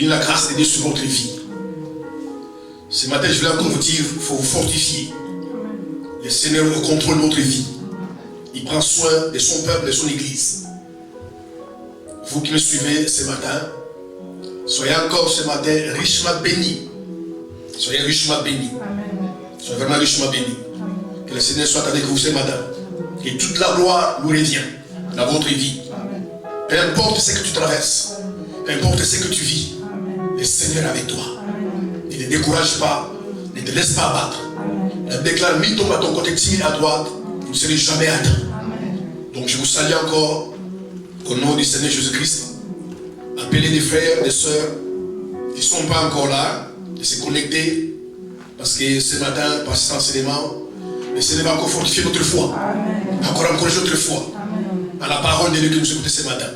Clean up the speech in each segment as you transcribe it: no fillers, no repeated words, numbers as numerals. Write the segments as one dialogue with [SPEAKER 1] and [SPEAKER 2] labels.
[SPEAKER 1] bénis la grâce de Dieu sur votre vie. Ce matin, je voulais encore vous dire, il faut vous fortifier. Le Seigneur contrôle notre vie. Il prend soin de son peuple, de son église. Vous qui me suivez ce matin, soyez encore ce matin richement bénis. Soyez richement bénis. Soyez vraiment richement bénis. Que le Seigneur soit avec vous ce matin. Que toute la gloire nous revient dans votre vie. Peu importe ce que tu traverses, peu importe ce que tu vis, le Seigneur est avec toi. Ne te décourage pas, ne te laisse pas abattre. Il déclare 1000 tombes à ton côté, 10 000 à droite, vous ne serez jamais atteint. Donc je vous salue encore au nom du Seigneur Jésus-Christ. Appelez des frères, des sœurs qui ne sont pas encore là, de se connecter, parce que ce matin, par cet enseignement, le Seigneur va encore fortifier notre foi, encore encourager notre foi, à la parole de Dieu que nous écoutons ce matin.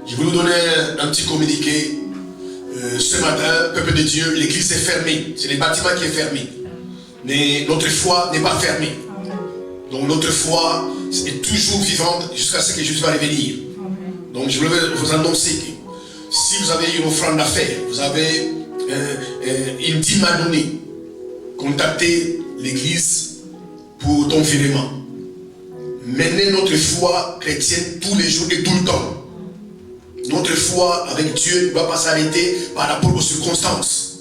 [SPEAKER 1] Je vais vous donner un petit communiqué. Ce matin, peuple de Dieu, l'église est fermée. C'est le bâtiment qui est fermé. Mais notre foi n'est pas fermée. Donc notre foi est toujours vivante jusqu'à ce que Jésus va revenir. Donc je voulais vous annoncer que si vous avez une offrande à faire, vous avez une dîme à donner, contactez l'église pour ton virement. Menez notre foi chrétienne tous les jours et tout le temps. Notre foi avec Dieu ne va pas s'arrêter par rapport aux circonstances.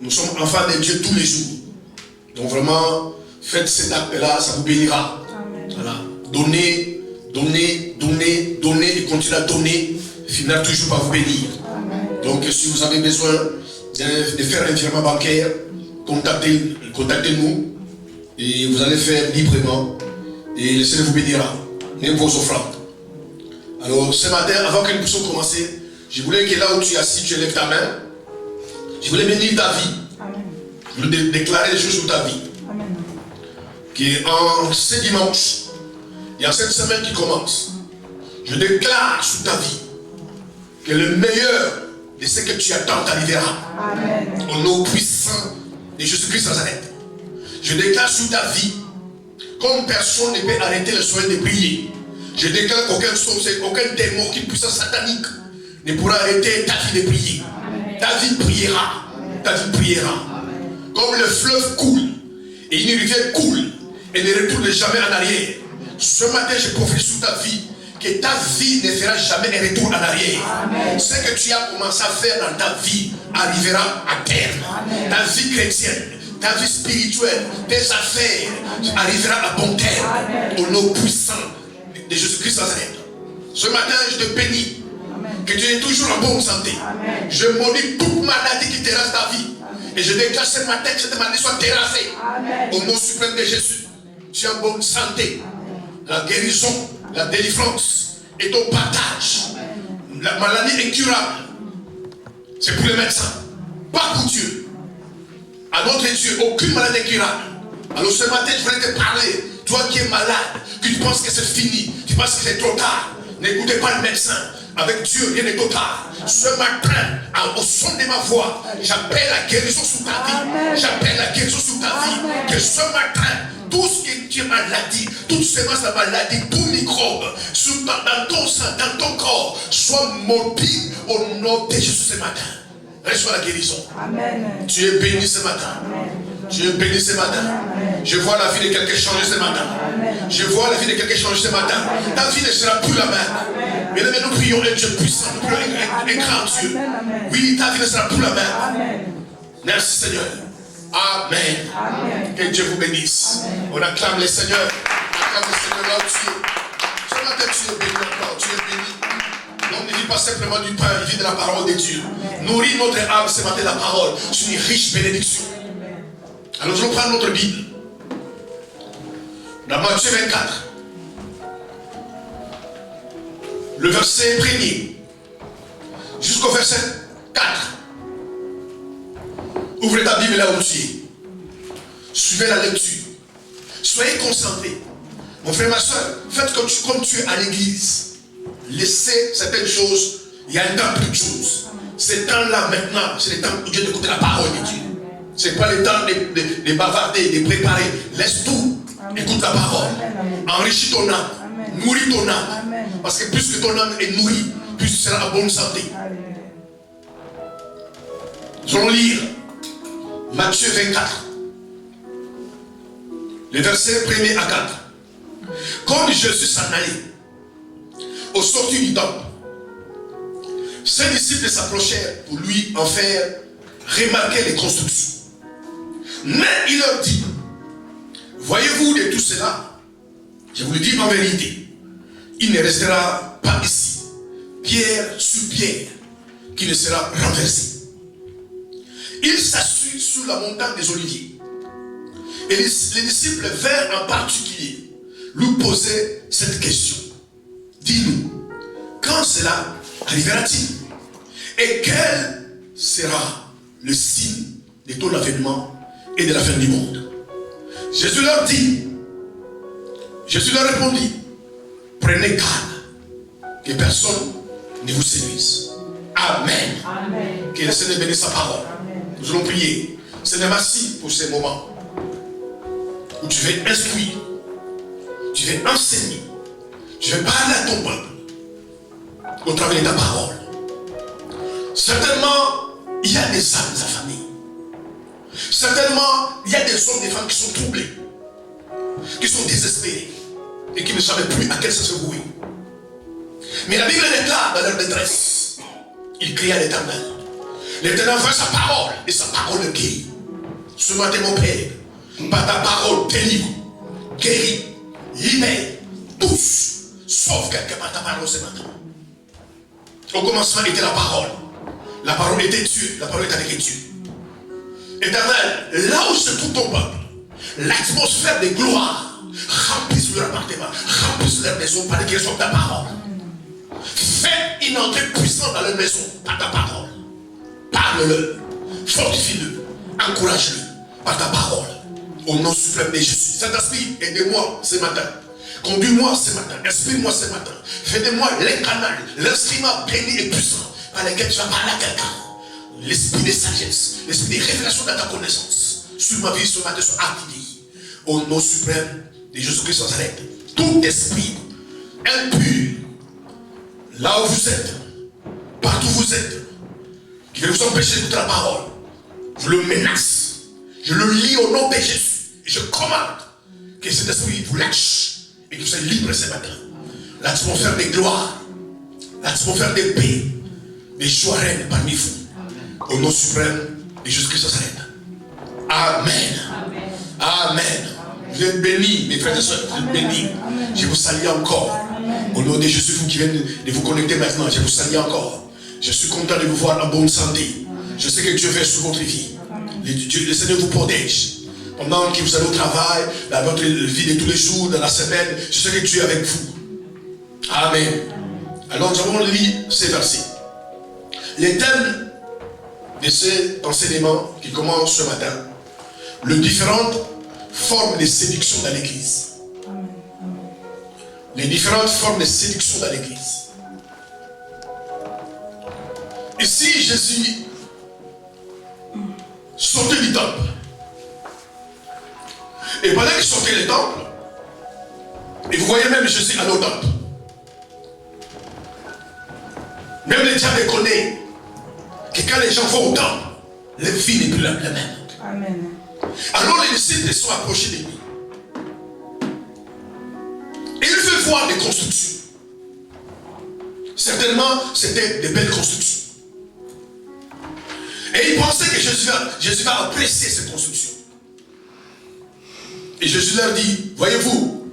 [SPEAKER 1] Nous sommes enfants de Dieu tous les jours. Donc vraiment, faites cet acte-là, ça vous bénira. Voilà. Donnez, donnez, donnez, donnez et continuez à donner. Finira toujours par vous bénir. Donc si vous avez besoin de faire un virement bancaire, contactez-nous et vous allez faire librement et le Seigneur vous bénira, même vos offrandes. Alors ce matin, avant que nous puissions commencer, je voulais que là où tu es assis, tu lèves ta main. Je voulais bénir ta vie. Amen. Je voulais déclarer des choses sur ta vie. Amen. Qu'en ce dimanche, et en cette semaine qui commence, je déclare sur ta vie que le meilleur de ce que tu attends t'arrivera. Au nom puissant de Jésus-Christ Nazareth. Je déclare sur ta vie, comme personne ne peut arrêter le soin de prier. Je déclare qu'aucun sorcier, aucun démon, qu'une puissance satanique ne pourra arrêter ta vie de prier. Ta vie priera. Ta vie priera. Comme le fleuve coule et une rivière coule et ne retourne jamais en arrière. Ce matin, je prophétise sur ta vie que ta vie ne fera jamais un retour en arrière. Amen. Ce que tu as commencé à faire dans ta vie arrivera à terme. Amen. Ta vie chrétienne, ta vie spirituelle, tes affaires arrivera à bon terme. Amen. Au nom puissant de Jésus-Christ Nazareth. Ce matin, je te bénis. Amen. Que tu es toujours en bonne santé. Amen. Je maudis toute maladie qui terrasse ta vie. Amen. Et je déclare ce matin que cette maladie soit terrassée. Amen. Au nom suprême de Jésus. Tu es en bonne santé. Amen. La guérison, la délivrance et ton partage. Amen. La maladie incurable, c'est pour les médecins, pas pour Dieu. À notre Dieu, aucune maladie incurable. Alors ce matin, je voulais te parler. Toi qui es malade, qui penses que c'est fini, tu penses que c'est trop tard, n'écoutez pas le médecin. Avec Dieu, rien n'est trop tard. Ce matin, au son de ma voix, j'appelle la guérison sur ta vie. J'appelle la guérison sur ta vie. Que ce matin, tout ce qui est maladie, toute sémence de maladie, tout microbe, dans ton sang, dans ton corps, soit maudit au nom de Jésus ce matin. Reçois la guérison. Amen. Tu es béni ce matin. Amen. Tu es béni ce matin. Amen. Je vois la vie de quelqu'un changer ce matin. Amen. Je vois la vie de quelqu'un changer ce matin. Amen. Ta vie ne sera plus la même. Mais nous prions un Dieu puissant, nous prions un grand Dieu. Amen. Oui, ta vie ne sera plus la même. Amen. Merci Seigneur. Amen. Amen. Que Dieu vous bénisse. Amen. On acclame le Seigneur. On acclame le Seigneur là où tu es. Ce matin tu es béni encore. Tu es béni. Donc ne vis pas simplement du pain, il vit de la parole de Dieu. Amen. Nourris notre âme ce matin de la parole. C'est une riche bénédiction. Alors nous allons prendre notre Bible. Dans Matthieu 24. Le verset 1er. Jusqu'au verset 4. Ouvrez ta Bible là où tu es. Suivez la lecture. Soyez concentrés. Mon frère, ma soeur, faites comme tu es à l'église. Laissez certaines choses. Il y a un temps pour toutes choses. Ce temps-là maintenant, c'est le temps où Dieu d'écouter la parole de Dieu. Ce n'est pas le temps de bavarder, de préparer. Laisse tout. Écoute la parole. Enrichis ton âme. Nourris ton âme. Parce que plus que ton âme est nourrie, plus tu seras en bonne santé. Nous allons lire Matthieu 24, les versets 1er à 4. Quand Jésus s'en allait au sortir du temple, ses disciples s'approchèrent pour lui en faire remarquer les constructions. Mais il leur dit, voyez-vous de tout cela, je vous le dis en vérité, il ne restera pas ici pierre sur pierre qui ne sera renversée. Il s'assit sur la montagne des Oliviers. Et les disciples vinrent en particulier lui poser cette question. Dis-nous, quand cela arrivera-t-il? Et quel sera le signe de ton avènement et de la fin du monde? Jésus leur répondit, prenez garde que personne ne vous séduise. Amen. Amen. Que le Seigneur bénisse sa parole. Amen. Nous allons prier. Seigneur, merci pour ces moments où tu veux instruire, tu veux enseigner, tu veux parler à ton peuple au travers de ta parole. Certainement, il y a des âmes affamées. Certainement, il y a des hommes et des femmes qui sont troublés, qui sont désespérés et qui ne savent plus à quel sens se vouer. Mais la Bible déclare dans leur détresse, il crie à l'Éternel. L'Éternel fait sa parole et sa parole le guérit. Ce matin, mon Père, par ta parole, délivre, guérit, libère, tous, sauf quelqu'un par ta parole ce matin. Au commencement était la parole. La parole était Dieu, la parole est avec Dieu. Éternel, là où se trouve ton peuple, l'atmosphère de gloire remplisse leur appartement, remplisse leur maison par les raisons de ta parole. Fais une entrée puissante dans leur maison par ta parole. Parle-le, fortifie-le, encourage-le par ta parole. Au nom suprême de Jésus. Saint-Esprit, aide-moi ce matin. Conduis-moi ce matin, inspire-moi ce matin. Fais de moi les canaux, l'instrument béni et puissant par lequel tu vas parler à quelqu'un. L'esprit de sagesse, l'esprit de révélation de ta connaissance sur ma vie ce matin soit activé. Au nom suprême de Jésus-Christ Nazareth. Tout esprit impur, là où vous êtes, partout où vous êtes, qui veut vous empêcher d'écouter la parole, je le menace, je le lis au nom de Jésus, et je commande que cet esprit vous lâche et que vous soyez libre ce matin. L'atmosphère de gloire, l'atmosphère de paix, de joie règne parmi vous. Au nom suprême de Jésus-Christ Nazareth. Amen. Amen. Amen. Vous êtes bénis, mes frères et sœurs, vous êtes bénis. Je vous salue encore. Au nom de Jésus, vous qui venez de vous connecter maintenant, je vous salue encore. Je suis content de vous voir en bonne santé. Je sais que Dieu veille sur votre vie. Le Seigneur vous protège. Pendant que vous allez au travail, dans votre vie de tous les jours, dans la semaine, je sais que Dieu est avec vous. Amen. Alors nous allons lire ces versets. Les thèmes de cet enseignement qui commence ce matin, les différentes formes de séduction dans l'église. Les différentes formes de séduction dans l'église. Ici, Jésus sortait du temple. Et pendant qu'il sortait du temple, et vous voyez même Jésus aller au temple. Même les diables connaissent que quand les gens vont au temple, les vie n'est plus la même. Amen. Alors les disciples sont approchés de lui. Et il veut voir des constructions. Certainement, c'était de belles constructions. Et il pensait que Jésus va apprécier ces constructions. Et Jésus leur dit, voyez-vous,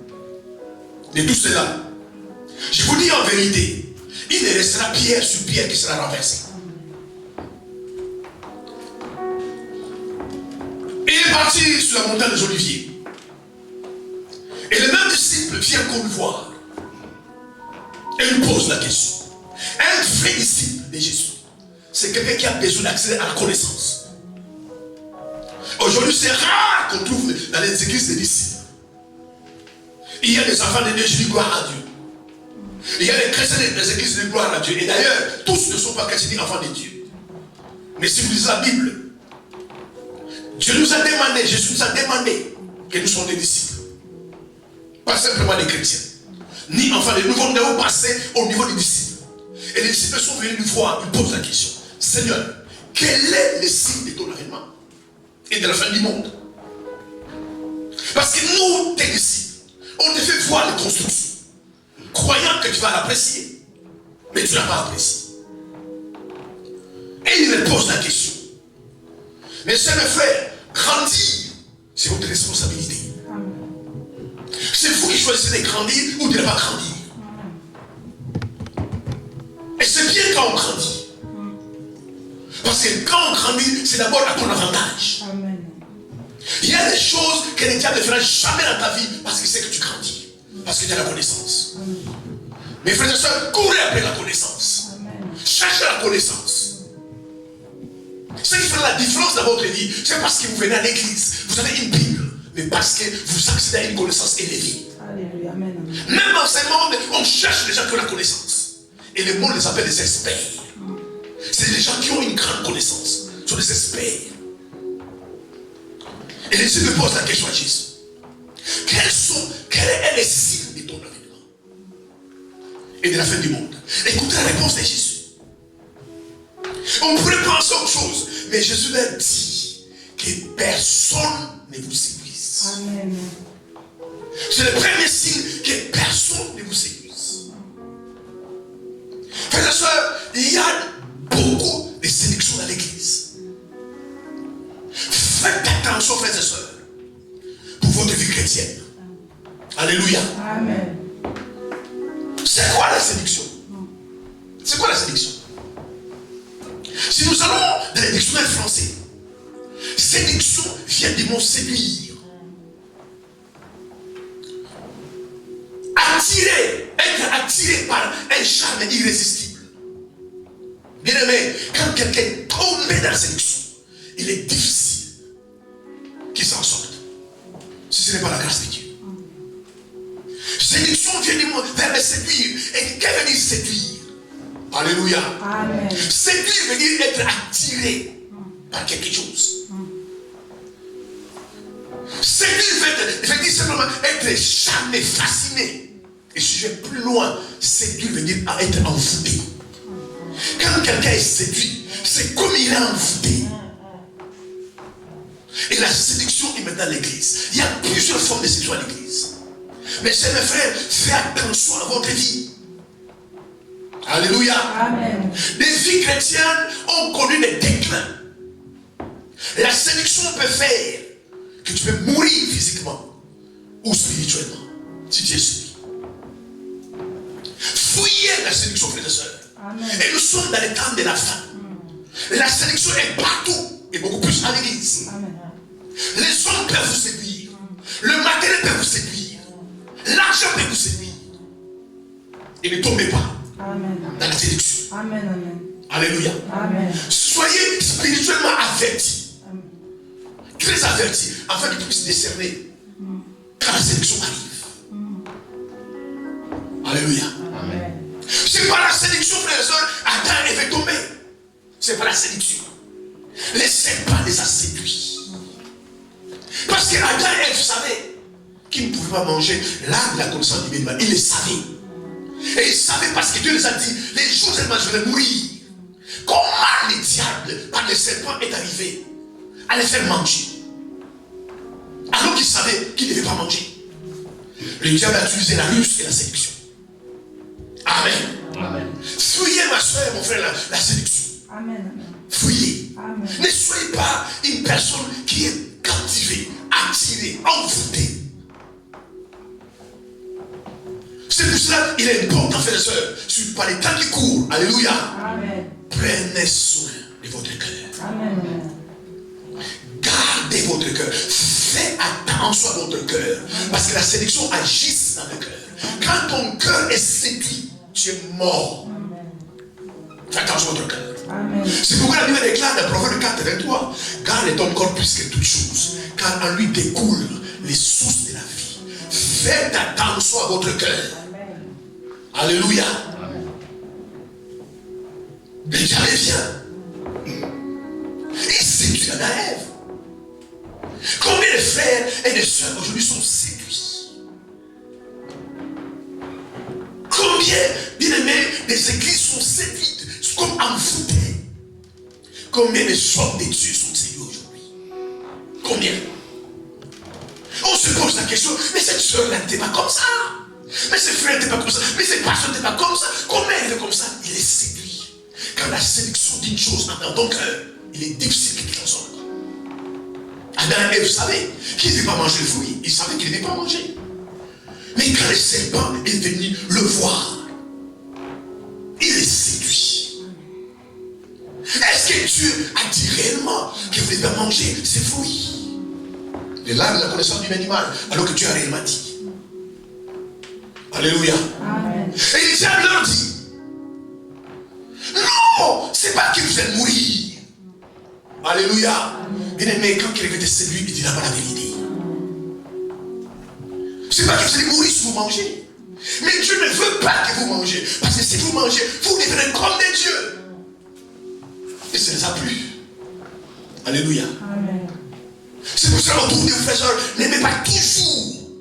[SPEAKER 1] de tout cela, je vous dis en vérité, il ne restera pierre sur pierre qui sera renversée. Et il est parti sur la montagne des Oliviers. Et le même disciple vient qu'on le voir. Et lui pose la question. Un vrai disciple de Jésus, c'est quelqu'un qui a besoin d'accéder à la connaissance. Aujourd'hui, c'est rare qu'on trouve dans les églises des disciples. Il y a des enfants de Dieu, je dis gloire à Dieu. Il y a des chrétiens des églises de gloire à Dieu. Et d'ailleurs, tous ne sont pas chrétiens enfants de Dieu. Mais si vous lisez la Bible, Dieu nous a demandé, Jésus nous a demandé que nous soyons des disciples. Pas simplement des chrétiens. Ni enfants de Dieu. Nous devons passer au niveau des disciples. Et les disciples sont venus nous voir, ils posent la question. Seigneur, quel est le signe de ton avènement et de la fin du monde? Parce que nous, tes disciples, on te fait voir les constructions, croyant que tu vas l'apprécier, mais tu ne l'as pas apprécié. Et il me pose la question. Mais c'est mes frères, grandir, c'est votre responsabilité. C'est vous qui choisissez de grandir ou de ne pas grandir. Et c'est bien quand on grandit. Parce que quand on grandit, c'est d'abord à ton avantage. Amen. Il y a des choses que le diable ne fera jamais dans ta vie parce qu'il sait que tu grandis. Parce que tu as la connaissance. Amen. Mes frères et sœurs, courez après la connaissance. Amen. Cherchez la connaissance. Ce qui fait la différence dans votre vie, c'est parce que vous venez à l'église, vous avez une Bible, mais parce que vous accédez à une connaissance élevée. Alléluia, amen. Même dans ce monde, on cherche les gens qui ont la connaissance. Et le monde les appelle les experts. C'est les gens qui ont une grande connaissance. Ce sont les experts. Et les disciples posent la question à Jésus. Quel est le signe de ton avènement et de la fin du monde? Écoutez la réponse de Jésus. On pourrait penser autre chose, mais Jésus leur dit que personne ne vous séduise. Amen. C'est le premier signe que personne ne vous séduise. Frères et sœurs, il y a beaucoup de séduction dans l'église. Faites attention, frères et sœurs, pour votre vie chrétienne. Alléluia. Amen. C'est quoi la séduction? C'est quoi la séduction? Si nous allons dans les dictionnaires français, séduction vient du mot séduire. Attirer, être attiré par un charme irrésistible. Bien aimé, quand quelqu'un est tombé dans la séduction, il est difficile qu'il s'en sorte. Si ce n'est pas la grâce de Dieu. Séduction vient du mot verbe séduire. Et qu'est-ce que veut dire séduire? Alléluia. Amen. Séduire veut dire être attiré par quelque chose. Séduire veut dire simplement être charmé, fasciné. Et si je vais plus loin, séduire veut dire être envoûté. Quand quelqu'un est séduit, c'est comme il est envoûté. Et la séduction est maintenant à l'église. Il y a plusieurs formes de séduction à l'église. Mais chers mes frères, faites attention à votre vie. Alléluia. Amen. Les vies chrétiennes ont connu des déclins. La séduction peut faire que tu peux mourir physiquement ou spirituellement si tu es séduit. Fouillez la séduction, frères et sœurs. Amen. Et nous sommes dans les temps de la fin. La séduction est partout et beaucoup plus à l'église. Amen. Les hommes peuvent vous séduire. Le matériel peut vous séduire. L'argent peut vous séduire. Et ne tombez pas. Amen. Dans la séduction. Amen, amen. Alléluia. Amen. Soyez spirituellement avertis. Amen. Très avertis, afin que tu puisses discerner quand la séduction arrive. Alléluia. Amen. C'est pas la séduction, frères et sœurs, Adam avait tombé. C'est pas la séduction. Les serpents les a séduits. Parce que Adam et Ève savaient qu'ils ne pouvaient pas manger l'arbre de la connaissance du bien et du mal. Ils le savaient. Et ils savaient parce que Dieu les a dit, les jours où je vais mourir. Comment le diable, par le serpent, est arrivé à les faire manger? Alors qu'ils savaient qu'ils ne devaient pas manger. Le diable a utilisé la ruse et la séduction. Amen. Amen. Fouillez, ma soeur, mon frère, la séduction. Amen. Fouillez. Amen. Ne soyez pas une personne qui est captivée, attirée, envoûtée. C'est pour cela qu'il est important, frères et sœurs, par les temps qui courent, alléluia. Amen. Prenez soin de votre cœur. Amen. Gardez votre cœur. Faites attention à votre cœur. Parce que la séduction agit dans le cœur. Quand ton cœur est séduit, tu es mort. Faites attention à votre cœur. Amen. C'est pourquoi la Bible déclare dans Proverbe 4, 23, garde ton corps plus que toute chose, car en lui découlent les sources de la vie. Faites attention à votre cœur. Amen. Alléluia. Amen. Le diable vient. Il séduit Adam et Ève. Combien de frères et de sœurs aujourd'hui sont séduits? Combien, bien aimés, des églises sont séduites, comme envoûtées? Combien de hommes de Dieu sont séduits aujourd'hui? Combien? On se pose la question, mais cette soeur-là n'était pas comme ça. Mais ce frère n'était pas comme ça. Mais cette personne n'était pas comme ça. Combien il est comme ça? Il est séduit. Quand la séduction d'une chose dans ton cœur, il est difficile qu'il en sorte. Adam et Ève savaient qu'ils ne devaient pas manger le fruit. Ils savaient qu'ils ne devaient pas manger. Mais quand le serpent est venu le voir, il est séduit. Est-ce que Dieu a dit réellement que vous devez manger ces fruits? Et là, la connaissance du bien et du mal, alors que Dieu a réellement dit. Alléluia. Amen. Et le diable leur dit, non, c'est pas que vous allez mourir. Alléluia. Bien aimé, quand quelqu'un te séduit, il dira pas la vérité. C'est pas que vous allez mourir si vous mangez. Mais Dieu ne veut pas que vous mangez. Parce que si vous mangez, vous devenez comme des dieux. Et ce n'est ça plus. Alléluia. Amen. C'est pour ça qu'on trouve des frères, n'aimez pas toujours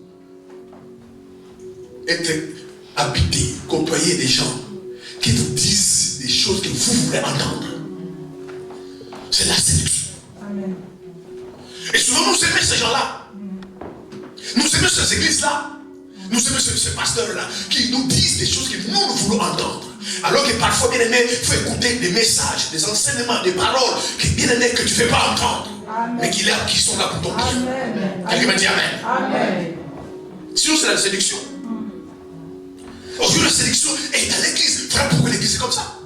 [SPEAKER 1] être habité, côtoyer des gens qui vous disent des choses que vous voulez entendre. C'est la séduction. Amen. Et souvent nous aimons ces gens-là. Nous aimons ces églises-là. Nous aimons ces pasteurs-là qui nous disent des choses que nous voulons entendre. Alors que parfois, bien aimé, il faut écouter des messages, des enseignements, des paroles que bien aimé que tu ne veux pas entendre. Amen. Mais qui sont là pour ton bien. Quelqu'un me dit Amen. Amen. Sinon, c'est la séduction. Aujourd'hui, la séduction est dans l'église. Voilà pourquoi l'église est comme ça.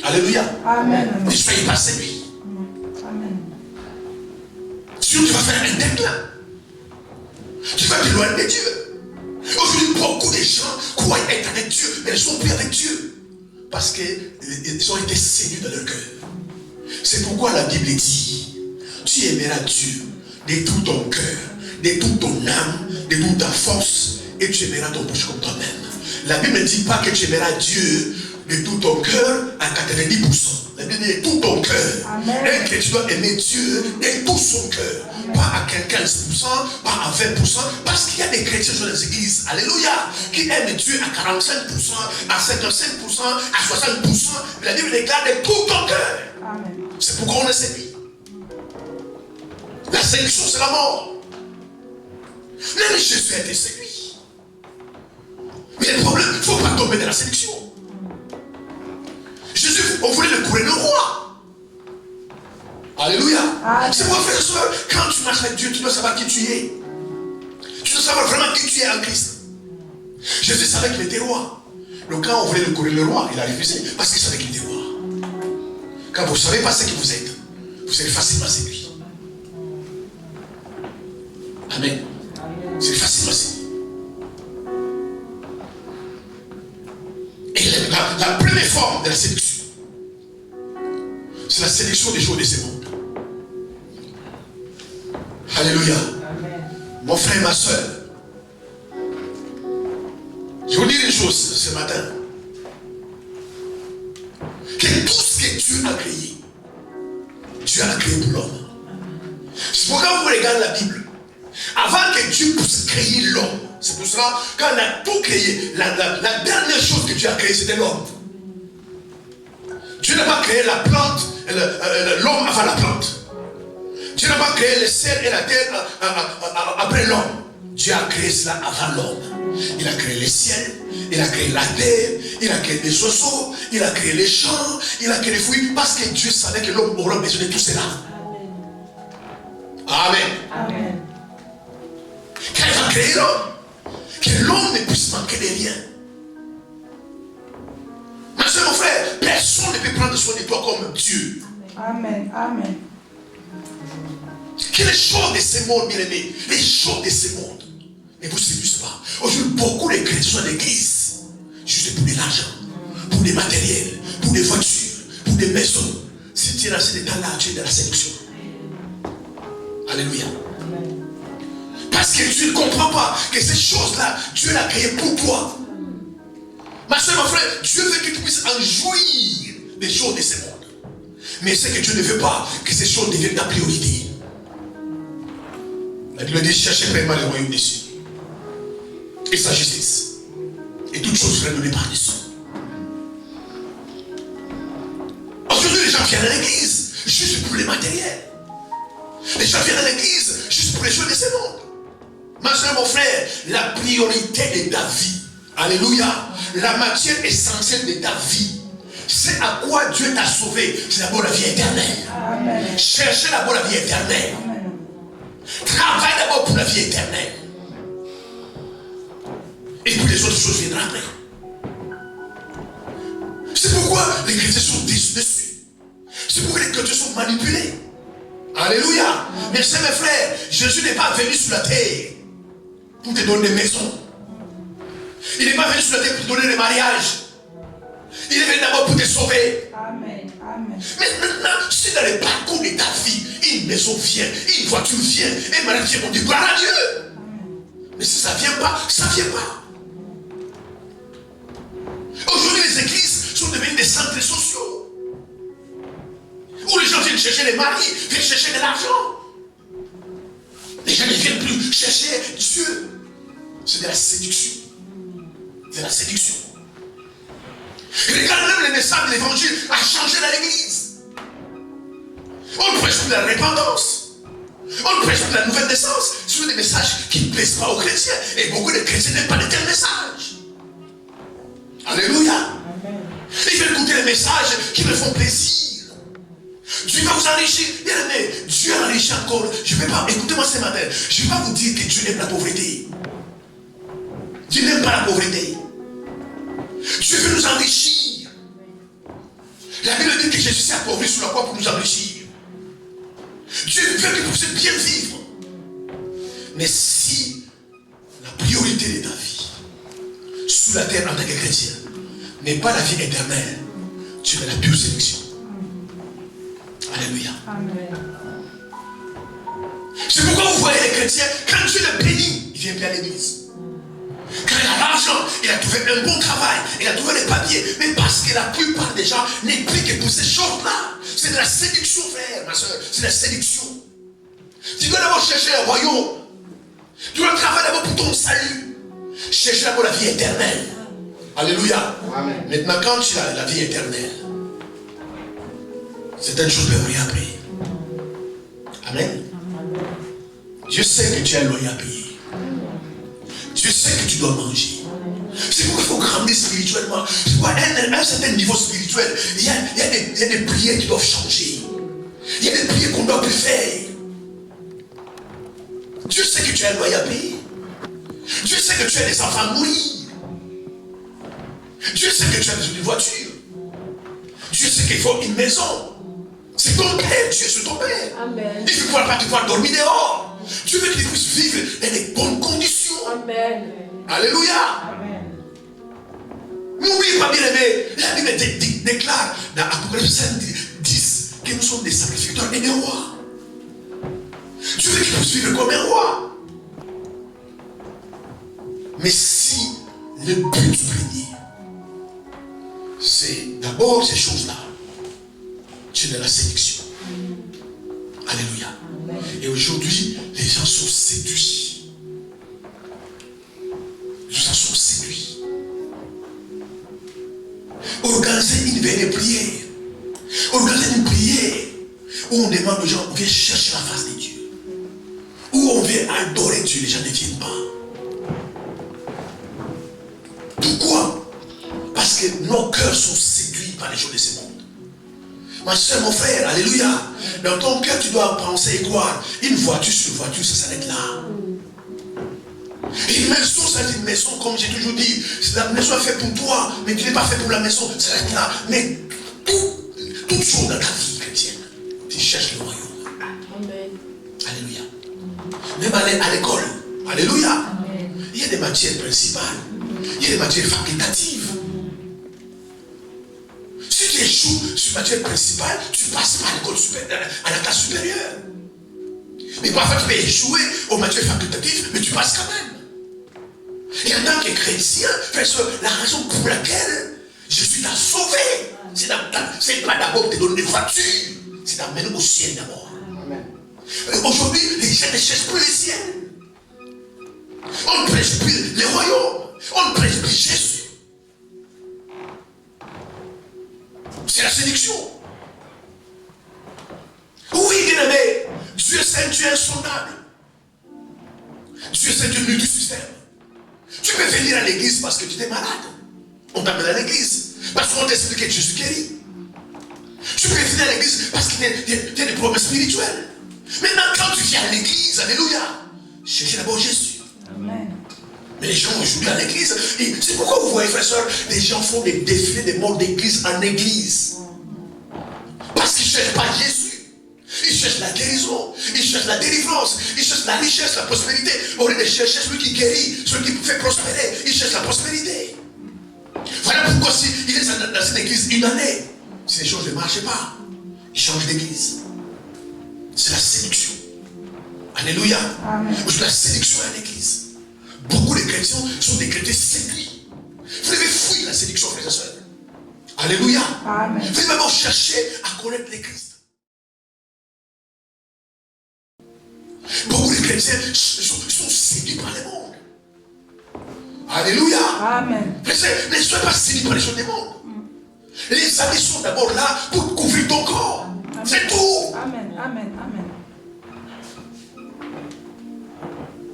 [SPEAKER 1] Alléluia. Amen. Ne soyez pas séduits. Amen. Sinon, tu vas faire un déclin. Tu vas t'éloigner de Dieu. Aujourd'hui, beaucoup de gens croient être avec Dieu, mais ils ne sont plus avec Dieu. Parce qu'ils ont été séduits dans leur cœur. C'est pourquoi la Bible dit, tu aimeras Dieu de tout ton cœur, de toute ton âme, de toute ta force, et tu aimeras ton prochain comme toi-même. La Bible ne dit pas que tu aimeras Dieu de tout ton cœur à 90%. La Bible dit de tout ton cœur. Et que tu dois aimer Dieu de tout son cœur. Pas à 15%, pas à 20%. Parce qu'il y a des chrétiens dans les églises, alléluia, qui aiment Dieu à 45%, à 55%, à 60%. La Bible déclare de tout ton cœur. C'est pourquoi on est séduit. La séduction, c'est la mort. Même Jésus a été séduit. Mais le problème, il ne faut pas tomber dans la séduction. Jésus, on voulait le couronner le roi. Alléluia. C'est pourquoi, frère et soeur, quand tu marches avec Dieu, tu dois savoir qui tu es. Tu dois savoir vraiment qui tu es en Christ. Jésus savait qu'il était roi. Donc quand on voulait le couronner le roi, il a refusé parce qu'il savait qu'il était roi. Quand vous ne savez pas ce que vous êtes facilement séduit. Amen. C'est facilement séduit. Et la première forme de la séduction, c'est la séduction des choses de ce monde. Alléluia. Amen. Mon frère et ma soeur, je vais vous dire une chose ce matin. Que tout ce que Dieu a créé, Dieu l'a créé pour l'homme. C'est pourquoi vous regardez la Bible. Avant que Dieu puisse créer l'homme, c'est pour cela, quand on a tout créé, la dernière chose que Dieu a créée, c'était l'homme. Dieu n'a pas créé la plante, l'homme avant la plante. Dieu n'a pas créé le ciel et la terre après l'homme. Dieu a créé cela avant l'homme. Il a créé le ciel, il a créé la terre, il a créé les oiseaux, il a créé les champs, il a créé les fruits, parce que Dieu savait que l'homme aurait besoin de tout cela. Amen. Amen. Quand il a créé l'homme, que l'homme ne puisse manquer de rien. Ma soeur, mon frère, personne ne peut prendre soin de toi comme Dieu. Amen. Amen. Que les choses de ce monde, bien aimés, les choses de ce monde ne vous séduisent pas. Aujourd'hui, beaucoup de chrétiens sont à l'église juste pour de l'argent, pour des matériels, pour des voitures, pour des maisons. Si tu es dans cet état-là, tu es dans la séduction. Alléluia. Parce que tu ne comprends pas que ces choses-là, Dieu l'a créé pour toi. Ma soeur, mon frère, Dieu veut que tu puisses en jouir des choses de ce monde. Mais c'est que Dieu ne veut pas que ces choses deviennent ta priorité. La Bible dit, cherchez premièrement le royaume des cieux et sa justice. Et toutes choses seront données par-dessus. Aujourd'hui, les gens viennent à l'église juste pour les matériels. Les gens viennent à l'église juste pour les choses de ce monde. Ma soeur, mon frère, la priorité de ta vie, alléluia, la matière essentielle de ta vie, c'est à quoi Dieu t'a sauvé. C'est d'abord la vie éternelle. Amen. Cherchez d'abord la vie éternelle. Amen. Travaille d'abord pour la vie éternelle. Et puis les autres choses viendront après. C'est pourquoi les chrétiens sont dessus. C'est pourquoi les chrétiens sont manipulés. Alléluia. Mais c'est mes frères, Jésus n'est pas venu sur la terre pour te donner des maisons. Il n'est pas venu sur la terre pour te donner des mariages. Il est venu d'abord pour te sauver. Amen. Amen. Mais maintenant, si dans le parcours de ta vie, une maison vient, une voiture vient, un mariage vient, on dit gloire à Dieu. Amen. Mais si ça ne vient pas, ça ne vient pas. Aujourd'hui, les églises sont devenues des centres sociaux. Où les gens viennent chercher les maris, viennent chercher de l'argent. Les gens ne viennent plus chercher Dieu. C'est de la séduction. C'est de la séduction. Et regarde, même le message de l'évangile a changé dans l'église. On ne prêche plus la repentance. On ne prêche plus la nouvelle naissance. Ce sont des messages qui ne plaisent pas aux chrétiens. Et beaucoup de chrétiens n'aiment pas de tels messages. Alléluia. Ils veulent écouter les messages qui me font plaisir. Dieu va vous enrichir. Bien aimé, Dieu enrichit encore. Je ne vais pas, écoutez-moi ce matin, je ne vais pas vous dire que Dieu aime la pauvreté. Dieu n'aime pas la pauvreté. Dieu veut nous enrichir. La Bible dit que Jésus s'est appauvri sur la croix pour nous enrichir. Dieu veut que vous puissiez bien vivre. Mais si la priorité de ta vie sur la terre en tant que chrétien n'est pas la vie éternelle, tu fais la pure sélection. Alléluia. Amen. C'est pourquoi vous voyez les chrétiens, quand Dieu les bénit, il vient bien à l'église. Quand il a l'argent, il a trouvé un bon travail, il a trouvé les papiers. Mais parce que la plupart des gens n'est plus que pour ces choses-là. C'est de la séduction, frère, ma soeur. C'est de la séduction. Tu dois d'abord chercher le royaume. Tu dois travailler d'abord pour ton salut. Chercher d'abord la vie éternelle. Alléluia. Amen. Maintenant, quand tu as la vie éternelle, certaines choses peuvent rien payer. Amen. Dieu sait que tu as loyer à payer. Dieu sait que tu dois manger. C'est pourquoi il faut grandir spirituellement. C'est pourquoi à un certain niveau spirituel, il y a des prières qui doivent changer. Il y a des prières qu'on doit plus faire. Dieu sait que tu as loyer à payer. Dieu sait que tu as des enfants à mourir. Dieu sait que tu as besoin d'une voiture. Dieu sait qu'il faut une maison. C'est ton père, Dieu c'est ton père. Amen. Il ne faut pas pouvoir dormir dehors. Dieu veut qu'il puisse vivre dans des bonnes conditions. Amen. Alléluia. Amen. N'oubliez pas, bien aimé, la Bible déclare dans Apocalypse 10 que nous sommes des sacrificateurs et des rois. Dieu veut qu'il puisse vivre comme un roi. Mais si le but du premier, c'est d'abord ces choses-là, c'est de la séduction. Alléluia. Amen. Et aujourd'hui, les gens sont séduits. Les gens sont séduits. Organisez une veille de prière. Organisez une prière où on demande aux gens, on vient chercher la face de Dieu. Où on vient adorer Dieu, les gens ne viennent pas. Pourquoi? Parce que nos cœurs sont séduits par les choses de ce monde. Ma soeur, mon frère, alléluia. Dans ton cœur, tu dois penser et croire. Une voiture sur voiture, ça s'arrête là. Une maison, c'est une maison, comme j'ai toujours dit. La maison est faite pour toi, mais tu n'es pas fait pour la maison, ça s'arrête là. Mais toute chose dans ta vie chrétienne, tu cherches le royaume. Amen. Alléluia. Même à l'école, alléluia. Amen. Il y a des matières principales, il y a des matières facultatives. Si tu échoues sur la matière principale, tu passes par l'école supérieure, à la classe supérieure. Mais parfois tu peux échouer aux matières facultatives, mais tu passes quand même. Et en tant que chrétien, la raison pour laquelle je suis là sauvé, c'est pas d'abord de te donner des voitures, c'est d'amener au ciel d'abord. Aujourd'hui, les gens ne cherchent plus les ciels. On ne prêche plus les royaumes. On ne prêche plus Jésus. C'est la séduction. du multisystème. Tu peux venir à l'église parce que tu es malade. On t'amène à l'église. Parce qu'on t'explique que Jésus guérit. Tu peux venir à l'église parce que tu as des problèmes spirituels. Maintenant, quand tu viens à l'église, alléluia, cherchez d'abord Jésus.
[SPEAKER 2] Amen.
[SPEAKER 1] Mais les gens aujourd'hui à l'église, c'est pourquoi vous voyez, frères et sœurs, des gens font des défilés des morts d'église en église. Parce qu'ils ne cherchent pas Jésus. Ils cherchent la guérison, ils cherchent la délivrance, ils cherchent la richesse, la prospérité. Au lieu de chercher celui qui guérit, celui qui fait prospérer, ils cherchent la prospérité. Voilà pourquoi s'il est dans cette église une année, si les choses ne marchent pas, il change d'église. C'est la séduction. Alléluia. C'est la séduction à l'église. Beaucoup de chrétiens sont des chrétiens séduits. Vous devez fuir la séduction, frères et sœurs. Alléluia.
[SPEAKER 2] Amen.
[SPEAKER 1] Vous devez vraiment chercher à connaître les Christ. Beaucoup de chrétiens sont séduits par le monde. Alléluia.
[SPEAKER 2] Amen.
[SPEAKER 1] Ne soyez pas séduits par les choses du monde. Les amis sont d'abord là pour couvrir ton corps. C'est tout.
[SPEAKER 2] Amen. Amen. Amen.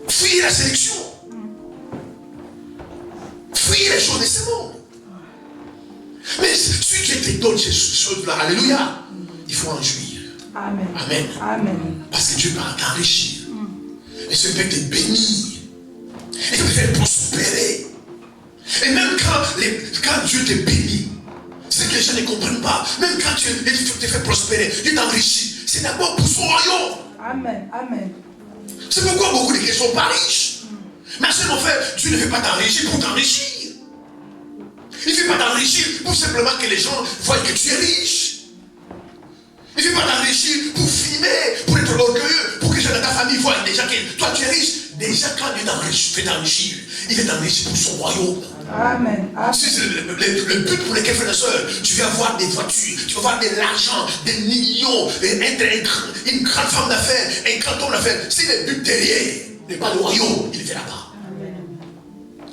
[SPEAKER 1] Fuyez la séduction. Fuyez les choses de ce monde. Mais si Dieu te donne ces choses-là, alléluia, il faut en jouir.
[SPEAKER 2] Amen.
[SPEAKER 1] Amen.
[SPEAKER 2] Amen.
[SPEAKER 1] Parce que Dieu va t'enrichir. Et ce peut te bénir. Et te faire prospérer. Et même quand Dieu te bénit, c'est que les gens ne comprennent pas. Même quand Dieu te fait prospérer, Dieu t'enrichit. C'est d'abord pour son royaume.
[SPEAKER 2] Amen. Amen.
[SPEAKER 1] C'est pourquoi beaucoup de chrétiens ne sont pas riches. Mais c'est mon frère, Dieu ne veut pas t'enrichir pour t'enrichir. Il ne veut pas t'enrichir pour simplement que les gens voient que tu es riche. Il ne veut pas t'enrichir pour filmer, pour être orgueilleux, pour que les gens de ta famille voient déjà que toi tu es riche. Déjà quand Dieu veut t'enrichir, il veut t'enrichir pour son royaume.
[SPEAKER 2] Amen.
[SPEAKER 1] C'est le but pour lequel, frères et sœurs, tu vas avoir des voitures, tu vas avoir de l'argent, des millions, être une grande femme d'affaires, un grand homme d'affaires. Si le but derrière n'est pas le royaume, il ne verra pas.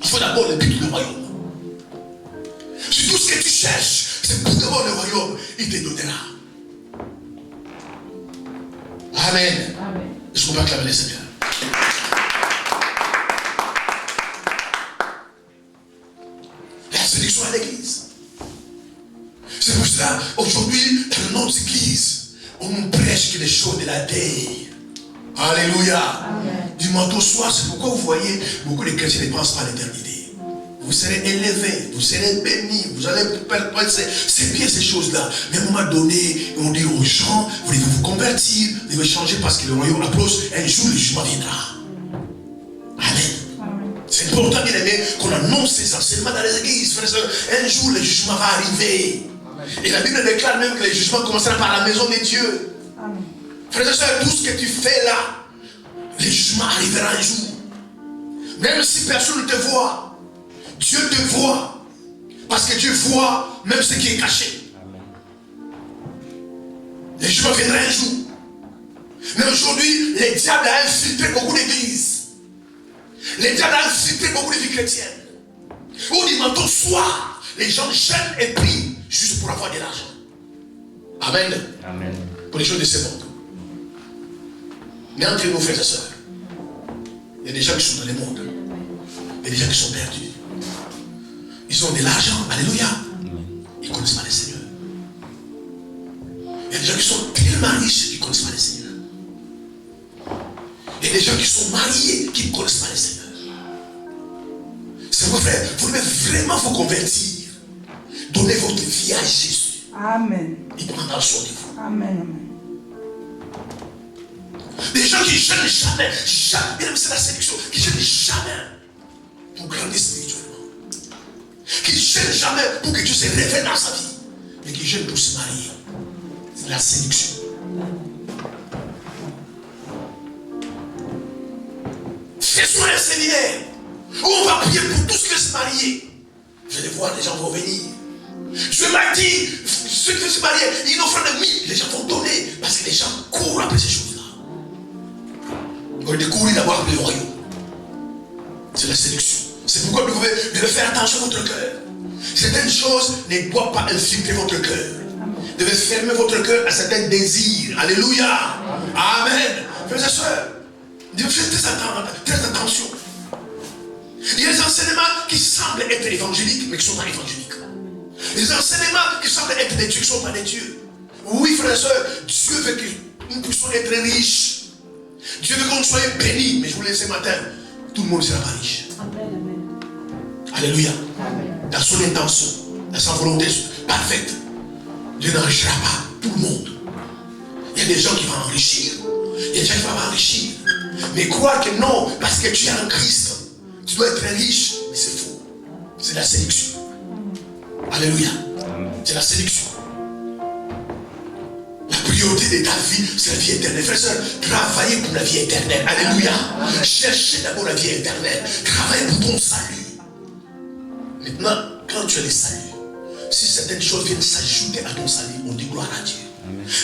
[SPEAKER 1] Il faut d'abord le but du royaume. Si tout ce que tu cherches, c'est pour d'abord le royaume, il te donnera. Amen.
[SPEAKER 2] Amen.
[SPEAKER 1] Je ne peux pas clamer le Seigneur. La séduction à l'église. C'est pour cela, aujourd'hui, dans nos églises, on nous prêche que les choses de la terre. Alléluia.
[SPEAKER 2] Amen.
[SPEAKER 1] Du matin au soir, c'est pourquoi vous voyez, beaucoup de chrétiens ne pensent pas à l'éternité. Vous serez élevés, vous serez bénis, vous allez c'est bien ces choses-là. Mais à un moment donné, on dit aux gens, vous devez vous convertir, vous devez changer parce que le royaume approche, un jour le jugement viendra. Amen. C'est important, bien aimé, qu'on annonce ces enseignements dans les églises. Un jour le jugement va arriver. Amen. Et la Bible déclare même que le jugement commencera par la maison de Dieu. Amen. Frères et sœurs, tout ce que tu fais là, le jugement arrivera un jour. Même si personne ne te voit, Dieu te voit, parce que Dieu voit même ce qui est caché. Amen. Le jugement viendra un jour. Mais aujourd'hui, le diable a infiltré beaucoup d'églises. Le diable a infiltré beaucoup de vies chrétiennes. Au dimanche soir, les gens jeûnent et prient juste pour avoir de l'argent. Amen.
[SPEAKER 3] Amen.
[SPEAKER 1] Pour les choses de ce monde. Mais entre nos frères et sœurs, il y a des gens qui sont dans le monde. Il y a des gens qui sont perdus. Ils ont de l'argent, alléluia. Ils ne connaissent pas le Seigneur. Il y a des gens qui sont tellement riches qu'ils ne connaissent pas le Seigneur. Il y a des gens qui sont mariés qui ne connaissent pas le Seigneur. C'est vrai, frère, vous devez vraiment vous convertir. Donnez votre vie à Jésus.
[SPEAKER 2] Amen.
[SPEAKER 1] Il prendra soin de vous.
[SPEAKER 2] Amen.
[SPEAKER 1] Des gens qui ne jeûnent jamais, c'est la séduction, qui ne jeûnent jamais pour grandir spirituellement. Qui ne jeûnent jamais pour que Dieu se révèle dans sa vie, mais qui jeûnent pour se marier. C'est la séduction. Faisons un séminaire où on va prier pour tous qui veulent se marier. Vous allez voir, les gens vont venir. Dieu m'a dit, ceux qui veulent se marier, ils n'ont offert de 1000, les gens vont donner, parce que les gens courent après ces choses-là. On va courir d'abord après le royaume. C'est la séduction. C'est pourquoi vous devez faire attention à votre cœur. Certaines choses ne doivent pas infiltrer votre cœur. Vous devez fermer votre cœur à certains désirs. Alléluia. Amen. Frères et sœurs, vous devez faire très attention. semblent être évangéliques, mais qui ne sont pas évangéliques. Les enseignements qui semblent être des dieux, qui ne sont pas des dieux. Oui, frères et sœurs, Dieu veut que nous puissions être riches. Dieu veut que nous soyons bénis. Mais je vous le dis ce matin, tout le monde ne sera pas riche. Alléluia. Dans son intention, dans sa volonté parfaite, Dieu n'enrichira pas tout le monde. Il y a des gens qui vont enrichir. Il y a des gens qui vont enrichir. Mais crois que non, parce que tu es en Christ, tu dois être riche. Mais c'est faux. C'est la séduction. Alléluia. C'est la séduction. La priorité de ta vie, c'est la vie éternelle. Frères et sœurs, travaillez pour la vie éternelle. Alléluia. Cherchez d'abord la vie éternelle. Travaillez pour ton salut. Maintenant, quand tu as le salut, si certaines choses viennent s'ajouter à ton salut, on dit gloire à Dieu.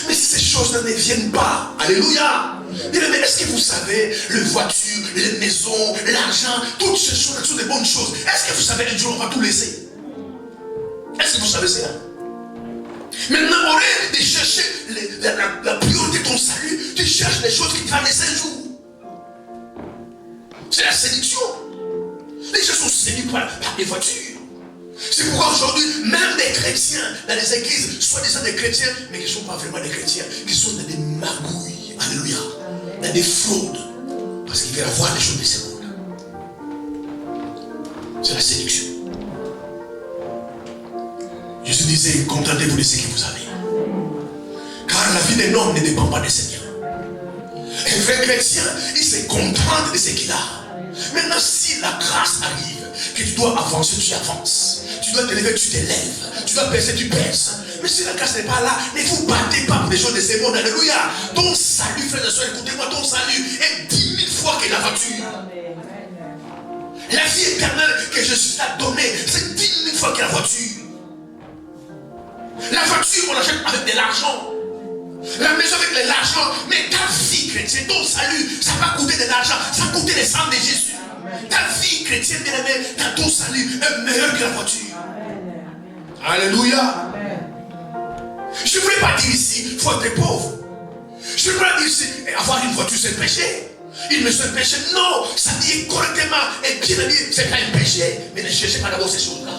[SPEAKER 1] Mais si ces choses-là ne viennent pas, alléluia. Mais est-ce que vous savez, les voitures, les maisons, l'argent, toutes ces choses sont des bonnes choses. Est-ce que vous savez, un jour on va tout laisser? Est-ce que vous savez ça? Maintenant, au lieu de chercher la priorité de ton salut, tu cherches les choses qui te vont laisser un jour. C'est la séduction. Les gens sont séduits par les voitures. C'est pourquoi aujourd'hui, même des chrétiens dans les églises, soi-disant des chrétiens, mais qui ne sont pas vraiment des chrétiens, qui sont dans des magouilles, alléluia, dans des fraudes, parce qu'ils veulent avoir les choses de ce monde. C'est la séduction. Jésus disait, contentez-vous de ce que vous avez. Car la vie d'un homme ne dépend pas des Seigneurs. Un vrai chrétien, il se contente de ce qu'il a. Maintenant, si la grâce arrive, que tu dois avancer, tu avances. Tu dois t'élever, tu t'élèves. Tu dois baisser, tu baisses. Mais si la grâce n'est pas là, ne vous battez pas pour les choses de ce monde. Alléluia. Ton salut, frères et sœurs, écoutez-moi, ton salut est 10 000 fois que la voiture. La vie éternelle que Jésus t'a donnée, c'est 10 000 fois que la voiture. La voiture, on l'achète avec de l'argent. La maison avec de l'argent. Mais ta vie chrétienne, ton salut, ça va coûter de l'argent. Ça va coûter le sang de Jésus. Ta vie chrétienne, bien aimée, dans ton salut est meilleur que la voiture. Alléluia. Je ne voulais pas dire ici, il faut être pauvre. Je ne voulais pas dire ici, avoir une voiture, c'est un péché. Une maison, c'est un péché. Non, ça dit correctement et bien habillé, ce n'est pas un péché. Mais ne cherchez pas d'abord ces choses-là.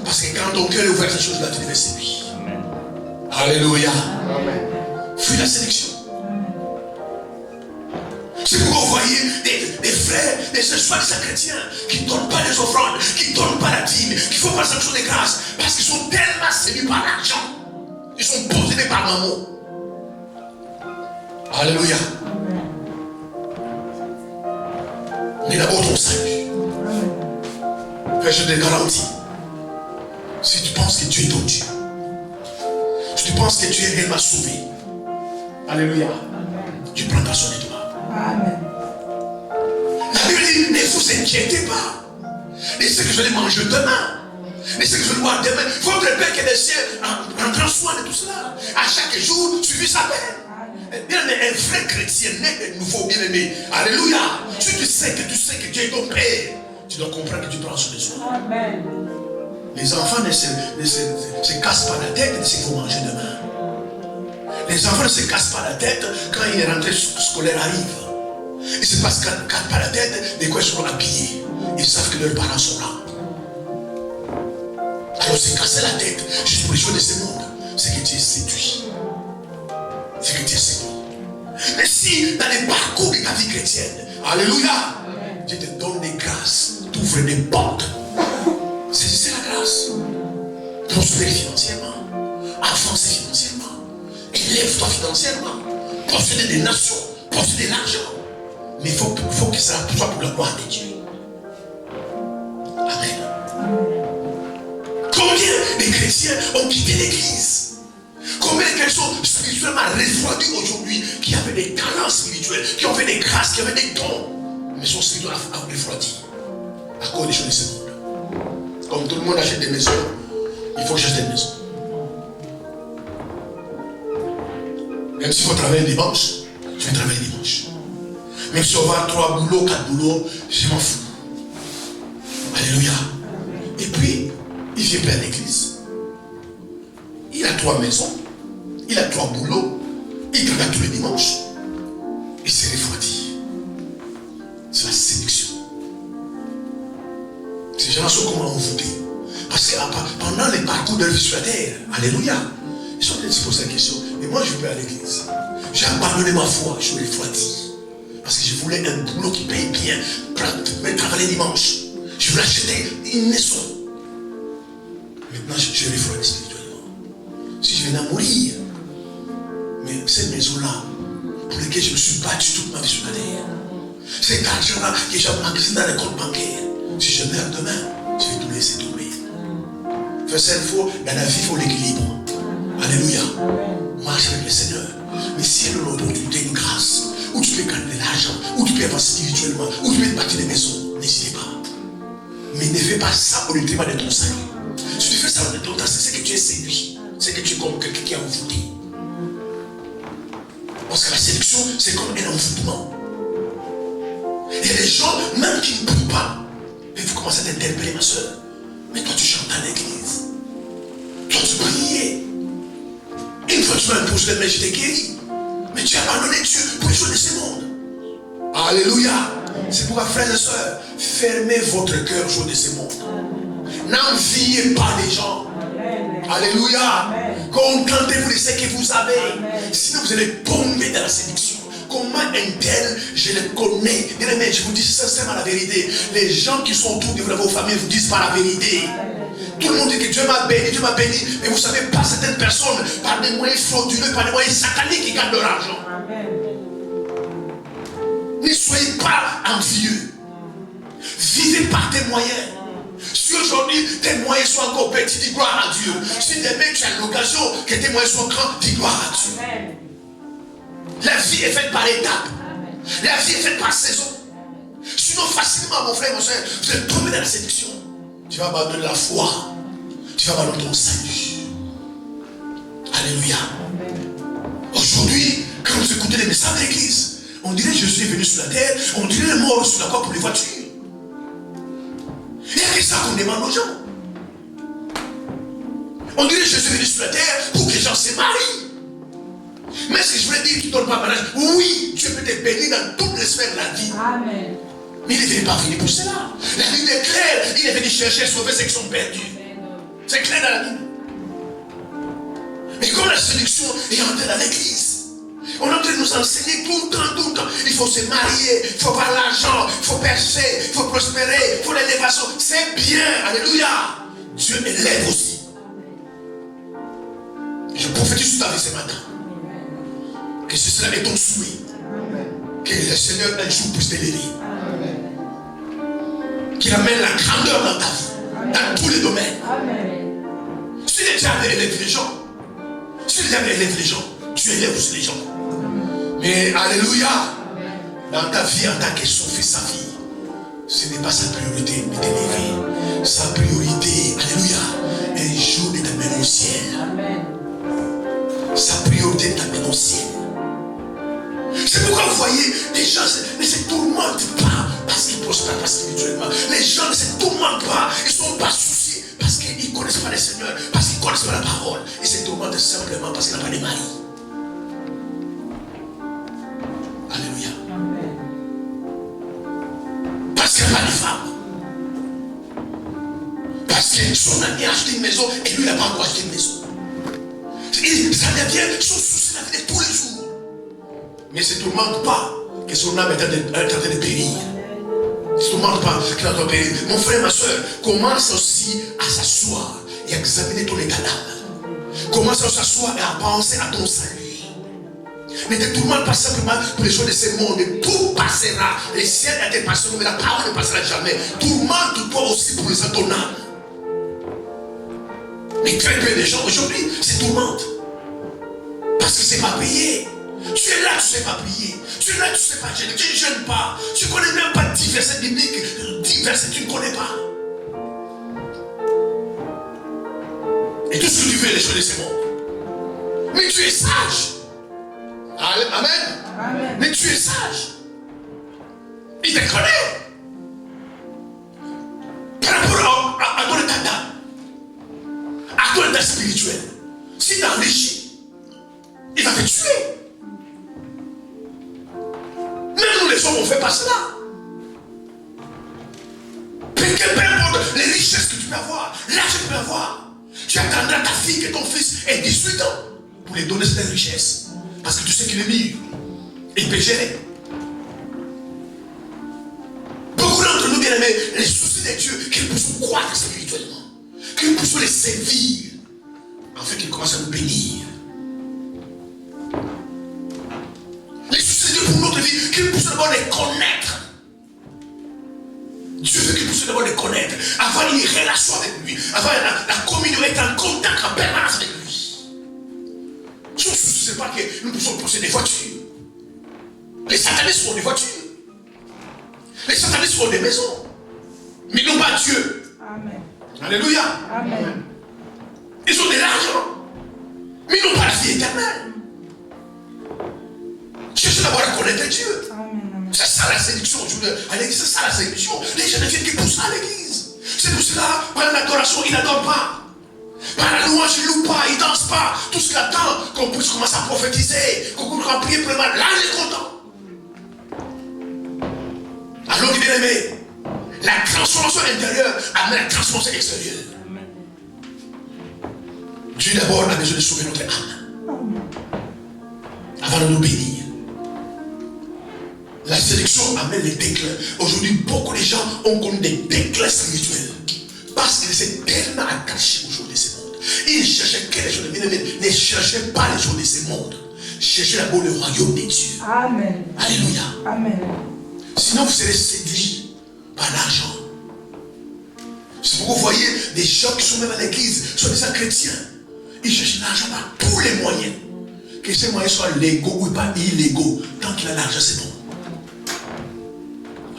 [SPEAKER 1] Parce que quand ton cœur est ouvert à ces choses-là, tu devais séduire. Alléluia. Fuis la sélection. C'est pourquoi vous voyez des frères, des soi-disant chrétiens qui ne donnent pas les offrandes, qui ne donnent pas la dîme, qui ne font pas l'action de grâce, parce qu'ils sont tellement séduits par l'argent. Ils sont possédés par l'amour. Alléluia. Mais d'abord ton salut. Frère, je te garantis, si tu penses que Dieu est ton Dieu, si tu penses que tu es réellement sauvé, alléluia, tu prendras soin de toi.
[SPEAKER 2] Amen.
[SPEAKER 1] La Bible dit, ne vous inquiétez pas de ce que je vais manger demain, de ce que je vais boire demain. Votre Père qui est des cieux prendra soin de tout cela. À chaque jour, suivez sa paix. Bien aimé, un vrai chrétien né de nouveau, bien aimé. Alléluia. Si tu sais que Dieu est ton Père, tu dois comprendre que tu prends soin de soi. Amen. Les enfants ne se cassent pas la tête de ce qu'il faut manger demain. Les enfants ne se cassent pas la tête quand une rentrée scolaire arrive. Ils ne se cassent pas la tête de quoi ils seront habillés. Ils savent que leurs parents sont là. Alors se casser la tête juste pour les choses de ce monde, c'est que Dieu est séduit. C'est que Dieu est séduit. Mais si dans les parcours de ta vie chrétienne, alléluia, Dieu te donne des grâces, t'ouvre des portes. C'est la grâce. Prospérer financièrement, avancer financièrement, élève-toi financièrement, posséder des nations, posséder de l'argent. Mais il faut que ça soit pour la gloire de Dieu. Amen. Combien de chrétiens ont quitté l'église? Combien de chrétiens sont spirituellement refroidis aujourd'hui, qui avaient des talents spirituels, qui ont fait des grâces, qui avaient des dons, mais sont spirituellement refroidis à cause des choses de ce monde. Comme tout le monde achète des maisons, il faut que j'achète des maisons. Même s'il faut travailler dimanche, je vais travailler dimanche. Même si on va 3 boulots, 4 boulots, je m'en fous. Alléluia. Et puis, il vient plein l'église. Il a 3 maisons, il a 3 boulots, il travaille tous les dimanches. Il s'est refroidi. C'est la séduction. C'est Ces gens-là sont comment envoûtés. Parce que pendant les parcours de la vie sur la terre, alléluia, ils sont en train de se poser la question, mais moi je vais à l'église. J'ai abandonné ma foi, je l'ai refroidi. Parce que je voulais un boulot qui paye bien, pour travailler dimanche. Je voulais acheter une maison. Maintenant, je refroidis spirituellement. Si je venais à mourir, mais cette maison-là, pour laquelle je me suis battu toute ma vie sur la terre, cet argent-là que j'ai emmagasiné dans les comptes bancaires, si je meurs demain, je vais tout laisser tomber. Dans la vie, il faut l'équilibre. Alléluia. Marche avec le Seigneur. Mais s'il y a une opportunité, une grâce, où tu peux gagner de l'argent, où tu peux avancer spirituellement, où tu peux bâtir des maisons, n'hésitez pas. Mais ne fais pas ça au détriment de ton salut. Si tu fais ça au détriment de ton salut, c'est que tu es séduit. C'est que tu es comme quelqu'un qui est envoûté. Parce que la séduction, c'est comme un envoûtement. Il y a des gens, même qui ne prient pas, mais vous commencez à t'interpeller, ma soeur. Mais toi, tu chantes à l'église. Toi, tu priais. Une fois, tu m'as imposé les mains, je t'ai guéri. Mais tu as abandonné Dieu pour les choses de ce monde. Alléluia. C'est pourquoi, frères et sœurs, fermez votre cœur aux choses de ce monde. N'enviez pas les gens. Alléluia. Contentez-vous de ce que vous avez. Sinon, vous allez tomber dans la séduction. Comment un tel, je le connais. Bien aimé, je vous dis sincèrement la vérité. Les gens qui sont autour de vous dans vos familles vous disent pas la vérité. Tout le monde dit que Dieu m'a béni, Dieu m'a béni. Mais vous ne savez pas, certaines personnes, par des moyens frauduleux, par des moyens sataniques, qui gagnent leur argent. Ne soyez pas envieux. Vivez par tes moyens. Si aujourd'hui tes moyens sont encore petits, dis gloire à Dieu. Si demain tu as l'occasion que tes moyens soient grands, dis gloire à Dieu. La vie est faite par étapes. La vie est faite par saison. Sinon, facilement, mon frère, mon soeur, vous allez tomber dans la séduction. Tu vas abandonner la foi. Tu vas abandonner ton salut. Alléluia. Aujourd'hui, quand vous écoutez les messages de l'église, on dirait que Jésus est venu sur la terre, on dirait le mort sur la croix pour les voitures. Il n'y a que ça qu'on demande aux gens. On dirait que Jésus est venu sur la terre pour que les gens se marient. Mais ce que je voulais dire, tu ne donnes pas mariage. Oui, Dieu peut te bénir dans toutes les sphères de la vie.
[SPEAKER 2] Amen.
[SPEAKER 1] Mais il ne venu pas venir pour cela. La Bible est claire. Il est venu chercher à sauver ceux qui sont perdus. C'est clair dans la Bible. Mais quand la séduction est entrée dans l'église, on est en train de nous enseigner tout le temps. Il faut se marier, il faut avoir l'argent, il faut percer, il faut prospérer, il faut l'élévation. C'est bien. Alléluia. Dieu élève aussi. Je prophétise sur ta vie ce matin. Que ce sera ton souhait. Que le Seigneur un jour puisse t'élever. Qu'il amène la grandeur dans ta vie. Dans tous les domaines. Si le diable élève les gens, tu élèves aussi les gens. Mais alléluia. Dans ta vie, en tant que son fils, sa fille, ce n'est pas sa priorité de t'élever. Sa priorité, alléluia, un jour de t'amener au ciel. Sa priorité de t'amener au ciel. C'est pourquoi vous voyez, les gens ne se tourmentent pas parce qu'ils prospèrent pas spirituellement. Les gens ne se tourmentent pas, ils ne sont pas souciés parce qu'ils ne connaissent pas le Seigneur, parce qu'ils ne connaissent pas la parole. Ils se tourmentent simplement parce qu'ils n'ont pas de mari. Alléluia. Parce qu'il n'y a pas de femme. Parce que son ami a acheté une maison et lui n'a pas encore acheté une maison. Ça devient son souci la vie de tous les jours. Mais ne se tourmente pas que son âme est en train de périr. Ne se tourmente pas qu'il est en train de périr. Mon frère, ma soeur, commence aussi à s'asseoir et à examiner ton état d'âme. Commence à s'asseoir et à penser à ton salut. Ne te tourmente pas simplement pour les choses de ce monde. Tout passera. Les ciels étaient passés, mais la parole ne passera jamais. Tourmente-toi aussi pour les ton âme. Mais très peu de gens aujourd'hui se tourmentent. Parce que c'est pas payé. Tu es là, tu ne sais pas prier. Tu es là, tu ne sais pas gêner. Tu ne gênes pas. Tu ne connais même pas 10 versets bibliques. 10 versets, tu ne connais pas. Et tout ce que tu veux, les choses de ce monde. Mais tu es sage. Amen. Amen. Mais tu es sage. Il te connaît. Par rapport à ton état d'âme, à ton état spirituel. Si tu enrichis, il va te tuer. Même nous les hommes, on ne fait pas cela. Peut-être Que peu importe les richesses que tu peux avoir, l'argent que tu peux avoir, tu attendras ta fille que ton fils ait 18 ans pour lui donner cette richesse. Parce que tu sais qu'il est mûr. Et il peut gérer. Beaucoup d'entre nous, bien aimés, les soucis de Dieu, qu'ils puissent croître spirituellement, qu'ils puissent les servir, afin qu'ils commencent à nous bénir. Les soucis de Dieu pour notre vie, qu'ils puissent d'abord les connaître. Dieu veut qu'ils puissent d'abord les connaître, avoir une relation avec lui, avoir la communion, être en contact en permanence avec lui. Son souci, ce n'est pas que nous puissions posséder des voitures. Les satanistes ont des voitures. Les satanistes ont des maisons. Mais non pas Dieu.
[SPEAKER 2] Amen.
[SPEAKER 1] Alléluia.
[SPEAKER 2] Amen.
[SPEAKER 1] Ils ont de l'argent. Mais ils n'ont pas la vie éternelle. Cherchez d'abord à connaître Dieu.
[SPEAKER 2] Amen.
[SPEAKER 1] C'est ça la séduction aujourd'hui. C'est ça la séduction. Les gens ne viennent que pour ça à l'église. C'est pour cela, par l'adoration, ils n'adorent pas. Par la louange, ils ne louent pas, ils ne dansent pas. Tout ce qu'il attend, qu'on puisse commencer à prophétiser, qu'on puisse prier pour le mal. Là, il est content. Alors, bien aimé, la transformation intérieure amène la transformation extérieure. Dieu d'abord a besoin de sauver notre âme avant de nous bénir. La sélection amène les déclins. Aujourd'hui, beaucoup de gens ont connu des déclins spirituels parce qu'ils étaient tellement attachés aux choses de ce monde. Ils cherchaient que les choses de bien-aimés. Ne cherchaient pas les choses de ce monde. Cherchez d'abord le royaume de Dieu.
[SPEAKER 2] Amen.
[SPEAKER 1] Alléluia.
[SPEAKER 2] Amen.
[SPEAKER 1] Sinon, vous serez séduits par l'argent. C'est pourquoi vous voyez des gens qui sont même à l'église, sont des chrétiens. Ils cherchent l'argent par tous les moyens. Que ces moyens soient légaux ou pas illégaux. Tant qu'il a l'argent, c'est bon.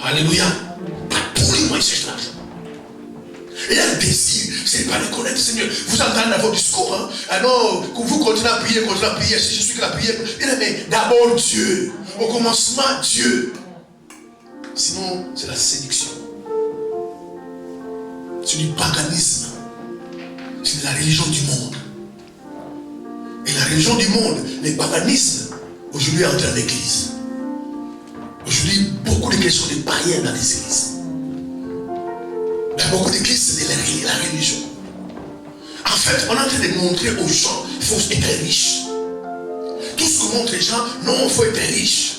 [SPEAKER 1] Alléluia. Par tous les moyens, ils cherchent l'argent. Et là, le désir, c'est pas de connaître le Seigneur. Vous entendez dans vos discours, hein? Alors, que vous continuez à prier, si je suis que la prière. Mais d'abord Dieu. Au commencement, Dieu. Sinon, c'est la séduction. C'est du paganisme. C'est de la religion du monde. Et la religion du monde, le paganisme, aujourd'hui entre dans l'église. Aujourd'hui, beaucoup de questions de païens dans les églises. Dans beaucoup d'églises, c'est de la religion. En fait, on est en train de montrer aux gens qu'il faut être riche. Tout ce que montre les gens, non, il faut être riche.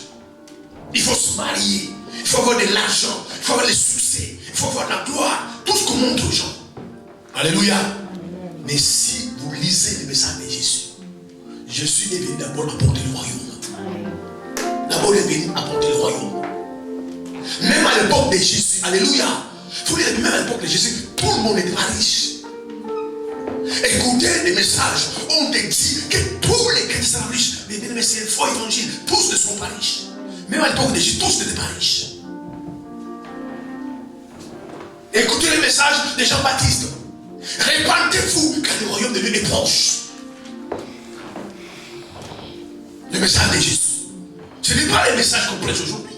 [SPEAKER 1] Il faut se marier. Il faut avoir de l'argent. Il faut avoir le succès. Il faut avoir la gloire. Tout ce qu'on montre aux gens. Alléluia. Mais si vous lisez le message de Jésus, Jésus est venu d'abord apporter le royaume. D'abord, il est venu apporter le royaume. Même à l'époque de Jésus, alléluia. Il faut dire que même à l'époque de Jésus, tout le monde n'était pas riche. Écoutez les messages, on te dit que tous les chrétiens sont riches. Mais c'est un faux évangile, tous ne sont pas riches. Même à l'époque de Jésus, tous n'étaient pas riches. Écoutez les messages de Jean-Baptiste. Répandez-vous car le royaume de Dieu est proche. Le message de Jésus. Ce n'est pas le message qu'on prêche aujourd'hui.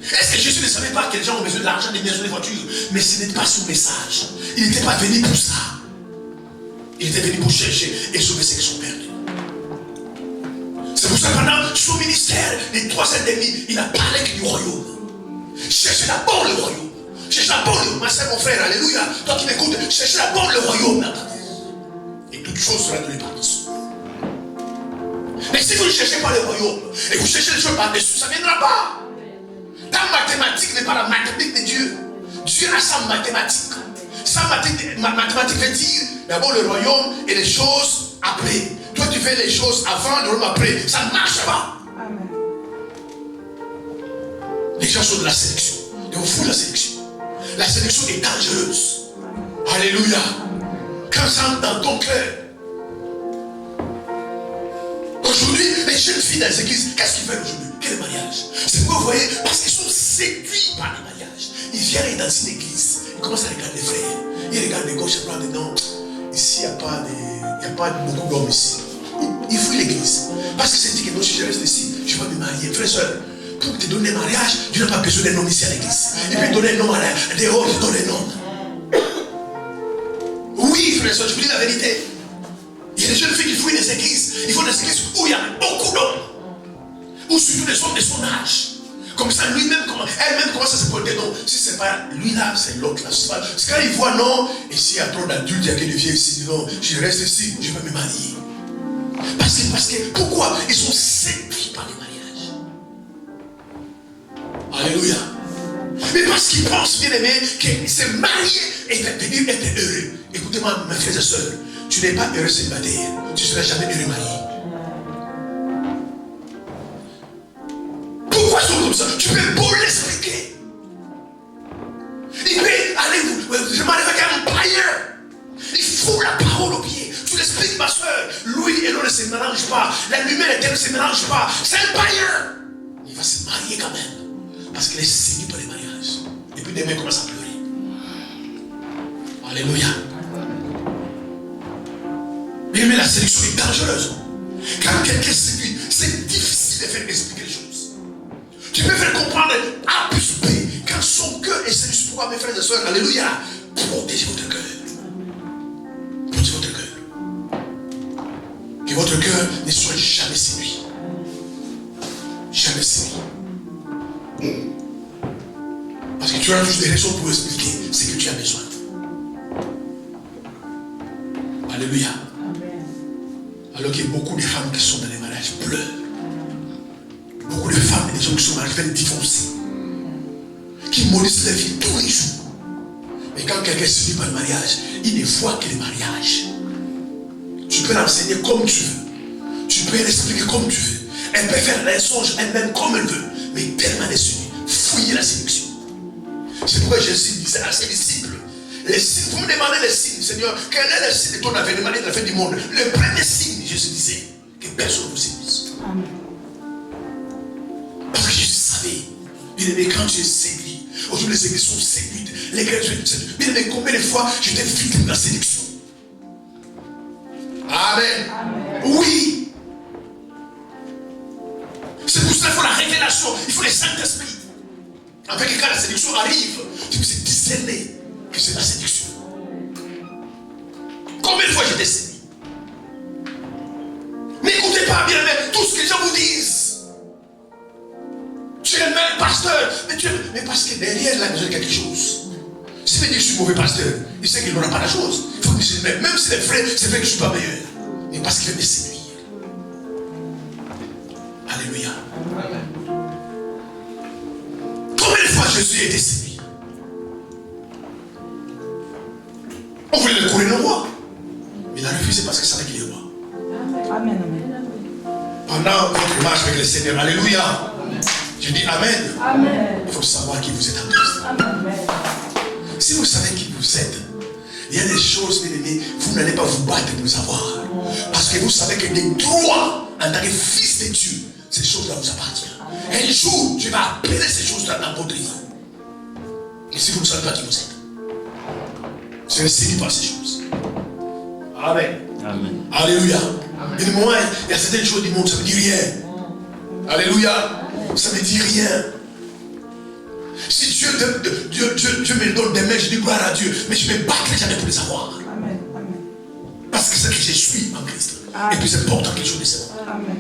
[SPEAKER 1] Est-ce que Jésus ne savait pas que les gens ont besoin de l'argent, des maisons, des voitures? Mais ce n'est pas son message. Il n'était pas venu pour ça. Il était venu pour chercher et sauver ceux qui sont perdus. C'est pour ça que pendant son ministère, les 3 ans et demi, il a parlé que du royaume. Cherchez d'abord le royaume. Cherchez d'abord le royaume. Ma soeur, mon frère, alléluia. Toi qui m'écoutes, cherchez d'abord le royaume. Et toute chose sera donnée par-dessus. Mais si vous ne cherchez pas le royaume et vous cherchez les choses par-dessus, ça ne viendra pas. Ta mathématique n'est pas la mathématique de Dieu. Dieu a sa mathématique. Sa mathématique veut dire d'abord le royaume et les choses après. Toi tu fais les choses avant, le royaume après. Ça ne marche pas.
[SPEAKER 2] Amen.
[SPEAKER 1] Les gens sont de la sélection. Et on fout la sélection. La sélection est dangereuse. Alléluia. Quand ça entre dans ton cœur. Aujourd'hui, les jeunes filles dans les églises, qu'est-ce qu'ils veulent aujourd'hui? Quel mariage? C'est pourquoi vous voyez, parce qu'ils sont séduits par le mariage. Ils viennent dans une église, ils commencent à regarder les frères. Ils regardent de gauche à droite, non. Ici, il n'y a pas beaucoup d'hommes ici. Ils fuient l'église. Parce que c'est dit que non, si je reste ici, je vais me marier. Frère, soeur, pour te donner un mariage, Dieu n'a pas besoin d'un homme ici à l'église. Il peut donner un homme à dehors, il donne un homme. Oui, frère, soeur, je vous dis la vérité. Il y a des jeunes filles qui fuient des églises. Ils font des églises où il y a beaucoup d'hommes. Ou surtout des hommes de son âge. Comme ça, lui-même, elle-même commence à se pointer. Non, si c'est pas lui là, c'est l'autre là. C'est quand il voit non, et s'il y a trop d'adultes, il y a que des vieux ici, dit non, je reste ici, je vais me marier. Parce que, pourquoi? Ils sont séduits par les mariages. Alléluia. Mais parce qu'ils pensent, bien aimé, que se marier et devenir être heureux. Écoutez-moi, mes frères et sœurs, tu n'es pas heureux célibataire, tu ne seras jamais heureux marié. Pourquoi ils sont comme ça? Tu peux beau l'expliquer. Il peut aller, je m'arrive avec un païen. Il fout la parole au pied. Tu l'expliques, ma soeur. Louis et l'eau ne se mélangent pas. La lumière et l'autre ne se mélangent pas. C'est un païen. Il va se marier quand même. Parce qu'il est séduit par les mariages. Et puis demain, il commence à pleurer. Alléluia. Mais la séduction est dangereuse. Quand quelqu'un séduit, c'est difficile de faire expliquer les choses. Tu peux faire comprendre A plus B quand son cœur est séduit. Pourquoi, mes frères et sœurs, alléluia, protégez votre cœur. Protégez votre cœur. Que votre cœur ne soit jamais séduit. Jamais séduit. Parce que tu as juste des raisons pour expliquer ce que tu as besoin. Alléluia. Alors qu'il y a beaucoup de femmes qui sont dans les mariages pleurent. Beaucoup de femmes et des gens qui sont mariés veulent divorcer. Qui maudissent leur vie tous les jours. Mais quand quelqu'un est séduit par le mariage, il ne voit que le mariage. Tu peux l'enseigner comme tu veux. Tu peux l'expliquer comme tu veux. Elle peut faire les songes elle-même comme elle veut. Mais tellement elle est séduite, fouiller la séduction. C'est pourquoi Jésus disait à ses disciples, les signes, vous me demandez les signes, Seigneur, quel est le signe de ton avènement de la fin du monde? Le premier signe, Jésus disait, que personne ne vous séduise. Amen. Parce que Jésus savait, bien aimé, quand tu es séduit, aujourd'hui les églises sont séduites, les grèves sont séduites. Bien aimé, combien de fois j'étais victime de la séduction? Amen. Amen. Oui. C'est pour ça qu'il faut la révélation, il faut le Saint-Esprit. Afin que quand la séduction arrive, tu puisses discerner que c'est la séduction. Combien de fois j'étais séduit? N'écoutez pas, bien aimé, tout ce que les gens vous disent. Tu es le même pasteur, mais parce que derrière là, il y a quelque chose. Si me dit que je suis mauvais pasteur, il sait qu'il n'aura pas la chose. Il faut que je dise, même si c'est vrai que je ne suis pas meilleur. Mais parce qu'il veut me séduire. Alléluia. Combien de fois Jésus a été séduit? On voulait le couronner le roi. Mais il a refusé parce qu'il savait qu'il est roi.
[SPEAKER 2] Amen.
[SPEAKER 1] Pendant votre marche avec le Seigneur, alléluia. Je dis Amen.
[SPEAKER 2] Amen.
[SPEAKER 1] Il faut savoir qui vous êtes en Christ.
[SPEAKER 2] Amen.
[SPEAKER 1] Si vous savez qui vous êtes, il y a des choses, bien aimés, vous n'allez pas vous battre pour les avoir. Parce que vous savez que des droits en tant que fils de Dieu, ces choses-là vous appartiennent. Un jour, Dieu va appeler ces choses-là dans votre vie. Et si vous ne savez pas qui vous êtes, vous serez séduit par ces choses. Amen.
[SPEAKER 3] Amen.
[SPEAKER 1] Alléluia. Et moi, il y a certaines choses du monde, ça ne me dit rien. Alléluia. Ça ne me dit rien. Si Dieu me donne des mains, je dis gloire à Dieu. Mais je ne me battrai jamais pour les avoir.
[SPEAKER 2] Amen.
[SPEAKER 1] Parce que c'est que je suis en Christ.
[SPEAKER 2] Amen.
[SPEAKER 1] Et puis c'est important quelque chose de ça.
[SPEAKER 2] Amen.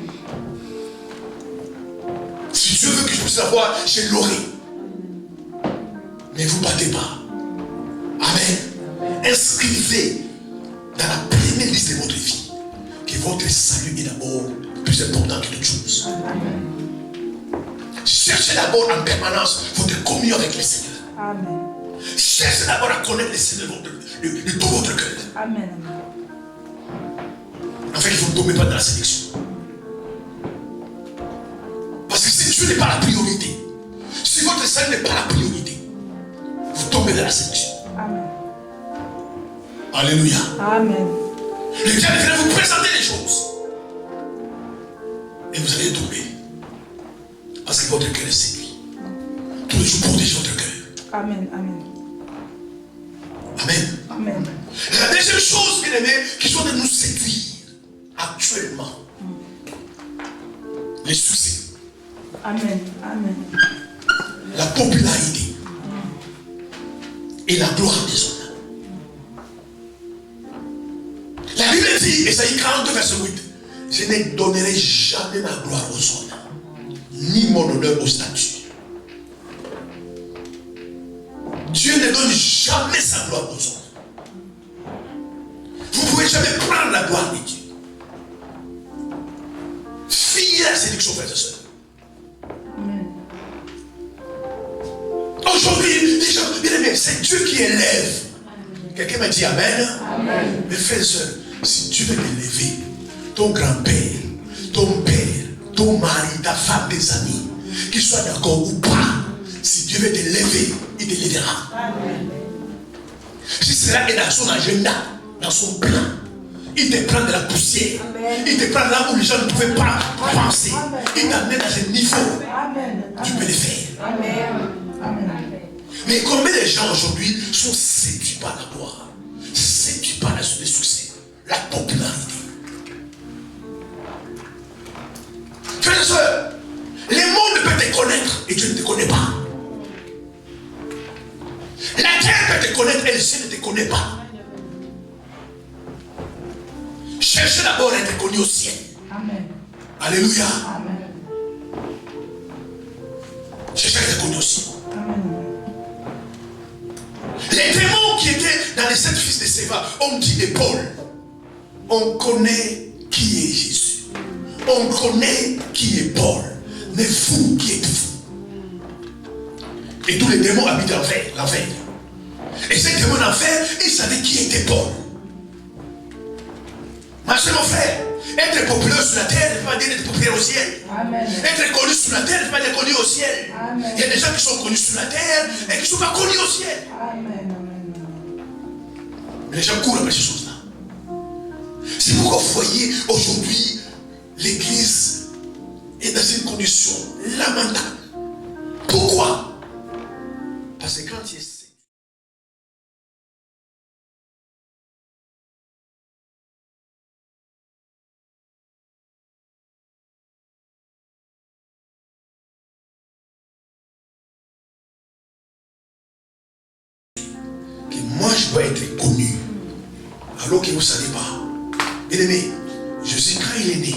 [SPEAKER 1] Si Dieu veut que je puisse l'avoir, je l'aurai. Ne vous battez pas. Amen. Inscrivez dans la première liste de votre vie que votre salut est d'abord plus important que toute chose.
[SPEAKER 2] Amen.
[SPEAKER 1] Cherchez d'abord en permanence votre communion avec le Seigneur.
[SPEAKER 2] Amen.
[SPEAKER 1] Cherchez d'abord à connaître le Seigneur de tout votre cœur.
[SPEAKER 2] Amen.
[SPEAKER 1] Afin que vous ne tombez pas dans la sélection. Parce que si Dieu n'est pas la priorité, si votre salut n'est pas la priorité, vous tombez dans la sélection.
[SPEAKER 2] Amen.
[SPEAKER 1] Alléluia.
[SPEAKER 2] Amen.
[SPEAKER 1] Le diable vient vous présenter les choses. Et vous allez tomber. Parce que votre cœur est séduit. Tous les jours, protégez votre cœur.
[SPEAKER 2] Amen.
[SPEAKER 1] Amen. La deuxième chose, bien aimé, qui sont de nous séduire actuellement. Les soucis.
[SPEAKER 2] Amen.
[SPEAKER 1] La popularité. Et la gloire des hommes. La Bible dit, Ésaïe 42, verset 8, je ne donnerai jamais ma gloire aux hommes, ni mon honneur aux statues. Dieu ne donne jamais sa gloire aux hommes. Vous ne pouvez jamais prendre la gloire de Dieu. Fuyez la séduction, frères et sœurs. Aujourd'hui, les gens, bien aimés, c'est Dieu qui élève. Quelqu'un m'a dit Amen. Amen. Mais frères et sœurs, si Dieu veut t'élever, ton grand-père, ton père, ton mari, ta femme, tes amis, qu'ils soient d'accord ou pas, si Dieu veut t'élever, il t'élèvera. Si cela est dans son agenda, dans son plan, il te prend de la poussière. Amen. Il te prend là où les gens ne pouvaient pas penser. Amen. Il t'amène à ce niveau. Amen. Tu peux le faire. Amen. Amen. Mais combien de gens aujourd'hui sont séduits par la gloire, séduits par le succès, la popularité. Frères et sœurs, le monde peut te connaître et Dieu ne te connaît pas. La terre peut te connaître et le ciel ne te connaît pas. Cherchez d'abord à être connu au ciel. Amen. Alléluia. Amen. Cherchez à être connu au ciel. Amen. Les démons qui étaient dans les 7 fils de Séva ont dit de Paul, on connaît qui est Jésus. On connaît qui est Paul. Mais vous, qui êtes-vous? Et tous les démons habitent l'enfer. Et ces démons d'enfer, ils savaient qui était Paul. Ma soeur, mon frère, être populaire sur la terre ne veut pas dire être populaire au ciel. Amen. Être connu sur la terre ne veut pas dire être connu au ciel. Amen. Il y a des gens qui sont connus sur la terre et qui ne sont pas connus au ciel. Amen. Mais les gens courent après ces choses-là. C'est pourquoi vous voyez aujourd'hui l'église est dans une condition lamentable. Pourquoi? Parce que quand il est moi je dois être connu. Alors que vous ne savez pas. Bien aimé, Jésus, quand il est né,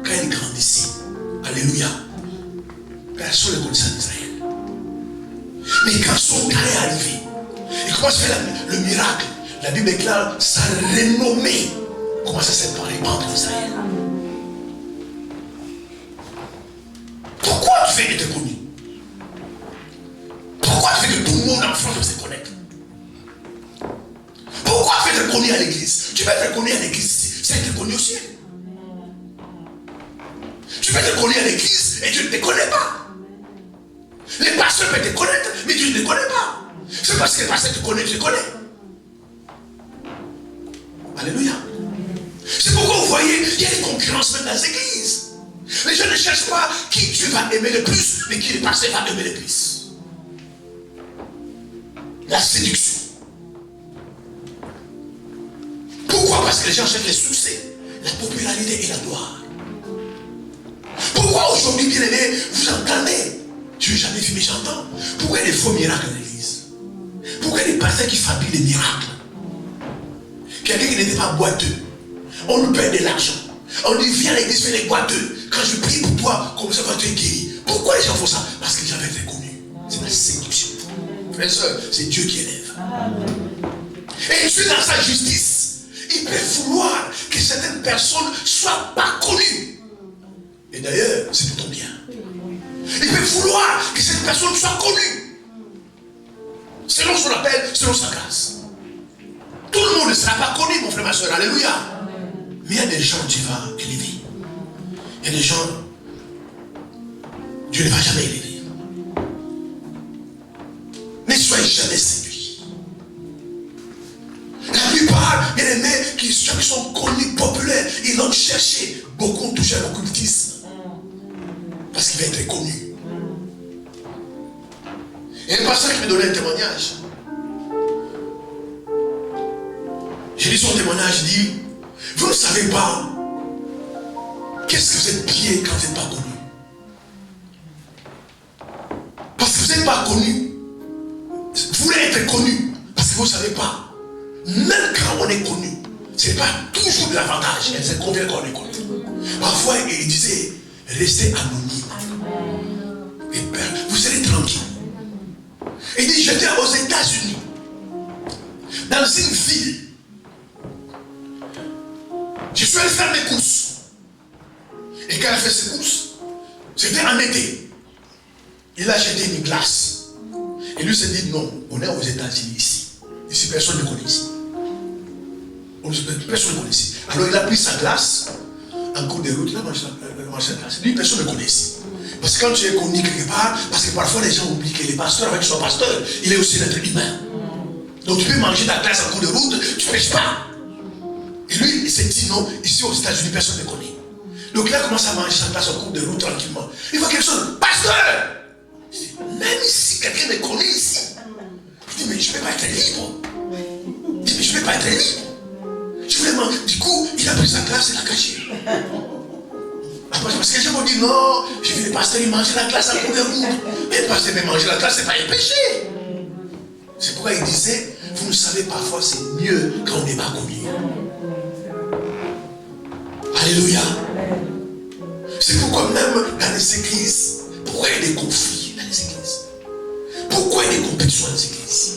[SPEAKER 1] quand il grandissait, alléluia, personne ne connaissait en Israël. Mais quand son temps est arrivé, il commence à faire le miracle. La Bible déclare sa renommée commence à se répandre en Israël. Pourquoi tu fais être connu? Pourquoi tu fais que tout le monde en France se connaître? Pourquoi tu fais être connu à l'église? Tu peux être connu à l'église, c'est être connu au ciel. Tu peux être connu à l'église et Dieu ne te connaît pas. Les pasteurs peuvent te connaître, mais Dieu ne te connaît pas. C'est parce que les pasteurs te connaissent, tu te connais. Alléluia. C'est pourquoi vous voyez, il y a des concurrences même dans les églises. Les gens ne cherchent pas qui Dieu va aimer le plus, mais qui le pasteur va aimer le plus. La séduction. Pourquoi? Parce que les gens cherchent le succès, la popularité et la gloire. Pourquoi aujourd'hui, bien aimé, vous entendez? Tu n'as jamais vu, mais j'entends. Pourquoi il y a des faux miracles dans l'église? Pourquoi il y a des pasteurs qui fabriquent des miracles? Quelqu'un qui n'était pas boiteux, on lui paie de l'argent. On lui dit viens à l'église, fais les boiteux. Quand je prie pour toi, comme ça va tu es guéri. Pourquoi les gens font ça? Parce que les gens avaient été connus. C'est la séduction. Frères et sœurs, c'est Dieu qui élève. Et Dieu dans sa justice, il peut vouloir que certaines personnes ne soient pas connues. Et d'ailleurs, c'est pour ton bien. Il peut vouloir que cette personne soit connue. Selon son appel, selon sa grâce. Tout le monde ne sera pas connu, mon frère, ma soeur. Alléluia. Mais il y a des gens que Dieu va élever. Il y a des gens, Dieu ne va jamais élever. Ne soyez jamais séduits. La plupart, bien aimés, ceux qui sont connus, populaires, ils l'ont cherché. Beaucoup ont touché à l'occultisme. Parce qu'il va être connu. Il y a un pasteur qui me donnait un témoignage. J'ai lu son témoignage, il dit, vous ne savez pas qu'est-ce que vous êtes bien quand vous n'êtes pas connu. Parce que vous n'êtes pas connu. Vous voulez être connu. Parce que vous ne savez pas. Même quand on est connu, ce n'est pas toujours de l'avantage. Il y a combien qu'on est connu. Parfois, il disait, restez anonyme. Et vous serez tranquille. Il dit, dit, j'étais aux États-Unis, dans une ville. Je suis allé faire mes courses. Et quand il a fait ses courses, c'était en été. Il a acheté une glace. Et lui s'est dit, non, on est aux États-Unis ici. Ici, personne ne connaît ici. Personne ne connaît ici. Alors il a pris sa glace, en cours de route, il a mangé la glace. Lui, personne ne connaît ici. Parce que quand tu es connu quelque part, parce que parfois les gens oublient que les pasteurs, avec son pasteur, il est aussi un être humain. Donc tu peux manger ta glace en cours de route, tu ne pêches pas. Et lui, il s'est dit, non, ici aux États-Unis, personne ne connaît. Donc là, il commence à manger sa glace en cours de route tranquillement. Il voit quelque chose, pasteur! Même ici, quelqu'un me connaît ici. Il dit, mais je ne peux pas être libre. Il dit, mais je ne peux pas être libre. Je voulais manger. Du coup, il a pris sa glace et l'a cachée. Après, parce que les gens m'ont dit, non, j'ai vu le pasteur, il mangeait la glace en cours de route. Mais le pasteur, mais manger la glace, ce n'est pas un péché. C'est pourquoi il disait, vous savez, parfois c'est mieux quand on n'est pas connu. Alléluia. C'est pourquoi même dans les églises, pourquoi il y a des conflits dans les églises? Pourquoi il y a des compétitions dans les églises?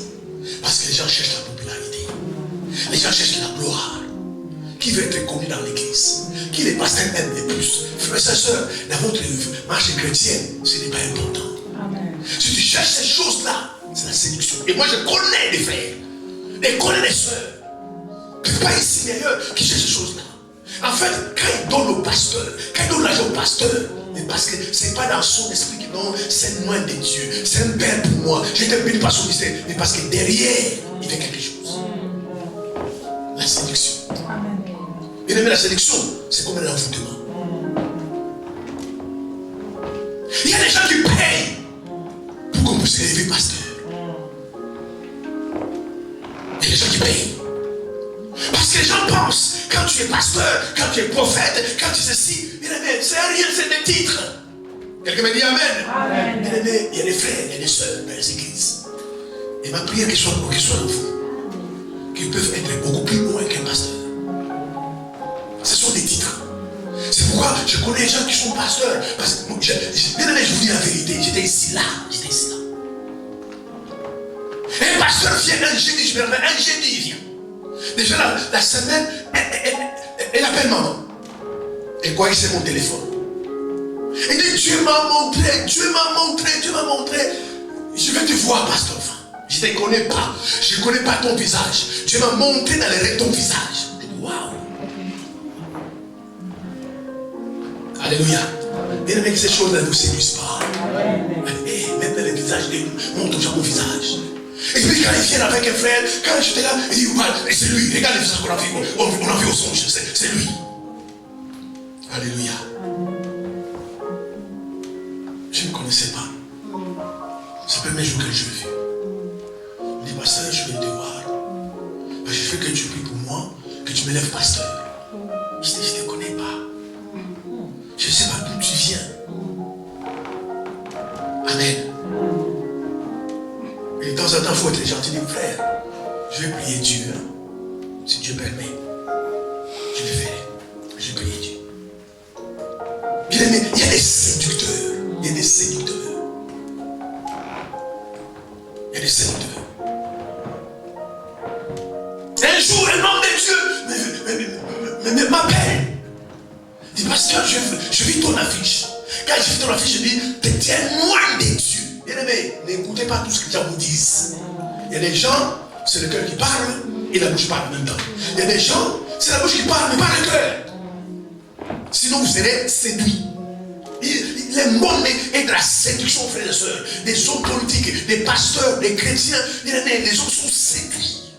[SPEAKER 1] Parce que les gens cherchent la popularité. Les gens cherchent la gloire. Qui veut être connu dans l'église? Qui les pasteurs aiment le plus? Frères et sœurs, dans votre marche chrétienne, ce n'est pas important. Amen. Si tu cherches ces choses-là, c'est la séduction. Et moi, je connais des frères, je connais des sœurs, pas ici mais ailleurs, qui cherchent ces choses-là. En fait, quand il donne au pasteur, quand il donne l'argent au pasteur, mais parce que ce n'est pas dans son esprit que non, c'est loin de Dieu, c'est un père pour moi, j'étais béni par son ministère, mais parce que derrière, il fait quelque chose. La séduction. Bien aimé, la séduction, c'est comme un envoûtement. Il y a des gens qui payent pour qu'on puisse élever pasteur. Il y a des gens qui payent. Parce que les gens pensent, quand tu es pasteur, quand tu es prophète, quand tu es ceci, bien aimé, c'est rien, c'est des titres. Quelqu'un me dit Amen. Amen. Bien aimé, il y a des frères, il y a des sœurs dans les églises. Et ma prière qu'il soit dans vous, qu'ils peuvent être beaucoup plus loin qu'un pasteur. Ce sont des titres. C'est pourquoi je connais les gens qui sont pasteurs. Parce que, bien aimé, je vous dis la vérité, j'étais ici là. Un pasteur vient un jeudi, je me remets, un jeudi il vient. Déjà la semaine, elle appelle maman. Et quoi, il sait mon téléphone. Il dit, Dieu m'a montré. Je vais te voir, pasteur. Je ne te connais pas. Je ne connais pas ton visage. Dieu m'a montré dans les règles ton visage. Waouh. Alléluia. Bien aimé, que ces choses-là ne vous séduisent pas. Même dans les visages, montre aux gens mon visage. Et puis quand ils viennent avec un frère, quand j'étais là, il dit, ouais, c'est lui, regarde les visages qu'on a vu, on a vu au songe, c'est lui. Alléluia. Je ne connaissais pas. C'est le premier jour que je l'ai vu. Il dit, pasteur, je vais te voir. Je fais que tu pries pour moi, que tu me lèves pasteur. Je dis, je ne te connais pas. Je ne sais pas d'où tu viens. Amen. Et de temps en temps, il faut être gentil, mes frères. Je vais prier Dieu. Si Dieu permet. Je le ferai. Je vais prier Dieu. Bien aimé, il y a des séducteurs. Il y a des séducteurs. Il y a des séducteurs. Un jour, un homme de Dieu m'appelle. Il dit, pasteur, je vis ton affiche. Quand je vis ton affiche, je dis, te tiens loin de Dieu. Bien aimé, n'écoutez pas tout ce que les gens vous disent. Il y a des gens, c'est le cœur qui parle et la bouche parle en même temps. Il y a des gens, c'est la bouche qui parle, mais pas le cœur. Sinon, vous serez séduits. Le monde est de la séduction, frères et sœurs. Des hommes politiques, des pasteurs, des chrétiens, bien aimé, les hommes sont séduits.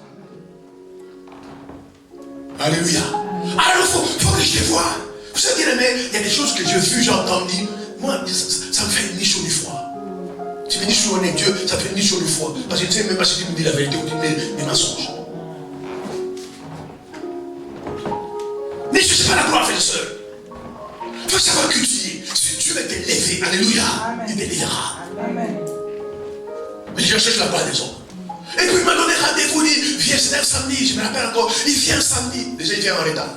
[SPEAKER 1] Alléluia. Alors, il faut que je les voie. Vous savez, bien aimé, il y a des choses que j'ai vues, j'ai entendues. Moi, ça me fait ni chaud ni froid. Tu me dis, je suis honnête, Dieu, ça fait ni chaud ni froid. Parce que tu ne sais même pas si tu me dis la vérité ou tu me dis mes mensonges. Mais je ne sais pas la gloire, frère et soeur. Il faut savoir que si Dieu va t'élever, alléluia, il t'élèvera. Mais je cherche la gloire des hommes. Et puis il m'a donné rendez-vous, il dit, viens, c'est un samedi, je me rappelle encore, il vient samedi. Déjà, il vient en retard.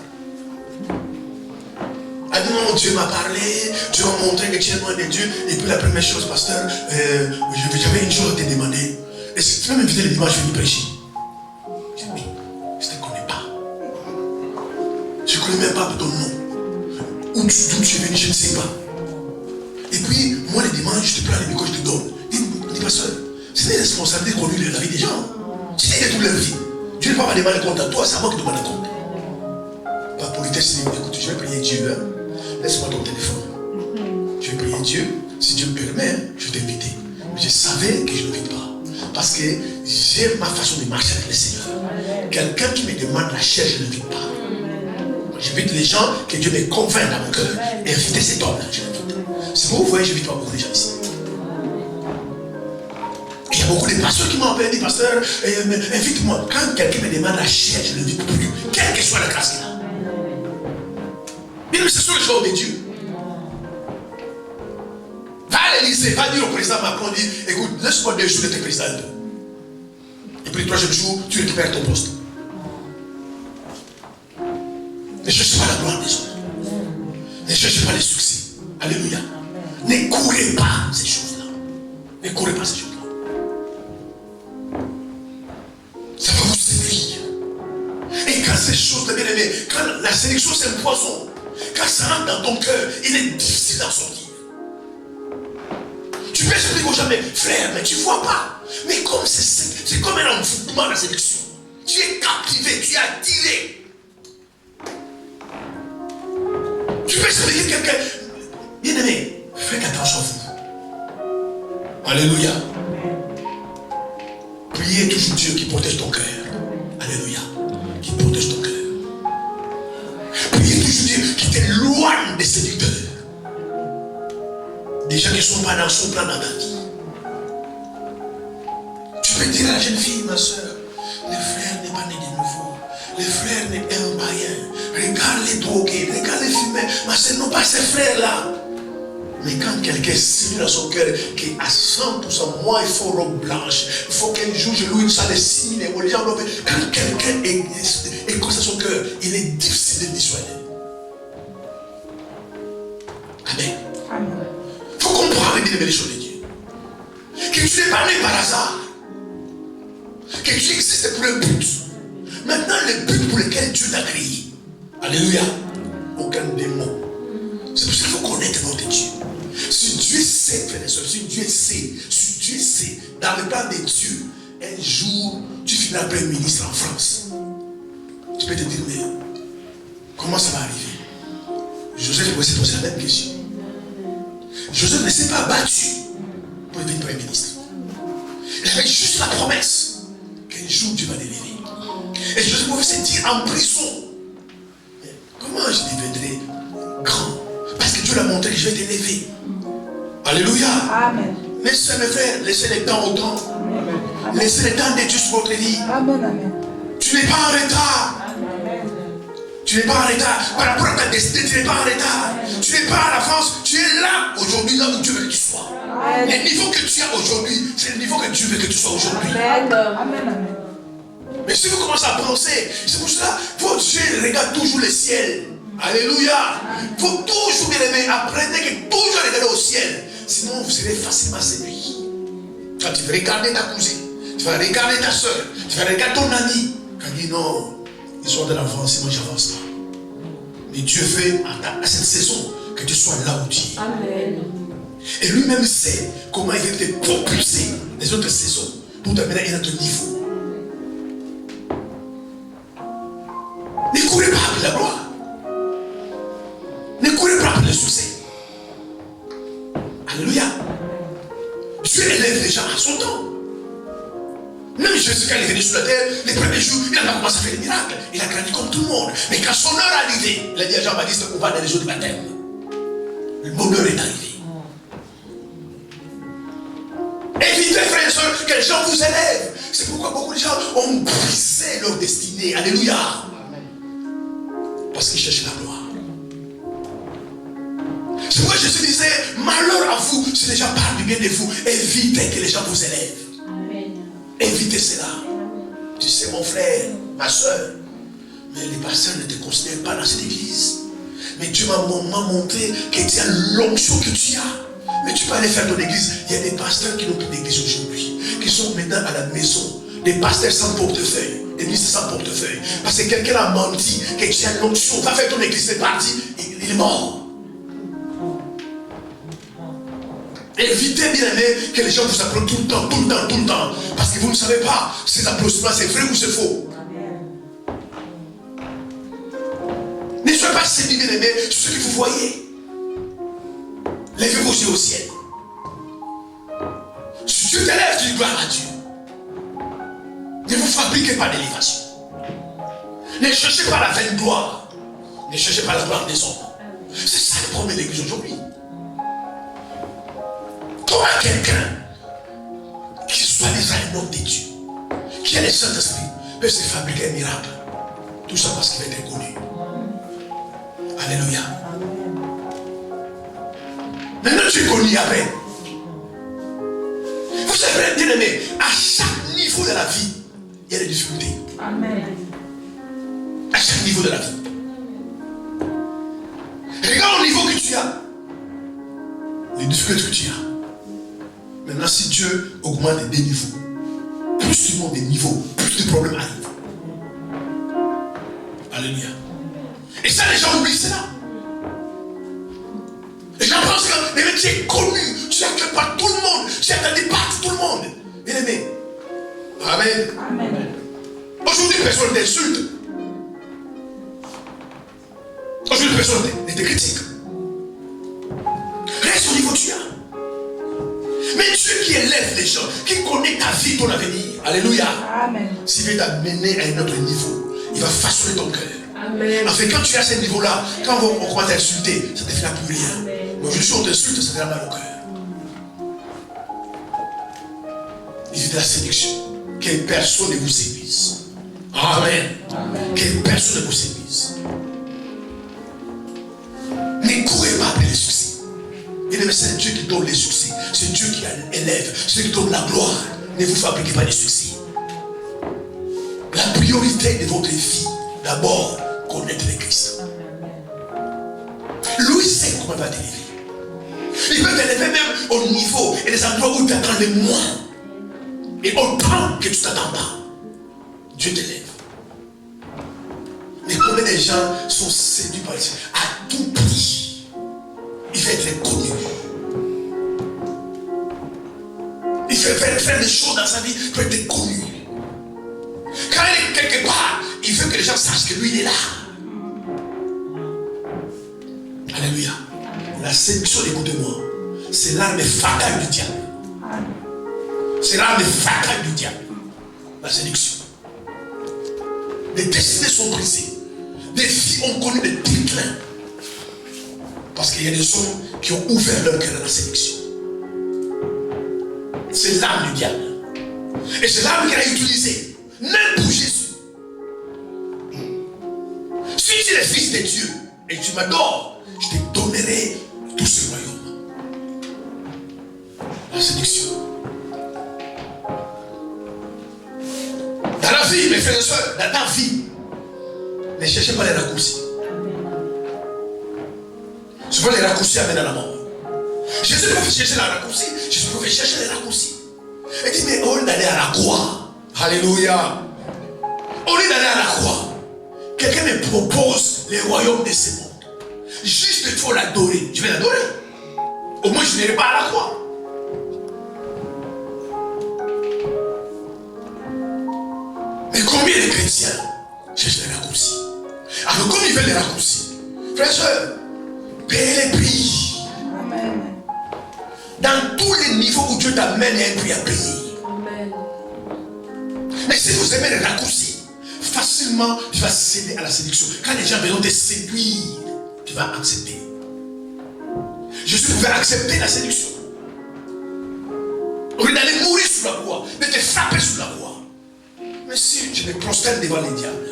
[SPEAKER 1] Ah non, Dieu m'a parlé, Dieu m'a montré que tu es loin de Dieu. Et puis la première chose, pasteur, j'avais une chose à te demander. Et est-ce que tu vas m'inviter le dimanche, je vais venir prêcher? Je dis oui, je ne te connais pas. Je ne connais même pas ton nom. D'où tu es venu, je ne sais pas. Et puis, moi, les dimanches, je te prends les micros, je te donne. Dis, pasteur, c'est une responsabilité de conduire la vie des gens. Si c'est toute leur vie, Dieu ne va pas demander compte à toi, c'est à moi qui demande compte. Pas pour les tester, écoute, je vais prier Dieu. Hein. Laisse-moi ton téléphone. Je vais prier Dieu. Si Dieu me permet, je vais t'inviter. Mais je savais que je ne n'invite pas. Parce que j'ai ma façon de marcher avec le Seigneur. Quelqu'un qui me demande la chair, je ne l'invite pas. J'invite les gens que Dieu me convainc dans mon cœur. Inviter cet homme-là, je l'invite. C'est pour vous voyez, je n'invite pas beaucoup de gens ici. Il y a beaucoup de pasteurs qui m'ont appelé, dit pasteur, invite-moi. Quand quelqu'un me demande la chair, je ne l'invite plus. Quelle que soit la grâce qu'il a. Mais ce sont les choses de Dieu. Va à l'Élysée, va dire au président Macron, dit, écoute, laisse-moi 2 jours d'être président. Et puis le 3e jour, tu récupères ton poste. Ne cherchez pas la gloire des hommes. Ne cherchez pas les succès. Alléluia. Ne courez pas ces choses-là. Ne courez pas ces choses-là. Ça va vous séduire. Et quand ces choses-là, bien aimé, quand la sélection c'est un poison, quand ça rentre dans ton cœur, il est difficile d'en sortir. Tu peux expliquer aux gens, mais frère, mais tu ne vois pas. Mais comme c'est comme un envoûtement la sélection. Tu es captivé, tu es attiré. Tu peux expliquer quelqu'un. Bien aimé, faites attention à vous. Alléluia. Priez toujours Dieu qui protège ton cœur. Alléluia. Qui protège ton cœur. Priez toujours Dieu qui t'éloigne des séducteurs. Des gens qui ne sont pas dans son plan dans ta vie. Tu peux dire à la jeune fille, ma soeur, le frère n'est pas né de nouveau. Le frère n'est un païen. Regarde les drogués, regarde les fumeurs. Ma soeur, non pas ces frères-là. Mais quand quelqu'un signe dans son cœur qu'à 100%, moi il faut robe blanche, il faut qu'un jour je loue une salle de 6 000 euros. Quand quelqu'un est comme ça son cœur, il est difficile de dissuader. Amen. Il faut comprendre les choses de Dieu. Que tu n'es pas né par hasard. Que tu existes pour un but. Maintenant, le but pour lequel Dieu t'a créé. Alléluia. Aucun démon. C'est pour ça qu'il faut connaître notre Dieu. Si Dieu sait, frère et soeur, si Dieu sait, dans le plan de Dieu, un jour, tu finiras Premier ministre en France. Tu peux te dire, mais comment ça va arriver? Joseph peut se poser la même question. Joseph ne s'est pas battu pour devenir Premier ministre. Il avait juste la promesse qu'un jour Dieu va l'élever. Et Joseph pouvait se dire en prison, mais comment je deviendrai grand? Parce que Dieu l'a montré que je vais t'élever. Alléluia. Amen. Laissez mes frères, laissez les temps au temps. Amen. Laissez les temps de Dieu sur votre vie. Amen. Amen. Tu n'es pas en retard. Amen. Tu n'es pas en retard. Par rapport à ta destinée, tu n'es pas en retard. Amen. Tu n'es pas à la France, tu es là aujourd'hui, là où Dieu veut que tu sois. Amen. Le niveau que tu as aujourd'hui, c'est le niveau que Dieu veut que tu sois aujourd'hui. Amen. Amen. Mais si vous commencez à penser, c'est pour cela, votre Dieu regarde toujours le ciel. Alléluia. Il faut toujours, bien aimé, apprenez que toujours regarder au ciel. Sinon, vous serez facilement séduit. Quand tu vas regarder ta cousine, tu vas regarder ta soeur, tu vas regarder ton ami. Quand il dit non, ils sont de l'avance, moi j'avance pas. Mais Dieu veut à cette saison que tu sois là où tu es. Amen. Et lui-même sait comment il veut te propulser les autres saisons pour t'amener à un autre niveau. Ne courez pas après la gloire. Ne courez pas après le succès. Alléluia. Dieu élève les gens à son temps. Même Jésus, quand il est venu sur la terre, les premiers jours, il n'a pas commencé à faire des miracles. Il a grandi comme tout le monde. Mais quand son heure est arrivée, il a dit à Jean-Baptiste, on va dans les eaux du baptême. Le bonheur est arrivé. Évitez, frères et sœurs, que les gens vous élèvent. C'est pourquoi beaucoup de gens ont brisé leur destinée. Alléluia. Parce qu'ils cherchent la gloire. C'est pourquoi Jésus disait, malheur à vous si les gens parlent du bien de vous. Évitez que les gens vous élèvent. Amen. Évitez cela. Tu sais, mon frère, ma soeur, mais les pasteurs ne te considèrent pas dans cette église. Mais Dieu m'a montré que tu as l'onction que tu as. Mais tu peux aller faire ton église. Il y a des pasteurs qui n'ont plus d'église aujourd'hui. qui sont maintenant à la maison, des pasteurs sans portefeuille, des ministres sans portefeuille, parce que quelqu'un a menti, que tu as l'onction, va faire ton église, c'est parti, il est mort. Évitez, bien aimé, que les gens vous applaudissent tout le temps, tout le temps, tout le temps. Parce que vous ne savez pas, ces applaudissements, c'est vrai ou c'est faux. Ne soyez pas séduits, bien aimé, sur ce que vous voyez. Levez vos yeux au ciel. Si Dieu t'élève, tu dis gloire à Dieu. Ne vous fabriquez pas d'élévation. Ne cherchez pas la vaine gloire. Ne cherchez pas la gloire des hommes. C'est ça le problème de l'église aujourd'hui. Comment quelqu'un qui soit déjà un homme de Dieu, qui a le Saint-Esprit, peut se fabriquer un miracle? Tout ça parce qu'il va être connu. Alléluia. Maintenant tu es connu à peine. Vous savez, bien aimé, à chaque niveau de la vie, il y a des difficultés.
[SPEAKER 2] Amen.
[SPEAKER 1] À chaque niveau de la vie. Regarde le niveau que tu as. Les difficultés que tu as. Maintenant, si Dieu augmente des niveaux, plus tu montes des niveaux, plus de problèmes arrivent. Alléluia. Et ça, les gens oublient cela. Les gens pensent que tu es connu, tu accueilles par tout le monde, tu accueilles par tout le monde. Bien aimé. Amen.
[SPEAKER 2] Amen.
[SPEAKER 1] Aujourd'hui, personne t'insulte. Aujourd'hui, personne ne te critique. Reste au niveau que tu as. Mais Dieu qui élève les gens, qui connaît ta vie, ton avenir. Alléluia.
[SPEAKER 2] Amen.
[SPEAKER 1] S'il veut t'amener à un autre niveau, il va façonner ton cœur.
[SPEAKER 2] Amen.
[SPEAKER 1] En fait, quand tu es à ce niveau-là, quand on commence à t'insulter, ça ne te fera plus rien. Moi, je suis on t'insulte, ça te fera mal au cœur. Évitez la séduction. Que personne ne vous séduise. Amen. Amen. Que personne ne vous séduise. Ne courez pas après les succès. C'est Dieu qui donne les succès. C'est Dieu qui élève. C'est Dieu qui donne la gloire. Ne vous fabriquez pas des succès. La priorité de votre vie, d'abord, connaître le Christ. Lui sait comment il va t'élever. Il peut t'élever même au niveau et des endroits où tu attends le moins. Et autant que tu ne t'attends pas. Dieu t'élève. Mais combien de gens sont séduits par Dieu à tout prix? Il veut être connu. Il veut faire des choses dans sa vie pour être connu. Quand il est quelque part, il veut que les gens sachent que lui, il est là. Alléluia. La séduction, écoutez-moi, c'est l'arme fatale du diable. C'est l'arme fatale du diable. La séduction. Des destinées sont brisées. Des filles ont connu des déclins. Parce qu'il y a des hommes qui ont ouvert leur cœur à la séduction. C'est l'arme du diable. Et c'est l'arme qu'il a utilisée. Même pour Jésus. Si tu es le fils de Dieu et tu m'adores, je te donnerai tout ce royaume. La séduction. Dans la vie, mes frères et sœurs, dans ta vie, ne cherchez pas les raccourcis. Souvent les raccourcis amènent à la mort. Jésus pouvait chercher la raccourci. Jésus pouvait chercher les raccourcis. Il dit, mais au lieu d'aller à la croix, alléluia, au lieu d'aller à la croix, quelqu'un me propose les royaumes de ce monde. Juste il faut l'adorer. Je vais l'adorer. Au moins je n'irai pas à la croix. Mais combien de chrétiens cherchent les raccourcis? Alors comme ils veulent les raccourcis, frères et sœurs, payez les prix.
[SPEAKER 2] Amen.
[SPEAKER 1] Dans tous les niveaux où Dieu t'amène, il y a un prix à payer.
[SPEAKER 2] Amen.
[SPEAKER 1] Mais si vous aimez les raccourcis, facilement tu vas céder à la séduction. Quand les gens veulent te séduire, tu vas accepter. Jésus pouvait accepter la séduction. Au lieu d'aller mourir sous la croix, de te frapper sous la croix. Mais si je me prosterne devant les diables,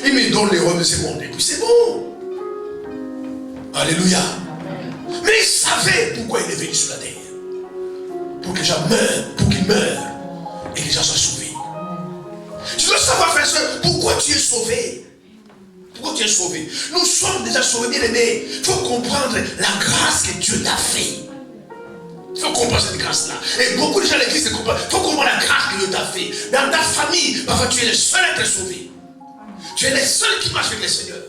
[SPEAKER 1] il me donne les rois de ce monde, et puis c'est bon. Alléluia. Mais il savait pourquoi il est venu sur la terre. Pour que les gens meurent, pour qu'ils meurent, et que les gens soient sauvés. Tu dois savoir, frère, soeur, pourquoi tu es sauvé. Pourquoi tu es sauvé? Nous sommes déjà sauvés, bien aimés. Il faut comprendre la grâce que Dieu t'a fait. Il faut comprendre cette grâce-là. Et beaucoup de gens à l'église ne comprennent pas. Il faut comprendre la grâce que Dieu t'a fait. Dans ta famille, parfois tu es le seul à être sauvé. Tu es le seul qui marche avec le Seigneur.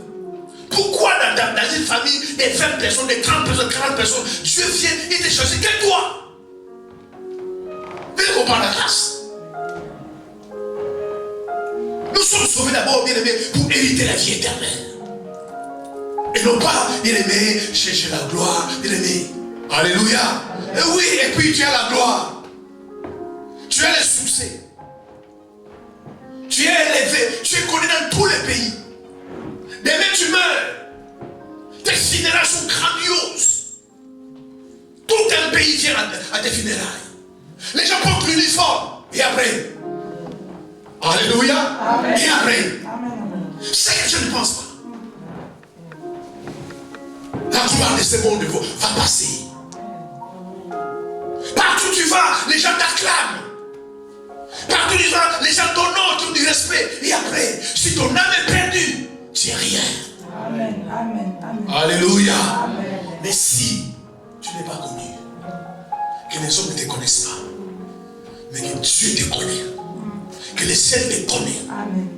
[SPEAKER 1] Pourquoi dans une famille, des 20 personnes, des 30 personnes, 40 personnes, Dieu vient et te choisit que toi? Faites comprendre la grâce. Nous sommes sauvés d'abord, bien aimés, pour hériter la vie éternelle. Et non pas, bien aimé, chercher la gloire, bien aimé. Alléluia. Et oui, et puis tu as la gloire. Tu as le succès. Tu es élevé. Tu es connu dans tous les pays. Demain tu meurs. Tes funérailles sont grandioses. Tout un pays vient à tes funérailles. Les gens portent l'uniforme. Et après? Alléluia. Amen. Et après? C'est que je ne pense pas. La gloire de ce monde va passer. Partout où tu vas, les gens t'acclament. Partout où tu vas, les gens t'honorent, tu du respect. Et après, si ton âme est perdue, tu n'es rien.
[SPEAKER 2] Amen. Amen. Amen.
[SPEAKER 1] Alléluia.
[SPEAKER 2] Amen.
[SPEAKER 1] Mais si tu n'es pas connu, que les hommes ne te connaissent pas, mais que Dieu te connaît, que le ciel te connaît,
[SPEAKER 2] Amen.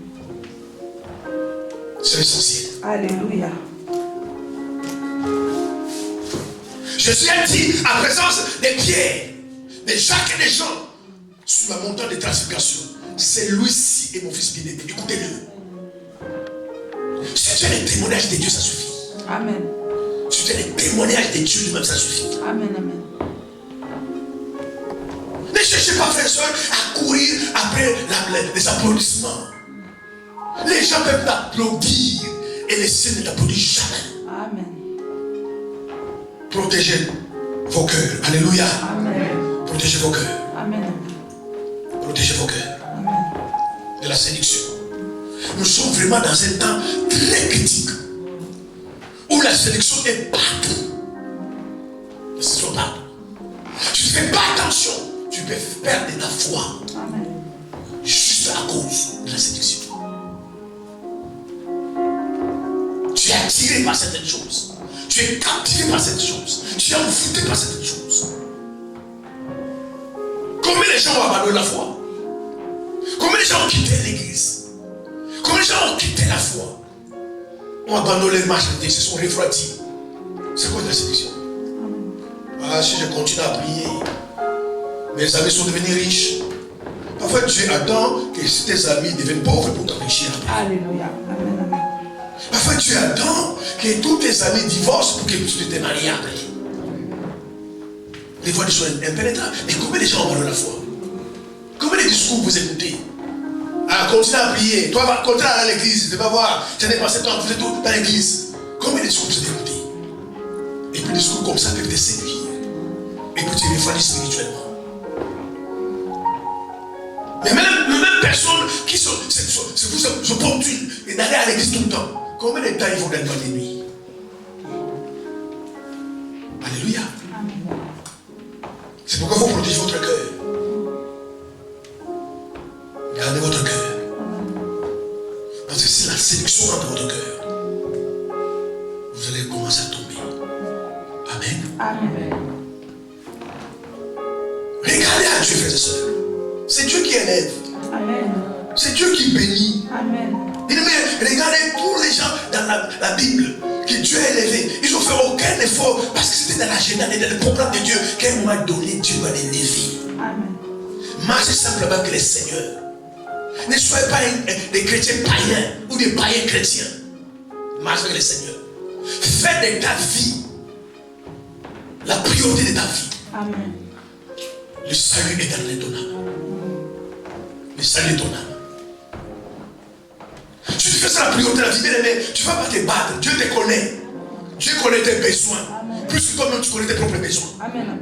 [SPEAKER 1] c'est l'essentiel.
[SPEAKER 2] Alléluia.
[SPEAKER 1] Jésus a dit en présence des pierres, de Jacques et des gens, sur la montagne de transfiguration, celui-ci est mon fils bien-aimé. Écoutez-le. Si tu as les témoignages de Dieu, ça suffit.
[SPEAKER 2] Amen.
[SPEAKER 1] Si tu as les témoignages de Dieu lui-même, ça suffit.
[SPEAKER 2] Amen. Amen.
[SPEAKER 1] Ne cherchez pas, frère et soeur, à courir après les applaudissements. Les gens peuvent t'applaudir et le ciel ne t'applaudit jamais.
[SPEAKER 2] Amen.
[SPEAKER 1] Protégez vos cœurs. Alléluia.
[SPEAKER 2] Amen.
[SPEAKER 1] Protégez vos cœurs.
[SPEAKER 2] Amen.
[SPEAKER 1] Protégez vos cœurs
[SPEAKER 2] Amen.
[SPEAKER 1] de la séduction. Nous sommes vraiment dans un temps très critique où la séduction est partout. La séduction est partout. Tu ne fais pas attention, tu peux perdre ta foi.
[SPEAKER 2] Amen.
[SPEAKER 1] Juste à cause de la séduction. Tu es attiré par certaines choses. Tu es captivé par certaines choses. Tu es envoûté par certaines choses. Combien de gens ont abandonné la foi? Combien de gens ont quitté l'église? Combien de gens ont quitté la foi? Ont abandonné les marches de Dieu, se sont refroidis. C'est quoi la séduction? Ah, si je continue à prier, mes amis sont devenus riches. Parfois Dieu attend que tes amis deviennent pauvres pour t'enrichir.
[SPEAKER 2] Alléluia. Amen. Amen.
[SPEAKER 1] Parfois Dieu attend que tous tes amis divorcent pour que tu te maries après. Les voix sont impénétrables. Mais combien de gens ont la foi? Combien de discours vous écoutez? Ah, continue à prier. Toi, continue à aller à l'église. Tu vas voir. Tu n'as pas passé temps, vous êtes tout dans l'église. Combien de discours vous écoutez? Et puis des discours comme ça peuvent te séduire. Et puis tu es refroidi spirituellement. Mais même personnes qui sont opportunes et d'aller à l'église tout le temps. Combien de temps ils vont dans les nuits? Alléluia.
[SPEAKER 2] Amen.
[SPEAKER 1] C'est pourquoi il faut protéger votre cœur. Gardez votre cœur. Parce que si la séduction entre votre cœur, vous allez commencer à tomber. Amen.
[SPEAKER 2] Amen.
[SPEAKER 1] Regardez à Dieu, frères et sœurs. C'est Dieu qui élève.
[SPEAKER 2] Amen.
[SPEAKER 1] C'est Dieu qui bénit.
[SPEAKER 2] Amen.
[SPEAKER 1] Regardez tous les gens dans la Bible que Dieu a élevés. Ils n'ont fait aucun effort parce que c'était dans l'agenda et dans le programme de Dieu qu'à un moment donné, Dieu va les élever.
[SPEAKER 2] Amen.
[SPEAKER 1] Marchez simplement avec le Seigneur. Ne soyez pas des chrétiens païens ou des païens chrétiens. Marchez avec le Seigneur. Fais de ta vie la priorité de ta vie.
[SPEAKER 2] Amen.
[SPEAKER 1] Le salut éternel de ton âme. Le salut de ton âme. Si tu fais ça la priorité de la vie, bien aimé, tu ne vas pas te battre. Dieu te connaît. Dieu connaît tes besoins.
[SPEAKER 2] Amen.
[SPEAKER 1] Plus que toi-même, tu connais tes propres besoins.
[SPEAKER 2] Amen. Amen.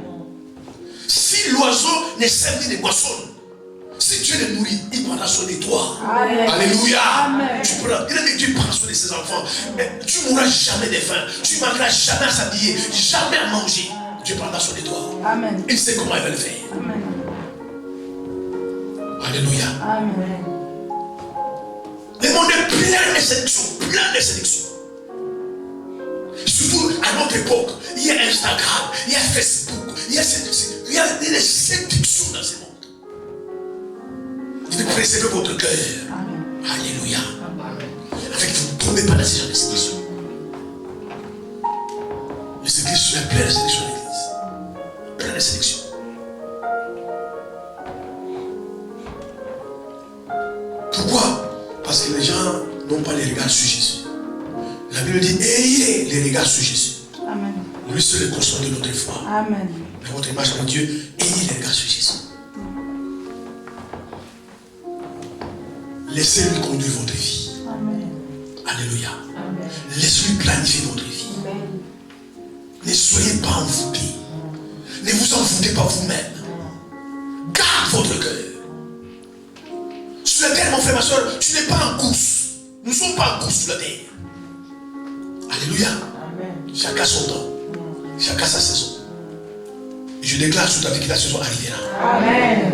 [SPEAKER 1] Si l'oiseau ne sert ni ne boissonne, si Dieu le nourrit, il prendra soin de toi.
[SPEAKER 2] Amen.
[SPEAKER 1] Alléluia.
[SPEAKER 2] Amen.
[SPEAKER 1] Dieu prend soin de ses enfants. Tu ne mourras jamais de faim. Tu ne manqueras jamais à s'habiller, jamais à manger. Dieu prendra soin de toi.
[SPEAKER 2] Amen.
[SPEAKER 1] Il sait comment il va le faire.
[SPEAKER 2] Amen.
[SPEAKER 1] Alléluia.
[SPEAKER 2] Amen.
[SPEAKER 1] Le monde est plein de séduction. Plein de séduction. Surtout à notre époque, il y a Instagram, il y a Facebook, il y a a des séductions dans ce monde. Il veut préserver votre cœur.
[SPEAKER 2] Amen.
[SPEAKER 1] Alléluia. Afin que vous ne tombez pas dans ce genre de séduction. Les églises sont pleines de séduction dans l'église. Plein de séduction. Pourquoi? Parce que les gens n'ont pas les regards sur Jésus. La Bible dit, ayez les regards sur Jésus.
[SPEAKER 2] Amen.
[SPEAKER 1] Lui seul est constant de notre foi.
[SPEAKER 2] Amen.
[SPEAKER 1] Dans votre image de Dieu, ayez les regards sur Jésus. Laissez-lui conduire votre vie.
[SPEAKER 2] Amen.
[SPEAKER 1] Alléluia.
[SPEAKER 2] Amen.
[SPEAKER 1] Laissez-lui planifier votre vie.
[SPEAKER 2] Amen.
[SPEAKER 1] Ne soyez pas envoûtés. Ne vous envoûtez pas vous-même. Garde votre cœur. Sur la terre, mon frère, ma soeur, tu n'es pas en course. Nous ne sommes pas en course sur la terre. Alléluia.
[SPEAKER 2] Amen.
[SPEAKER 1] Chacun son temps. Chacun sa saison. Et je déclare sur ta vie que la saison arrivera.
[SPEAKER 2] Amen.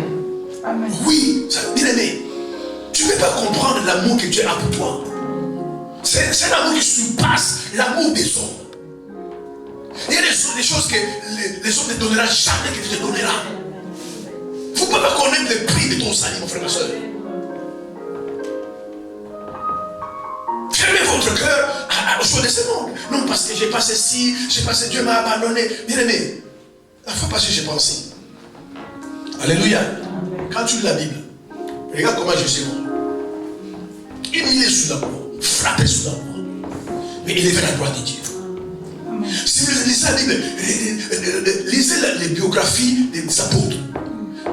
[SPEAKER 2] Amen.
[SPEAKER 1] Oui, bien aimé. Tu ne peux pas comprendre l'amour que Dieu a pour toi. C'est l'amour qui surpasse l'amour des hommes. Il y a des choses que les hommes ne donneront jamais que Dieu te donnera. Vous ne pouvez pas connaître le prix de ton salut, mon frère, ma soeur. Fermez votre cœur aux choses de ce monde. Non, parce que j'ai passé ci, j'ai passé, Dieu m'a abandonné. Bien aimé, la fois passée, j'ai pensé. Alléluia. Quand tu lis la Bible, regarde comment Jésus est mort. Humilié sous la croix, frappé sous la croix, mais élevé à la droite de Dieu.
[SPEAKER 2] Amen.
[SPEAKER 1] Si vous lisez la Bible, lisez les biographies des apôtres.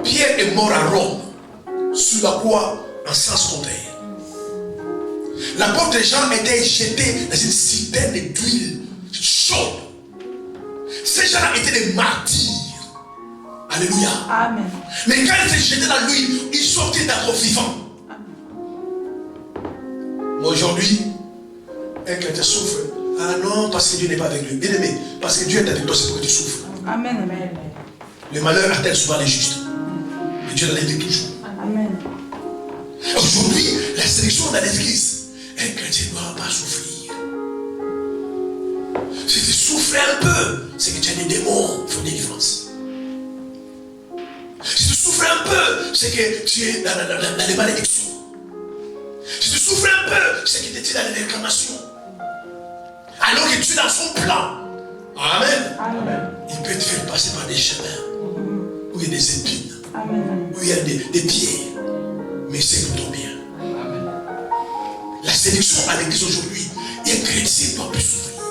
[SPEAKER 1] Pierre est mort à Rome, sous la croix, en sens contraire. L'apôtre Jean était jeté dans une citerne d'huile chaude. Ces gens-là étaient des martyrs. Alléluia.
[SPEAKER 2] Amen.
[SPEAKER 1] Mais quand ils étaient jetés dans l'huile, ils sortaient d'abord vivants. Aujourd'hui, un chrétien souffre. Ah non, parce que Dieu n'est pas avec lui. Bien aimé, parce que Dieu est avec toi, c'est pourquoi tu souffres.
[SPEAKER 2] Amen. Amen.
[SPEAKER 1] Le malheur atteigne souvent les justes. Mais Dieu l'aide toujours.
[SPEAKER 2] Amen.
[SPEAKER 1] Aujourd'hui, la sélection dans l'église, un chrétien ne doit pas souffrir. Si tu souffres un peu, c'est que tu as des démons, il faut des délivrances. Si tu souffres un peu, c'est que tu es dans les malédictions. Si tu souffres un peu, c'est que tu es dans les réclamations. Alors que tu es dans son plan. Amen.
[SPEAKER 2] Amen.
[SPEAKER 1] Il peut te faire passer par des chemins où il y a des épines,
[SPEAKER 2] Amen.
[SPEAKER 1] où il y a des pieds. Mais c'est pour ton bien. La sélection à l'église aujourd'hui, un chrétien ne doit plus souffrir.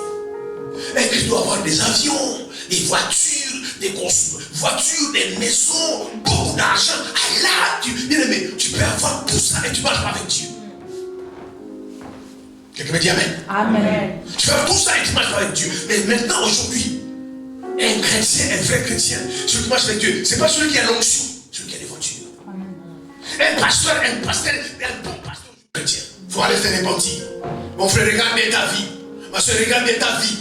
[SPEAKER 1] Un chrétien doit avoir des avions, des voitures, des maisons, beaucoup d'argent. Ah là, bien aimé, tu peux avoir tout ça et tu marches avec Dieu. Quelqu'un me dit Amen.
[SPEAKER 2] Amen.
[SPEAKER 1] Tu peux avoir tout ça et tu marches avec Dieu. Mais maintenant, aujourd'hui, un chrétien, un vrai chrétien, celui qui marche avec Dieu, ce n'est pas celui qui a l'onction, celui qui a les voitures. Un pasteur, un bon pasteur chrétien. Il faut aller faire repentir. Mon frère, regarde bien ta vie. Ma soeur, regarde bien ta vie.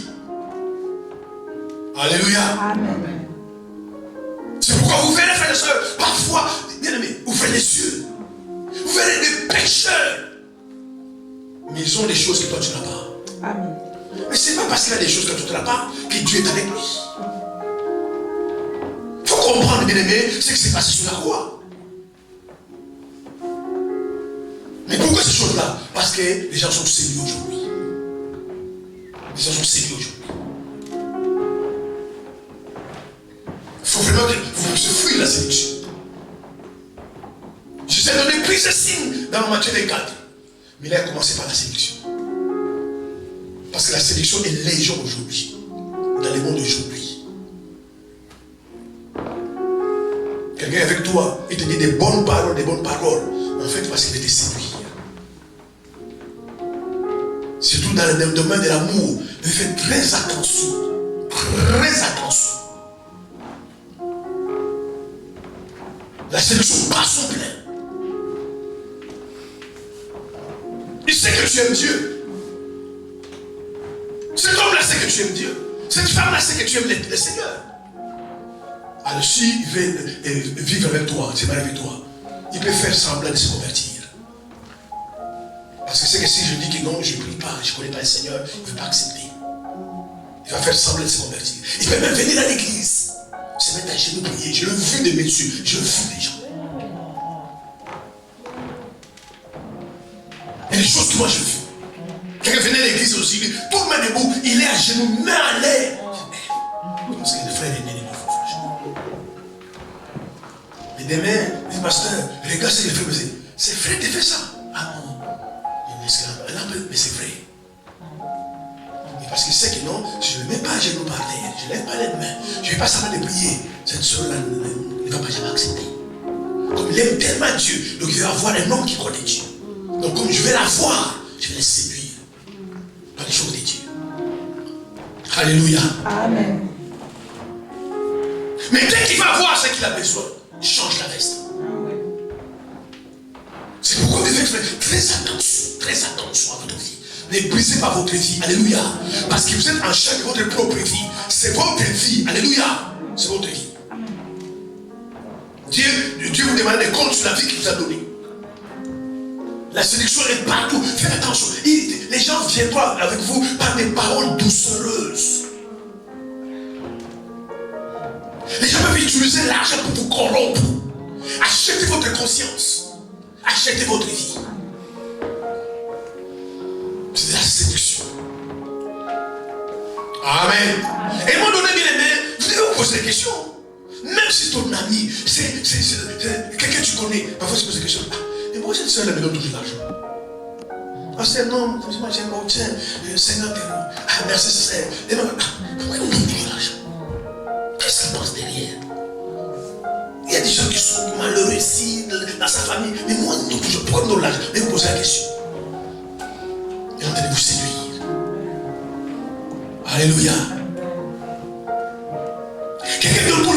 [SPEAKER 1] Alléluia.
[SPEAKER 2] Amen.
[SPEAKER 1] C'est pourquoi vous verrez, frères et sœurs, parfois, bien aimés, ouvrez les yeux. Vous verrez des pécheurs. Mais ils ont des choses que toi tu n'as pas.
[SPEAKER 2] Amen.
[SPEAKER 1] Mais ce n'est pas parce qu'il a des choses que toi tu n'as pas que Dieu est avec lui. Il faut comprendre, bien aimé, ce qui s'est passé sur la croix. Mais pourquoi ces choses-là? Parce que les gens sont séduits aujourd'hui. Les gens sont séduits aujourd'hui. Il faut vraiment que vous puissiez fuir la séduction. Je vous ai donné plus de signes dans Matthieu 24. Mais il a commencé par la séduction. Parce que la séduction est légère aujourd'hui. Dans le monde d'aujourd'hui. Quelqu'un est avec toi, il te dit des bonnes paroles, en fait, parce qu'il veut te séduire. Surtout dans le domaine de l'amour, il fait très attention. Très attention. La séduction bat son plein. Il sait que tu aimes Dieu. Cet homme-là sait que tu aimes Dieu. Cette femme-là sait que tu aimes le Seigneur. Alors si il veut vivre avec toi, se marier avec toi, il peut faire semblant de se convertir. Parce que c'est que si je dis que non, je ne prie pas, je ne connais pas le Seigneur, il ne veut pas accepter. Il va faire semblant de se convertir. Il peut même venir à l'église. Ce se mettent à genoux prier. Je le vu de mes yeux. Je le vu des gens. Il y a des choses que moi je vis. Quelqu'un venait à l'église aussi, tout le monde est debout, il est à genoux, main à l'air. Parce que le frère est né de nouveau, franchement. Mais demain, il dit, pasteur, regarde ce que le frère faisait. C'est vrai de faire ça. Ah non. Mais c'est vrai. Et parce qu'il sait que non, si je ne le mets pas à genoux par terre, je ne lève pas les mains, je ne vais pas savoir de prier, cette soeur-là ne va pas jamais accepter. Comme il aime tellement Dieu, donc il va avoir un homme qui connaît Dieu. Donc comme je vais la voir, je vais la séduire par les choses de Dieu. Alléluia.
[SPEAKER 2] Amen.
[SPEAKER 1] Mais dès qu'il va voir ce qu'il a besoin, il change la veste. C'est pourquoi vous devez faire très attention à votre vie. Ne brisez pas votre vie. Alléluia. Parce que vous êtes en charge de votre propre vie. C'est votre vie. Alléluia. C'est votre vie. Dieu vous demande des comptes sur la vie qu'il vous a donnée. La séduction est partout. Faites attention. Les gens viendront avec vous par des paroles doucereuses. Les gens peuvent utiliser l'argent pour vous corrompre. Achetez votre conscience. Achetez votre vie. C'est de la séduction. Amen. Et à un moment donné, bien aimé, vous devez vous poser des questions. Même si ton ami, c'est quelqu'un que tu connais, parfois tu poses des questions. Mais moi, cette soeur, elle me donne toujours l'argent. Ah, c'est non, moi j'aime pas, tiens, 50 €. Ah, merci, c'est ça. Pourquoi on donne toujours l'argent? Qu'est-ce qu'il pense derrière? Il y a des gens qui sont malheureux ici, dans sa famille. Mais moi, on donne toujours. Pourquoi on donne l'argent? Mais vous posez la question. Et on va vous séduire. Alléluia. Quelqu'un donne tout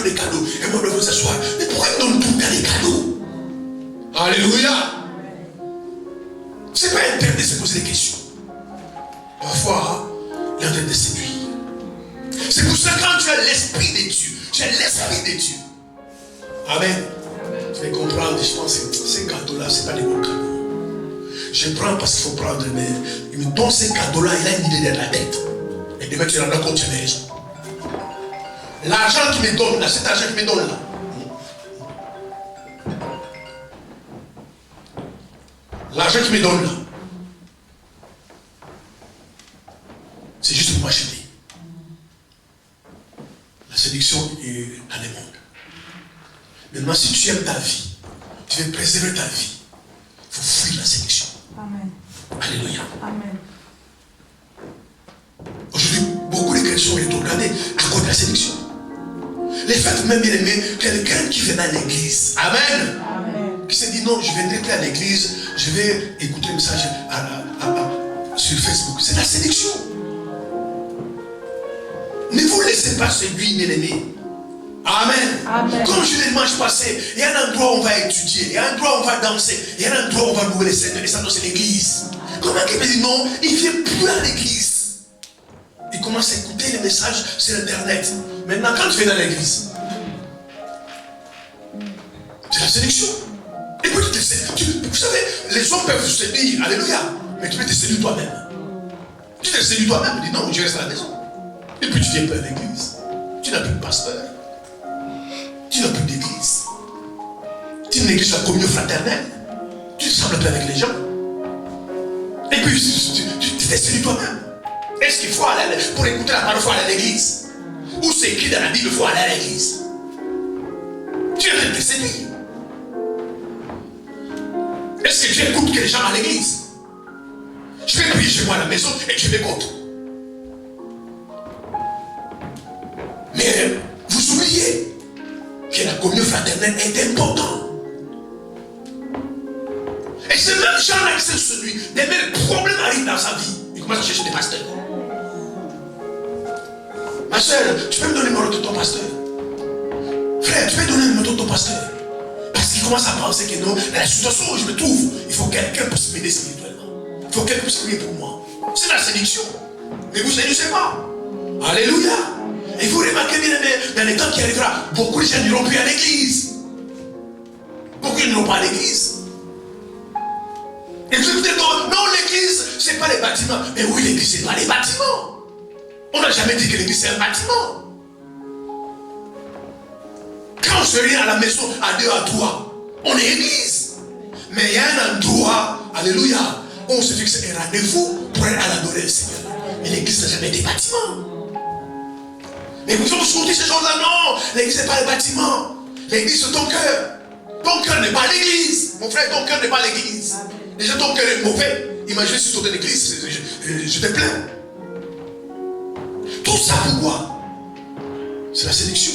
[SPEAKER 1] les cadeaux. Et moi, je veux s'asseoir. Mais pourquoi il donne tout le temps les cadeaux? Alléluia. C'est pas interdit de se poser des questions. Parfois, il est en train de séduire. C'est pour ça que quand tu as l'esprit de Dieu, Amen. Tu vas comprendre, je pense que ces cadeaux-là, ce n'est pas des bons cadeaux. Je prends parce qu'il faut prendre, mais il me donne ces cadeaux-là, il a une idée dans la tête. Et demain, tu rendras compte, tu as raison. L'argent qu'il me donne là, cet argent qu'il me donne là. L'argent qu'il me donne là. C'est juste pour m'acheter. La séduction est dans le monde. Maintenant, si tu aimes ta vie, tu veux préserver ta vie, il faut fuir la séduction.
[SPEAKER 2] Amen.
[SPEAKER 1] Alléluia.
[SPEAKER 2] Amen.
[SPEAKER 1] Aujourd'hui, beaucoup de chrétiens sont regardés à cause de la séduction. Les fêtes même bien aimés, quelqu'un qui vient à l'église. Amen.
[SPEAKER 2] Amen.
[SPEAKER 1] Qui se dit non, je ne viendrai plus à l'église, je vais écouter le message sur Facebook. C'est la séduction. Ne vous laissez pas séduire, bien aimés. Amen.
[SPEAKER 2] Amen.
[SPEAKER 1] Comme je l'ai dimanche passé, il y a un endroit où on va étudier, il y a un endroit où on va danser, il y a un endroit où on va louer les Seigneurs, et ça c'est l'église. Comment quelqu'un dit non, il ne vient plus à l'église. Il commence à écouter les messages sur internet. Maintenant, quand tu viens dans l'église, c'est la séduction. Et puis vous savez, les hommes peuvent se séduire, alléluia, mais tu peux te séduire toi-même. Tu te séduis toi-même, tu dis non, je reste à la maison. Et puis tu viens pas à l'église. Tu n'as plus de pasteur. Tu n'as plus d'église. Tu négliges la communion fraternelle. Tu ne sembles plus avec les gens. Et puis tu te séduis toi-même. Est-ce qu'il faut aller pour écouter la parole, il faut aller à l'église? Ou c'est écrit dans la Bible, il faut aller à l'église? Tu es en train de te séduire. Est-ce que tu écoutes que les gens à l'église? Je vais prier chez moi à la maison et tu m'écoutes. Mais vous oubliez que la communion fraternelle est importante. Et ces mêmes gens-là qui sont séduits, dès que le problème arrive dans sa vie, ils commencent à chercher des pasteurs. Ma soeur, tu peux me donner le numéro de ton pasteur? Frère, tu peux me donner le numéro de ton pasteur? Parce qu'il commence à penser que non, dans la situation où je me trouve, il faut quelqu'un pour se m'aider spirituellement. Il faut quelqu'un pour se prier pour moi. C'est la séduction. Mais vous ne séduisez pas. Alléluia. Et vous remarquez bien, dans les temps qui arrivera, beaucoup de gens n'iront plus à l'église. Beaucoup n'iront pas à l'église. Et vous dites non, l'église, ce n'est pas les bâtiments. Mais oui, l'église, ce n'est pas les bâtiments. On n'a jamais dit que l'église, c'est un bâtiment. on se réunit à la maison à 2 à 3, on est église. Mais il y a un endroit, alléluia, où on se fixe un rendez-vous pour aller à l'adorer le Seigneur. Mais l'église n'a jamais des bâtiments. Mais vous avez toujours dit ces gens-là, non, l'église n'est pas le bâtiment. L'église c'est ton cœur. Ton cœur n'est pas l'église. Mon frère, ton cœur n'est pas l'église. Déjà ton cœur est mauvais. Imagine si tu étais l'église, je te plains. Tout ça pourquoi? C'est la séduction.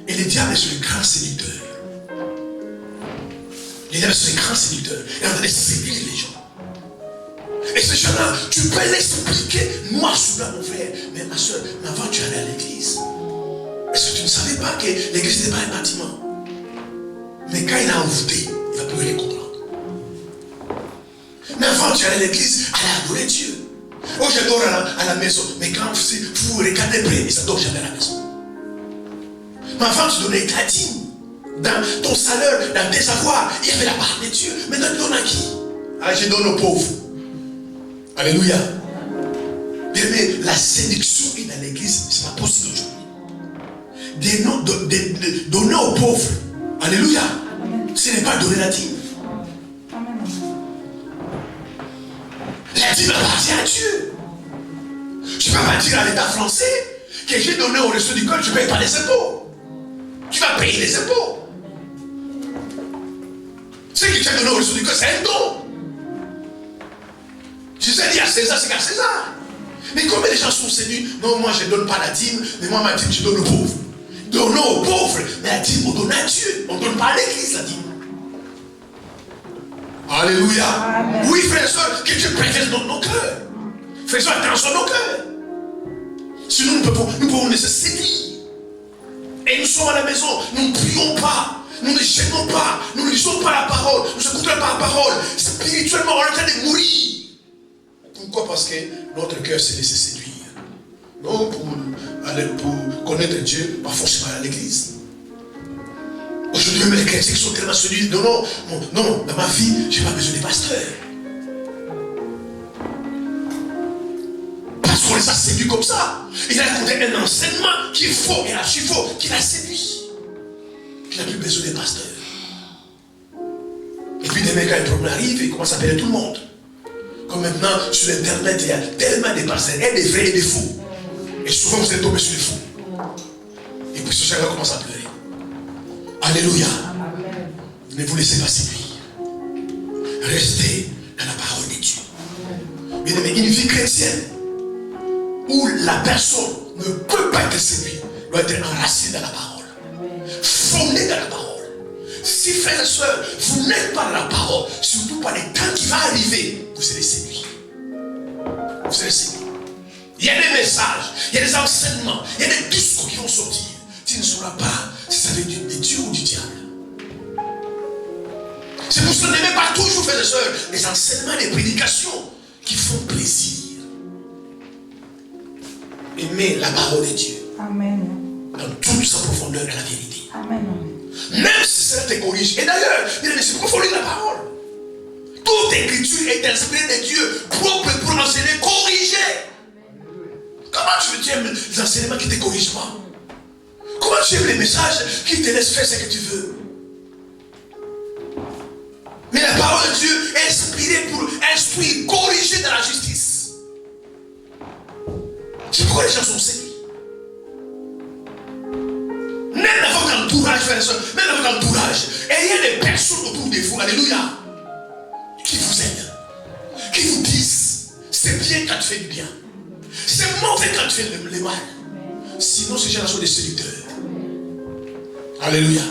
[SPEAKER 1] Et le diable est le grand séducteur. Le diable est le grand séducteur. Et on va séduire les gens. Et ces gens-là, tu peux l'expliquer noir sur blanc, mon frère. Mais ma soeur, avant tu allais à l'église. Est-ce que tu ne savais pas que l'église n'est pas un bâtiment? Mais quand il a envoûté, il ne va plus rien comprendre. Mais avant tu allais à l'église, allez adorer Dieu. Oh, j'adore à la maison. Mais quand vous regardez près, ils n'adorent jamais à la maison. Mais avant tu donnais ta dîme. Dans ton salaire, dans tes avoirs, il y avait la part de Dieu. Maintenant tu donnes à qui? Ah, je donne aux pauvres. Alléluia. Mais la séduction est dans l'église, ce n'est pas possible aujourd'hui. Donner aux pauvres. Alléluia. Ce n'est pas donner la dîme. La dîme appartient à Dieu. Tu ne peux pas dire à l'État français que j'ai donné au resto du cœur, tu ne payes pas les impôts. Tu vas payer les impôts. Ce que tu as donné au resto du cœur, c'est un don. Je sais dire à César, c'est qu'à César. Mais combien de gens sont séduits? Non, moi je ne donne pas la dîme, mais moi ma dîme, je donne aux pauvres. Donnons aux pauvres, mais la dîme, on donne à Dieu. On ne donne pas à l'église la dîme. Alléluia. Amen. Oui, frères et sœurs, que Dieu préfère dans nos cœurs. Faisons attention à nos cœurs. Sinon, nous pouvons laisser séduire. Et nous sommes à la maison, nous ne prions pas, nous ne gênons pas, nous ne lisons pas la parole, nous n'écoutons pas la parole. Spirituellement, on est en train de mourir. Pourquoi? Parce que notre cœur s'est laissé séduire. Non, pour connaître Dieu, pas forcément à l'église. Aujourd'hui, même les chrétiens qui sont tellement séduits. Non, dans ma vie, je n'ai pas besoin des pasteurs. Parce qu'on les a séduits comme ça. Il a écouté un enseignement qui est faux et archi-faux, qui l'a séduit. Qu'il n'a plus besoin des pasteurs. Et puis demain, quand un problème arrive, il commence à appeler tout le monde. Comme maintenant, sur Internet, il y a tellement de pasteurs, et des vrais et des faux. Et souvent, vous êtes tombés sur les faux. Et puis ce chagrin commence à pleurer. Alléluia. Amen. Ne vous laissez pas séduire. Restez dans la parole de Dieu. Bien aimé, une vie chrétienne où la personne ne peut pas être séduite doit être enracinée dans la parole. Fondée dans la parole. Si frères et sœurs, vous n'êtes pas dans la parole, surtout pas les temps qui vont arriver, vous serez séduits. Vous serez séduits. Il y a des messages, il y a des enseignements, il y a des discours qui vont sortir. Tu ne sauras pas si ça vient de Dieu ou du diable. C'est pour ça que n'aimez pas toujours, frères et sœurs, les enseignements, les prédications qui font plaisir. Aimez la parole de Dieu. Amen. Dans toute sa profondeur et la vérité. Amen. Même si cela te corrige. Et d'ailleurs, c'est pourquoi il faut lire la parole. Toute écriture est inspirée de Dieu, propre pour enseigner, corriger. Comment tu aimes les enseignements qui ne te corrigent pas? Comment tu aimes les messages qui te laissent faire ce que tu veux? Mais la parole de Dieu est inspirée pour instruire, corriger dans la justice. C'est pourquoi les gens sont séduits. Même dans votre entourage, frères et sœurs, même dans votre entourage, ayez des personnes autour de vous, alléluia, qui vous aident, qui vous disent, c'est bien quand tu fais du bien. C'est mauvais quand tu fais le mal. Sinon, ces gens-là sont des séducteurs. Alléluia.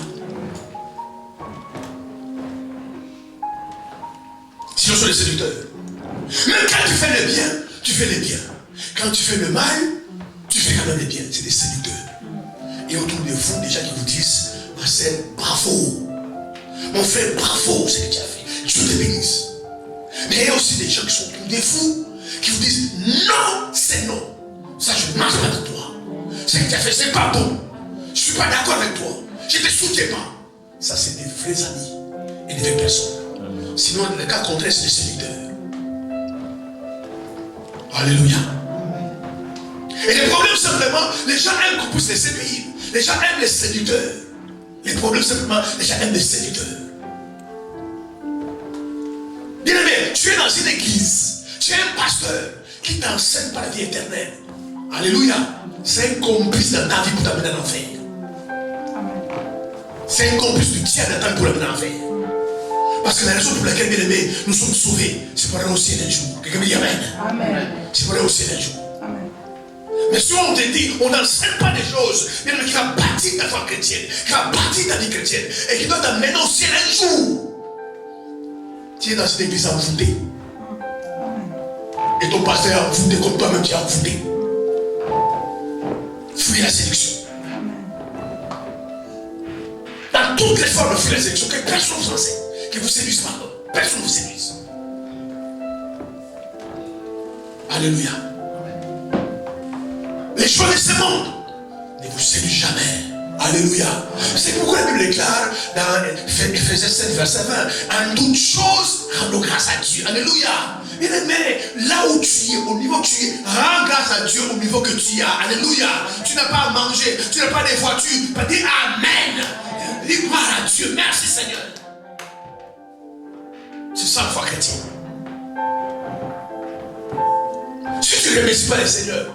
[SPEAKER 1] Sinon, sont des séducteurs. Même quand tu fais le bien, tu fais le bien. Quand tu fais le mal, tu fais quand même le bien. C'est des séducteurs. Et autour de vous, des gens qui vous disent, Marcel, bravo. Mon frère, bravo, ce que tu as fait. Dieu te bénisse. Mais il y a aussi des gens qui sont autour de vous, qui vous disent, non, c'est non. Ça, je ne marche pas avec toi. Ce que tu as fait, c'est pas bon. Je ne suis pas d'accord avec toi. Je ne te soutiens pas. Ça, c'est des vrais amis et des vraies personnes. Sinon, le cas contraire, c'est des séducteurs. Alléluia. Et le problème, simplement, les gens aiment qu'on puisse les séduire. Les gens aiment les séducteurs. Les problèmes, simplement, les gens aiment les séducteurs. Bien-aimé, tu es dans une église, tu es un pasteur qui t'enseigne par la vie éternelle. Alléluia. C'est un complice dans ta vie pour t'amener en enfer. C'est un complice du diable dans ta vie pour t'amener en enfer. Parce que la raison pour laquelle, bien aimé, nous sommes sauvés, c'est pour aller au ciel un jour. Quelqu'un me dit Amen.
[SPEAKER 2] Amen.
[SPEAKER 1] C'est pour aller au ciel un jour.
[SPEAKER 2] Amen.
[SPEAKER 1] Mais si on te dit, on n'enseigne pas des choses, bien aimé, qui va bâtir ta foi chrétienne, qui va bâtir ta vie chrétienne, et qui doit t'amener au ciel un jour. Tu es dans une église envoûtée. Et ton pasteur est envoûté comme toi-même tu es envoûté. Fuis la séduction. Dans toutes les formes de fuir la séduction, que personne vous enseigne, que vous séduise pas. Personne vous séduise. Alléluia. Les choses de ce monde ne vous séduisent jamais. Alléluia. C'est pourquoi la Bible déclare dans Ephésiens 7, verset 20, en toutes choses, rendons grâce à Dieu. Alléluia. Bien aimé, là où tu es, au niveau que tu es, rends grâce à Dieu au niveau que tu as. Alléluia. Tu n'as pas à manger, tu n'as pas de voiture. Dis Amen. Dis gloire à Dieu. Merci Seigneur. C'est ça la foi chrétienne. Si tu ne remercies pas le Seigneur,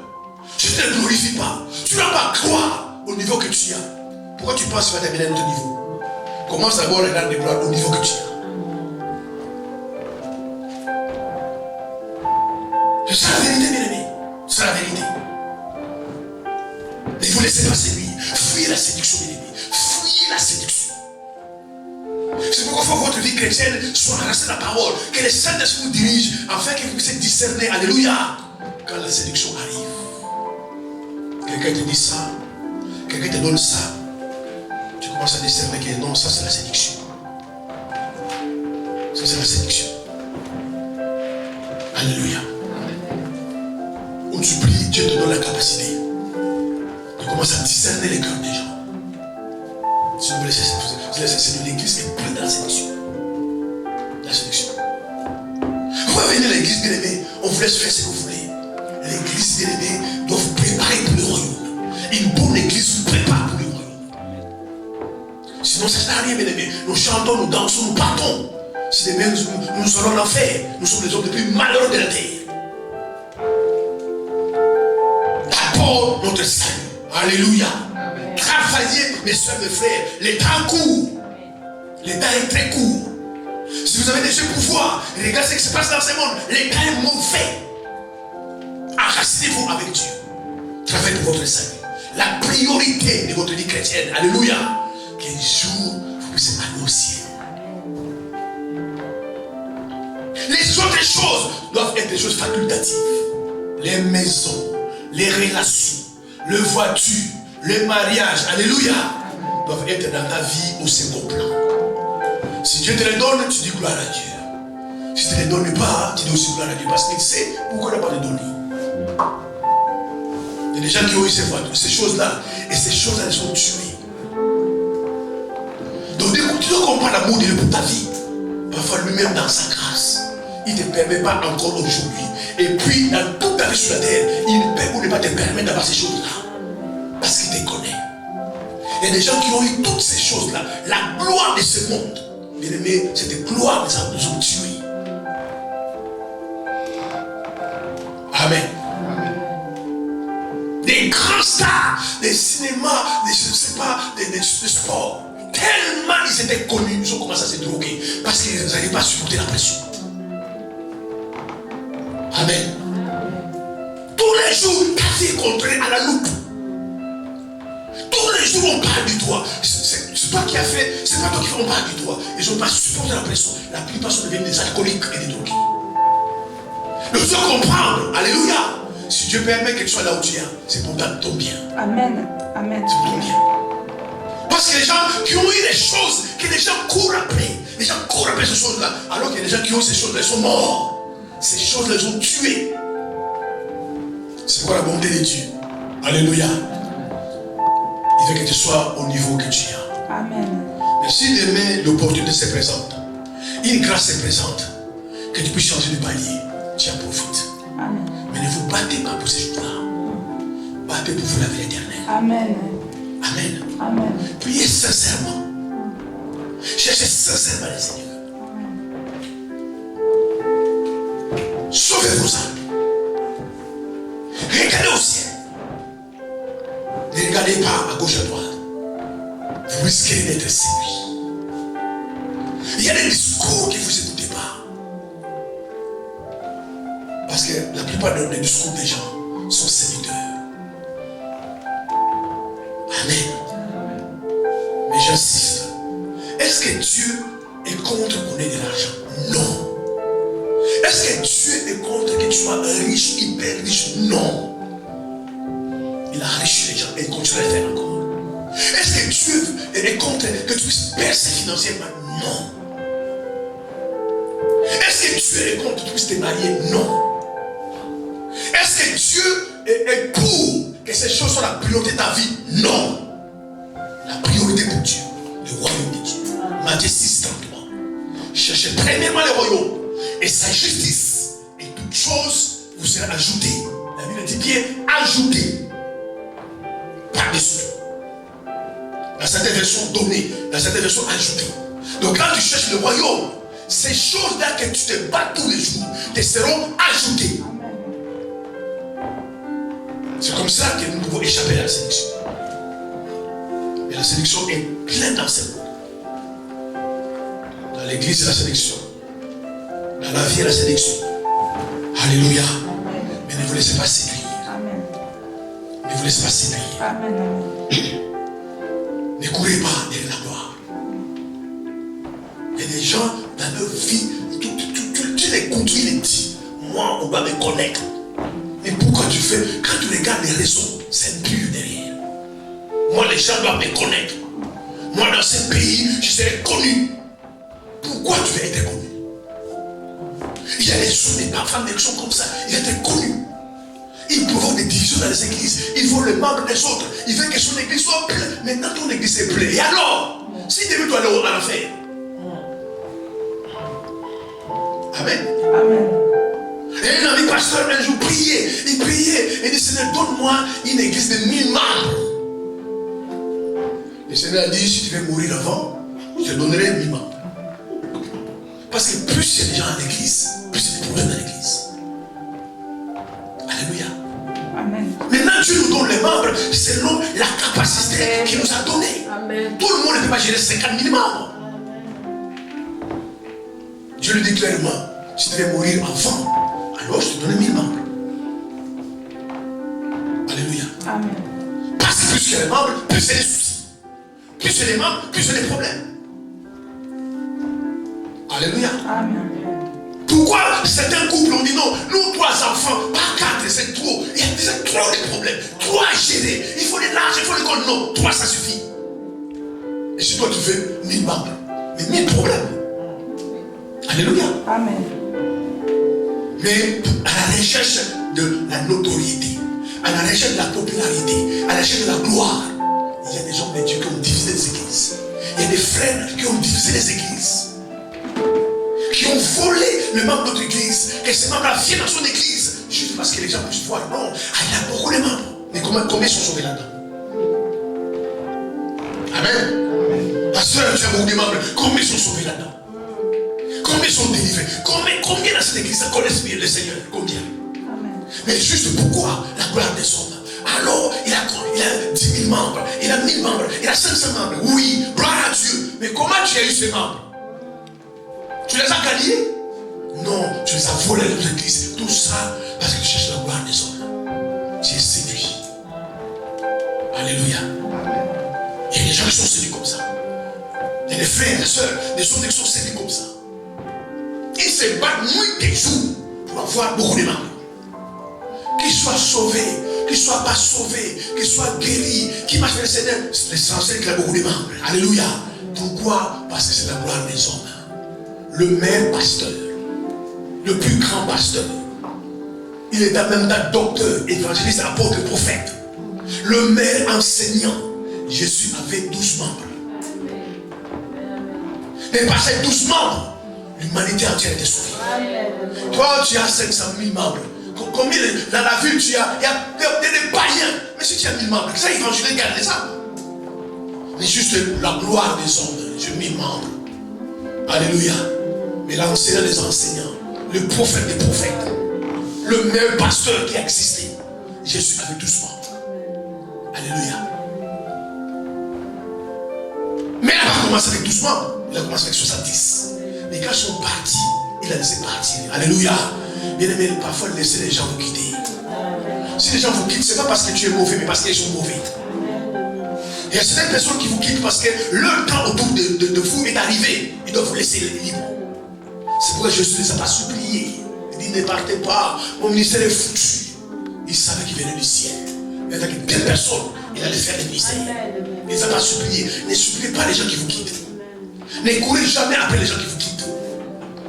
[SPEAKER 1] si tu ne le glorifies pas, tu n'as pas gloire au niveau que tu as. Pourquoi tu penses que tu vas terminer à notre niveau? Commence d'abord à regarder les gloires au niveau que tu as. C'est la vérité, bien aimé. C'est la vérité. Ne vous laissez pas séduire. Fuyez la séduction, bien aimé. Fuyez la séduction. C'est pourquoi il faut que votre vie chrétienne soit enracinée dans la parole. Que les Saint-Esprit vous dirigent afin que vous puissiez discerner. Alléluia. Quand la séduction arrive. Quelqu'un te dit ça. Quelqu'un te donne ça. Tu commences à discerner que non, ça c'est la séduction. Ça c'est la séduction. Alléluia. Où tu pries, Dieu te donne la capacité de commencer à discerner les cœurs des gens. Si vous laissez c'est de l'église qui est pleine de la séduction. La séduction. Vous pouvez venir à l'église, bien aimé, on vous laisse faire ce que vous voulez. L'église, bien aimé, doit vous préparer pour le royaume. Une bonne église vous prépare pour le royaume. Sinon, ça ne sert à rien, bien aimé. Nous chantons, nous dansons, nous partons. Si demain nous allons en enfer, nous sommes les hommes les plus malheureux de la terre. D'abord, notre salut. Alléluia. Travaillez, mes soeurs, mes frères. Les temps courts. Les temps est très court. Si vous avez des yeux pour voir, regardez ce qui se passe dans ce monde. Les temps est mauvais. Enracinez-vous avec Dieu. Travaillez pour votre salut. La priorité de votre vie chrétienne. Alléluia. Qu'un jour, vous puissiez aller au ciel. Les autres choses doivent être des choses facultatives. Les maisons, les relations, les voitures, le mariage, alléluia, doivent être dans ta vie au second plan. Si Dieu te les donne, tu dis gloire à Dieu. Si tu ne les donnes pas, tu dis aussi gloire à Dieu. Parce qu'il sait pourquoi il n'a pas de donner. Il y a des gens qui ont eu ces choses-là, et ces choses-là, elles sont tuées. Donc tu dois comprendre l'amour de Dieu pour ta vie. Parfois lui-même dans sa grâce, il ne te permet pas encore aujourd'hui. Et puis dans toute ta vie sur la terre, il ne peut ou ne pas te permettre d'avoir ces choses-là. Parce qu'il te connaît. Il y a des gens qui ont eu toutes ces choses-là. La gloire de ce monde, bien aimé, cette gloire nous ont tués. Amen. Des grands stars, des cinémas, des, je ne sais pas, des sports. Tellement ils étaient connus, ils ont commencé à se droguer. Parce qu'ils n'arrivaient pas à supporter la pression. Amen. Tous les jours, ta vie est contrôlée à la loupe. Tous les jours, on parle du doigt. C'est toi qui as fait, c'est pas toi qui fais, on parle du doigt. Ils n'ont pas supporté la pression. La plupart sont devenus des alcooliques et des drogués. Nous devons comprendre, alléluia. Si Dieu permet que tu sois là où tu es, c'est pour ton bien.
[SPEAKER 2] Amen. Amen.
[SPEAKER 1] C'est pour ton bien. Parce que les gens qui ont eu des choses, que les gens courent après, les gens courent après ces choses-là, alors qu'il y a des gens qui ont ces choses-là, ils sont morts. Ces choses les ont tués. C'est quoi la bonté de Dieu? Alléluia. Il veut que tu sois au niveau que tu as.
[SPEAKER 2] Amen.
[SPEAKER 1] Mais si demain l'opportunité se présente, une grâce se présente, que tu puisses changer de palier, tu en profites.
[SPEAKER 2] Amen.
[SPEAKER 1] Mais ne vous battez pas pour ces choses-là. Battez pour vous la vie éternelle.
[SPEAKER 2] Amen.
[SPEAKER 1] Amen.
[SPEAKER 2] Amen.
[SPEAKER 1] Priez sincèrement. Cherchez sincèrement le Seigneur. Sauvez vos âmes. Regardez au ciel. Ne regardez pas à gauche à droite. Vous risquez d'être séduit. Il y a des discours que vous n'écoutez pas. Parce que la plupart des discours des gens sont séducteurs. Amen. Mais j'insiste. Est-ce que Dieu est contre qu'on ait de l'argent? Non. Est-ce que Dieu est contre que tu sois riche, hyper riche? Non. Il a enrichi les gens et il continue à le faire encore. Est-ce que Dieu est contre que tu puisses percer financièrement? Non. Est-ce que Dieu est contre que tu puisses te marier? Non. Est-ce que Dieu est pour que ces choses soient la priorité de ta vie? Non. La priorité pour Dieu, le royaume de Dieu. Matthieu 6, 33. Cherchez premièrement le royaume et sa justice, et toute chose vous sera ajoutée. La Bible dit bien ajoutée. Par-dessus. Dans certaines versions données, dans certaines versions ajoutées. Donc quand tu cherches le royaume, ces choses-là que tu te bats tous les jours te seront ajoutées. C'est comme ça que nous pouvons échapper à la séduction. Et la séduction est pleine dans ce monde. Dans l'église, c'est la séduction. Dans la vie, c'est la séduction. Alléluia.
[SPEAKER 2] Amen.
[SPEAKER 1] Mais ne vous laissez pas séduire.
[SPEAKER 2] Amen.
[SPEAKER 1] Ne vous laissez pas séduire.
[SPEAKER 2] Amen.
[SPEAKER 1] Ne courez pas derrière la gloire. Il y a des gens dans leur vie, tu les écoutes, tu les dis. Moi, on va me connaître. Et pourquoi tu fais? Quand tu regardes les raisons, c'est pur derrière. Moi, les gens doivent me connaître. Moi, dans ce pays, je serai connu. Pourquoi tu veux être connu? Il y a des gens, des femmes, des gens comme ça. Ils étaient connus. Ils provoquent des divisions dans les églises. Ils font les membres des autres. Ils veulent que son église soit pleine. Maintenant, ton église est pleine. Et alors, si tu veux toi aller à l'enfer? Amen.
[SPEAKER 2] Amen.
[SPEAKER 1] Et un ami pasteur un jour priait. Il priait. Et dit, Seigneur, donne-moi une église de 1000 membres. Le Seigneur a dit, si tu veux mourir avant, je te donnerai 1000 membres. Parce que plus il y a des gens à l'église, plus il y a des problèmes dans l'église. Alléluia.
[SPEAKER 2] Amen.
[SPEAKER 1] Maintenant, Dieu nous donne les membres selon la capacité qu'il nous a donnée.
[SPEAKER 3] Amen.
[SPEAKER 1] Tout le monde ne peut pas gérer 50 000 membres. Dieu le dit clairement, si tu veux mourir avant, alors je te donne 1000 membres. Alléluia.
[SPEAKER 2] Amen.
[SPEAKER 1] Parce que plus il y a les membres, plus il y a des soucis. Plus il y a les membres, plus il y a des problèmes. Alléluia.
[SPEAKER 2] Amen.
[SPEAKER 1] Pourquoi certains couples ont dit non, nous 3 enfants, pas 4, c'est trop. Il y a déjà trop de problèmes, 3 à gérer. Il faut de l'argent, il faut l'école. Non, 3 ça suffit. Et si toi tu veux 1000 membres, mais 1000 problèmes. Alléluia.
[SPEAKER 2] Amen.
[SPEAKER 1] Mais à la recherche de la notoriété, à la recherche de la popularité, à la recherche de la gloire, il y a des gens de Dieu qui ont divisé les églises. Il y a des frères qui ont divisé les églises. Qui ont volé le membre de notre église, que ces membres-là viennent dans son église, juste parce que les gens puissent voir. Non, il y a beaucoup de membres. Mais combien sont sauvés là-dedans? Amen. Pasteur, tu as beaucoup de membres. Combien sont sauvés là-dedans? Combien sont délivrés? Combien dans cette église connaissent bien le Seigneur? Combien?
[SPEAKER 2] Amen.
[SPEAKER 1] Mais juste pourquoi la gloire des hommes? Alors, il a 10 000 membres, il a 1000 membres, il a 500 membres. Oui, gloire à Dieu. Mais comment tu as eu ces membres? Tu les as gagnés? Non, tu les as volés dans l'église. Tout ça parce que tu cherches la gloire des hommes. Tu es séduit. Alléluia. Il y a des gens qui sont séduits comme ça. Il y a des frères, des soeurs, des autres qui sont séduits comme ça. Ils se battent nuit et jour pour avoir beaucoup de membres. Qu'ils soient sauvés, qu'ils ne soient pas sauvés, qu'ils soient guéris, qu'ils marchent vers le Seigneur. L'essentiel qu'il a beaucoup de membres. Alléluia. Pourquoi? Parce que c'est la gloire des hommes. Le meilleur pasteur, le plus grand pasteur, il est en même temps docteur, évangéliste, apôtre, prophète. Le meilleur enseignant, Jésus avait 12 membres. Et par ces 12 membres, l'humanité entière était sauvée. Toi, tu as 500 000 membres. Combien dans la ville tu as? Il y a des païens. Mais si tu as 1000 membres, ça évangéliste, garde ça. n'est juste la gloire des hommes. Je m'y membre. Alléluia. Mais l'enseignant des enseignants, le prophète des prophètes, le meilleur pasteur qui a existé, Jésus avait doucement. Alléluia. Mais il n'a pas commencé avec doucement, il a commencé avec 70. Mais quand ils sont partis, il a laissé partir. Alléluia. Bien aimé, parfois laissez les gens vous quitter. Si les gens vous quittent, ce n'est pas parce que tu es mauvais, mais parce qu'ils sont mauvais. Il y a certaines personnes qui vous quittent parce que leur temps autour de vous est arrivé. Ils doivent vous laisser libre. C'est pourquoi Jésus ne les a pas suppliés. Il dit ne partez pas, mon ministère est foutu. Il savait qu'il venait du ciel. Mais avec telle personne, il allait faire le ministère. Il ne les a pas suppliés. Ne suppliez pas les gens qui vous quittent. Ne courez jamais après les gens qui vous quittent.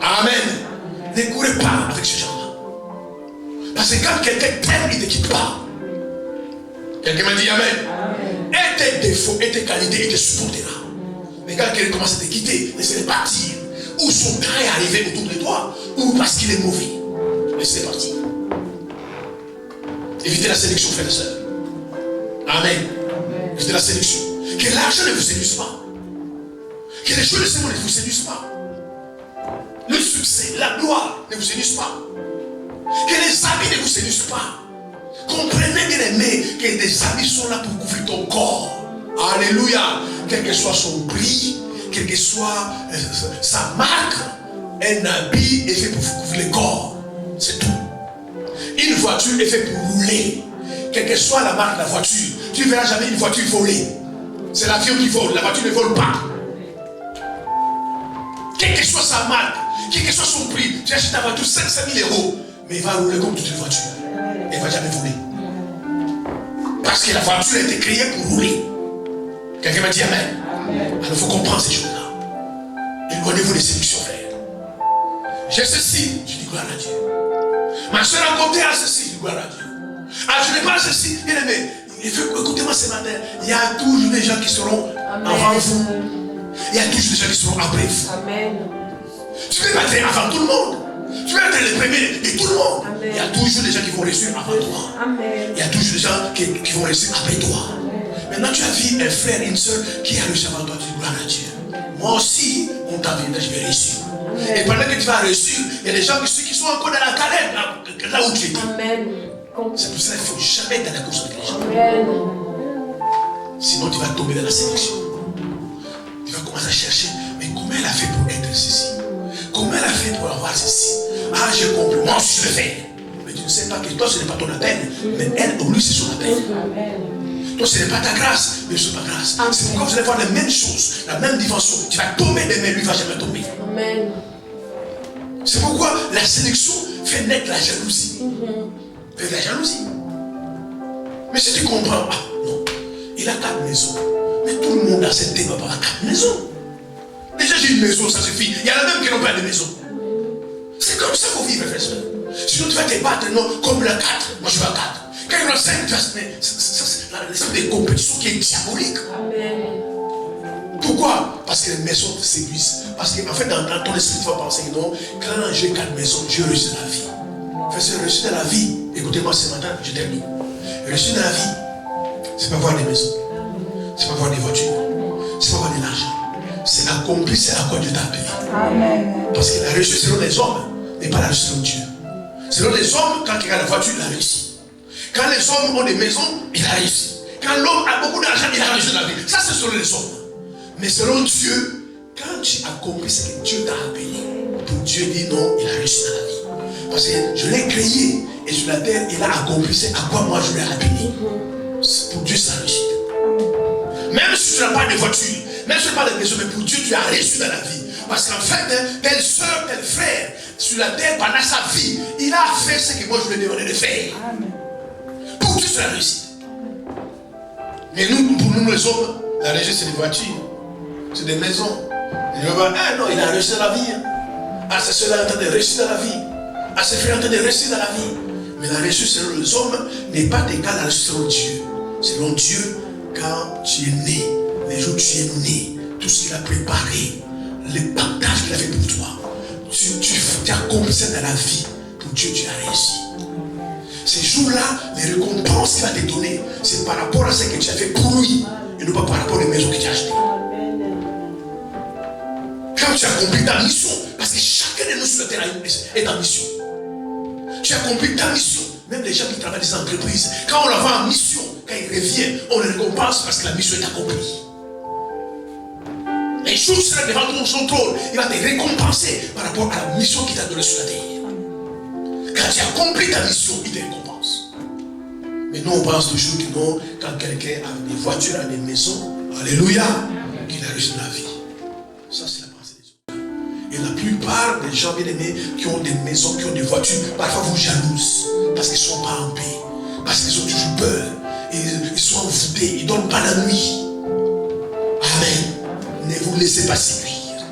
[SPEAKER 1] Amen. Ne courez pas avec ces gens-là. Parce que quand quelqu'un t'aime, il ne te quitte pas. Quelqu'un m'a dit Amen. Et tes défauts, et tes qualités, il te supportera. Mais quand quelqu'un commence à te quitter, laissez-le partir. Ou son temps est arrivé autour de toi, ou parce qu'il est mauvais. Laissez-le partir. Évitez la sélection, frères et sœurs. Amen. Évitez la sélection. Que l'argent ne vous séduise pas. Que les choses de ce monde ne vous séduisent pas. Le succès, la gloire ne vous séduisent pas. Que les habits ne vous séduisent pas. Comprenez, bien aimé, que des habits sont là pour couvrir ton corps. Alléluia. Quel que soit son prix, quelle que soit sa marque, un habit est fait pour couvrir le corps. C'est tout. Une voiture est faite pour rouler. Quelle que soit la marque de la voiture, tu ne verras jamais une voiture voler. C'est l'avion qui vole, la voiture ne vole pas. Quelle que soit sa marque, quel que soit son prix, tu achètes ta voiture 500 000 €, mais il va rouler comme toute une voiture. Elle ne va jamais voler. Parce que la voiture a été créée pour rouler. Quelqu'un m'a dit Amen. Alors il faut comprendre ces choses-là. Éloignez-vous des séductions, frère. J'ai ceci, je dis gloire à Dieu. Ma soeur a côté à ceci, je dis gloire à Dieu. Ah, je n'ai pas ceci, bien aimé. Écoutez-moi ce matin, il y a toujours des gens qui seront avant vous. Il y a toujours des gens qui seront après vous. Amen. Tu ne peux pas être avant tout le monde. Tu vas être le premier de tout le monde. Amen. Il y a toujours des gens qui vont réussir avant toi. Amen. Il y a toujours des gens qui vont réussir après toi. Amen. Maintenant, tu as vu un frère et une soeur qui a réussi avant toi. Tu dis gloire à Dieu. Moi aussi, on t'a vu, je vais réussir. Amen. Et pendant que tu vas réussir, il y a des gens qui sont encore dans la galère, là où tu es. Amen. C'est pour ça qu'il ne faut jamais être dans la course avec les gens. Amen. Sinon, tu vas tomber dans la sélection. Tu vas commencer à chercher, mais comment elle a fait pour être ceci? Comment elle a fait pour avoir ceci? Ah, j'ai compris, moi aussi je le fais. Mais tu ne sais pas que toi, ce n'est pas ton appel, mais elle, ou lui, c'est son appel. Toi, ce n'est pas ta grâce, mais ce n'est pas grâce. C'est pourquoi vous allez voir les mêmes choses, la même dimension. Tu vas tomber, mais lui ne va jamais tomber. Amen. C'est pourquoi la sélection fait naître la jalousie. Fait de la jalousie. Mais si tu comprends, ah non, il a 4 maisons. Mais tout le monde a cette tête, papa, 4 maisons. Déjà j'ai une maison, ça suffit. Il y en a même qui n'ont pas de maison. C'est comme ça qu'on vit, mes frères. Sinon tu vas te battre, non, comme le 4. Moi je veux un 4. Quand il y en a 5, tu vas se mettre. C'est l'esprit de compétition qui est diabolique. Amen. Pourquoi? Parce que les maisons te séduisent. Parce qu'en fait, dans ton esprit, tu vas penser, non, quand j'ai 4 maisons, je réussis dans la vie. C'est réussir dans la vie. Écoutez-moi ce matin, je termine. Réussir dans la vie, c'est pas avoir des maisons. C'est pas avoir des voitures. C'est pas avoir de l'argent. C'est accomplir ce à quoi Dieu t'a appelé. Amen. Parce que la réussite selon les hommes n'est pas la réussite selon Dieu. Selon les hommes, quand il a la voiture, il a réussi. Quand les hommes ont des maisons, il a réussi. Quand l'homme a beaucoup d'argent, il a réussi dans la vie. Ça, c'est selon les hommes. Mais selon Dieu, quand tu accomplis ce que Dieu t'a appelé, pour Dieu dit non, il a réussi dans la vie. Parce que je l'ai créé et sur la terre, il a accompli ce à quoi moi je l'ai appelé. Pour Dieu, c'est la réussite. Même si tu n'as pas de voiture, même si tu n'as pas de maison, mais pour Dieu, tu as réussi dans la vie. Parce qu'en fait, telle soeur, tel frère, sur la terre, pendant sa vie, il a fait ce que moi je lui ai demandé de faire. Pour Dieu, c'est la réussite. Mais nous, pour nous les hommes, la réussite, c'est des voitures, c'est des maisons. Et on va, ah non, il a réussi dans la vie. Ah, c'est cela en train de réussir dans la vie. Ah, c'est frère en train de réussir dans la vie. Mais la réussite selon les hommes n'est pas égale à la réussite selon Dieu. Selon Dieu, quand tu es né, les jours où tu es né, tout ce qu'il a préparé, les partages qu'il a fait pour toi, tu as accompli ça dans la vie. Pour Dieu, tu as réussi. Ces jours-là, les récompenses qu'il va te donner, c'est par rapport à ce que tu as fait pour lui et non pas par rapport aux maisons que tu as achetées. Quand tu as accompli ta mission, parce que chacun de nous sur la terre est en mission. Tu as accompli ta mission. Même les gens qui travaillent dans les entreprises, quand on la voit en mission, quand ils reviennent, on les récompense parce que la mission est accomplie. Les jours où tu seras devant son trône, il va te récompenser par rapport à la mission qu'il t'a donnée sur la terre. Quand tu as accompli ta mission, il te récompense. Mais nous, on pense toujours que non, quand quelqu'un a des voitures, a des maisons, alléluia, qu'il a reçu la vie. Ça, c'est la pensée des hommes. Et la plupart des gens bien aimés qui ont des maisons, qui ont des voitures, parfois vous jalousent. Parce qu'ils ne sont pas en paix. Parce qu'ils ont toujours peur. Ils sont envoûtés. Ils ne dorment pas la nuit. Amen. Ne vous laissez pas séduire.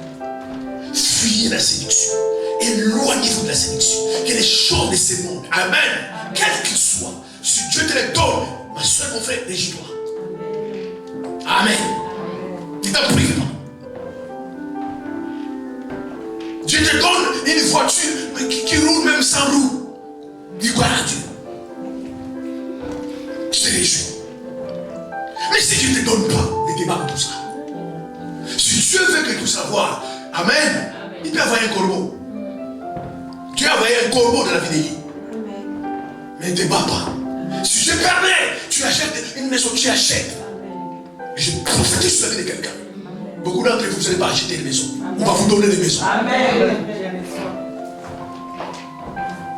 [SPEAKER 1] Fuyez la séduction. Éloignez-vous de la séduction. Que les choses de ce monde, amen, quel qu'il soit, si Dieu te les donne, ma soeur, mon frère, réjouis-toi. Amen. Ne t'en prive pas. Dieu te donne une voiture qui roule même sans roue. Dis gloire à Dieu. Je te réjouis. Mais si Dieu ne te donne pas, ne débat pour tout ça. Si Dieu veut que tout savoir, amen, il peut envoyer un corbeau. Dieu a envoyé un corbeau dans la vie de l'île. Mais ne débat pas. Si Dieu permet, tu achètes une maison, tu achètes. Et je prophétise sur la vie de quelqu'un. Beaucoup d'entre vous, vous n'allez pas acheter une maison. On va vous donner des maisons. Amen.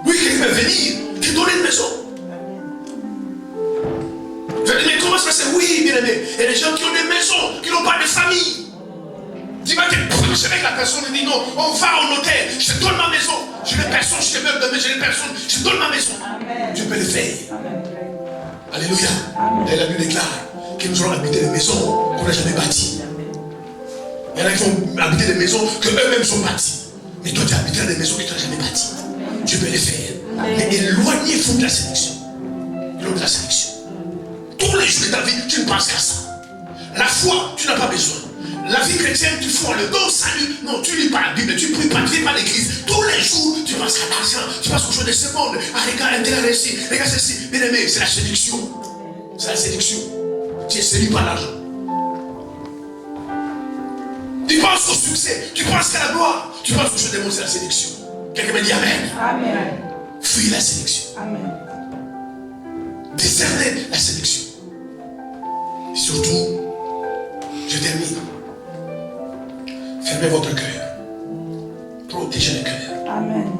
[SPEAKER 1] Oui, quelqu'un va venir, te donner une maison. Je dis, mais comment ça se fait? Oui, bien aimé. Il y a des gens qui ont des maisons, qui n'ont pas de famille. Tu vas te brancher avec la personne et dire non, on va au hôtel, je te donne ma maison. Je n'ai personne, je te meuble demain, je n'ai personne, je te donne ma maison. Amen. Dieu peut le faire. Amen. Alléluia. Et la Bible déclare que nous allons habiter des maisons qu'on n'a jamais bâties. Il y en a qui vont habiter des maisons qu'eux-mêmes sont bâties. Mais toi, tu habiteras des maisons que tu n'as jamais bâties. Dieu peut le faire. Mais éloignez-vous de la sélection. Éloignez de la sélection. Tous les jours de ta vie, tu ne penses qu'à ça. La foi, tu n'as pas besoin. La vie chrétienne, tu fais le don, salut. Non, tu lis pas la Bible, tu ne pries pas, tu ne vis pas l'église. Tous les jours, tu penses à l'argent, tu penses aux choses de ce monde. Ah, regarde, intéressé, regarde ceci. Bien aimé, c'est la séduction. C'est la séduction. Tu es séduit par l'argent. Tu penses au succès, tu penses à la gloire, tu penses aux choses des mondes, c'est la séduction. Quelqu'un me dit Amen. Amen. Fuis la séduction. Amen. Discernez la séduction. Et surtout, je termine. Fermez votre cœur. Protégez le cœur. Amen.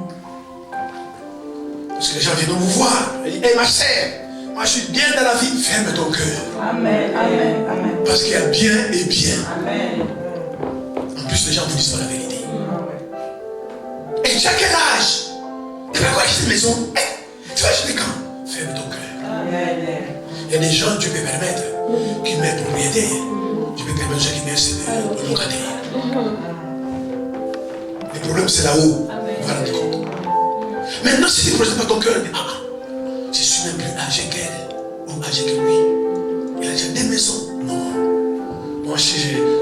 [SPEAKER 1] Parce que les gens viennent vous voir. Ils disent, hey ma sœur, moi je suis bien dans la vie. Ferme ton cœur. Amen. Amen. Amen. Parce qu'il y a bien et bien. Amen. En plus, les gens vous disent pas la vérité. Et tu as quel âge? Tu vas quoi acheter une maison? Tu vas acheter quand? Ferme ton cœur. Amen. Il y a des gens, Dieu peut permettre, qui mettent propriétaire. Dieu peut permettre qui mettent locataire. Le problème, c'est là-haut. On va rendre compte. Maintenant, si tu ne projets pas ton cœur, je suis même plus âgé qu'elle ou âgé que lui. Il a déjà des maisons. Non. Moi, si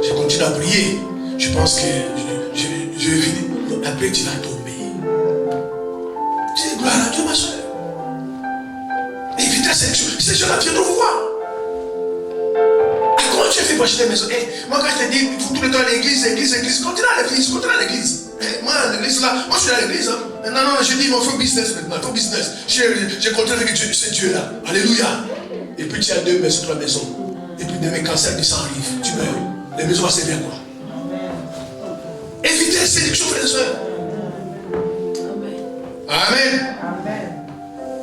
[SPEAKER 1] je continue à prier, je pense que je vais finir. Après, tu vas tomber. Tu dis, gloire à Dieu, ma soeur. Évitez ces gens-là viennent nous voir. Comment tu as fait pour acheter une maison? Moi, quand je te dis, il faut tout le temps à l'église, continue à l'église, Moi, l'église là, moi je suis à l'église. Hein. Non, je dis, il faut business maintenant, il faut business. J'ai continué avec Dieu, c'est Dieu là. Alléluia. Et puis tu as 2 maisons, 3 maisons. Et puis demain, cancer, ça arrive, tu meurs. Les maisons vont servir à quoi? Évitez les séductions, frères et sœurs. Amen.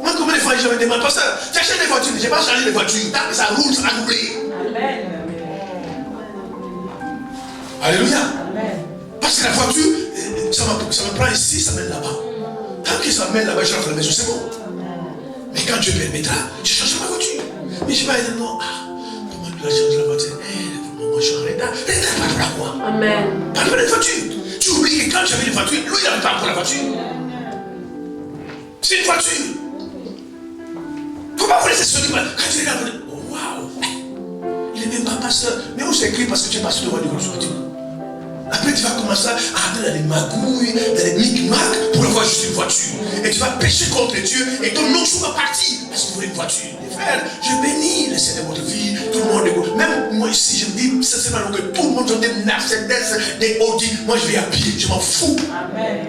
[SPEAKER 1] Moi, combien de fois je me demande, pasteur, tu achètes des voitures, je n'ai pas changé de voiture, tant que ça roule, ça va doubler. Alléluia. Parce que la voiture, ça me prend ici, ça mène là-bas. Tant que ça mène là-bas, je rentre à la maison, c'est bon. Mais quand Dieu permettra, je change ma voiture. Mais je ne vais pas dire non, comment tu vas changer la voiture? Moi, je suis en retard. Pas pour la quoi? Amen. Pas de voiture. Tu oublies que quand tu avais une voiture, lui, il n'avait pas encore la voiture. C'est une voiture. Il ne faut pas vous laisser se dire, quand tu regardes, oh waouh, il n'est même pas pasteur. Mais où c'est écrit parce que tu es pasteur de voiture? Après, tu vas commencer à entrer dans des magouilles, dans des micmacs pour avoir juste une voiture. Et tu vas pécher contre Dieu et ton nom va partir parce que vous voulez une voiture. frère, je bénis le Seigneur de votre vie. Tout le monde est. Même moi ici, je me dis, c'est malheureux que tout le monde soit des Mercedes, des Audi. Moi, je vais à pied, je m'en fous. Amen.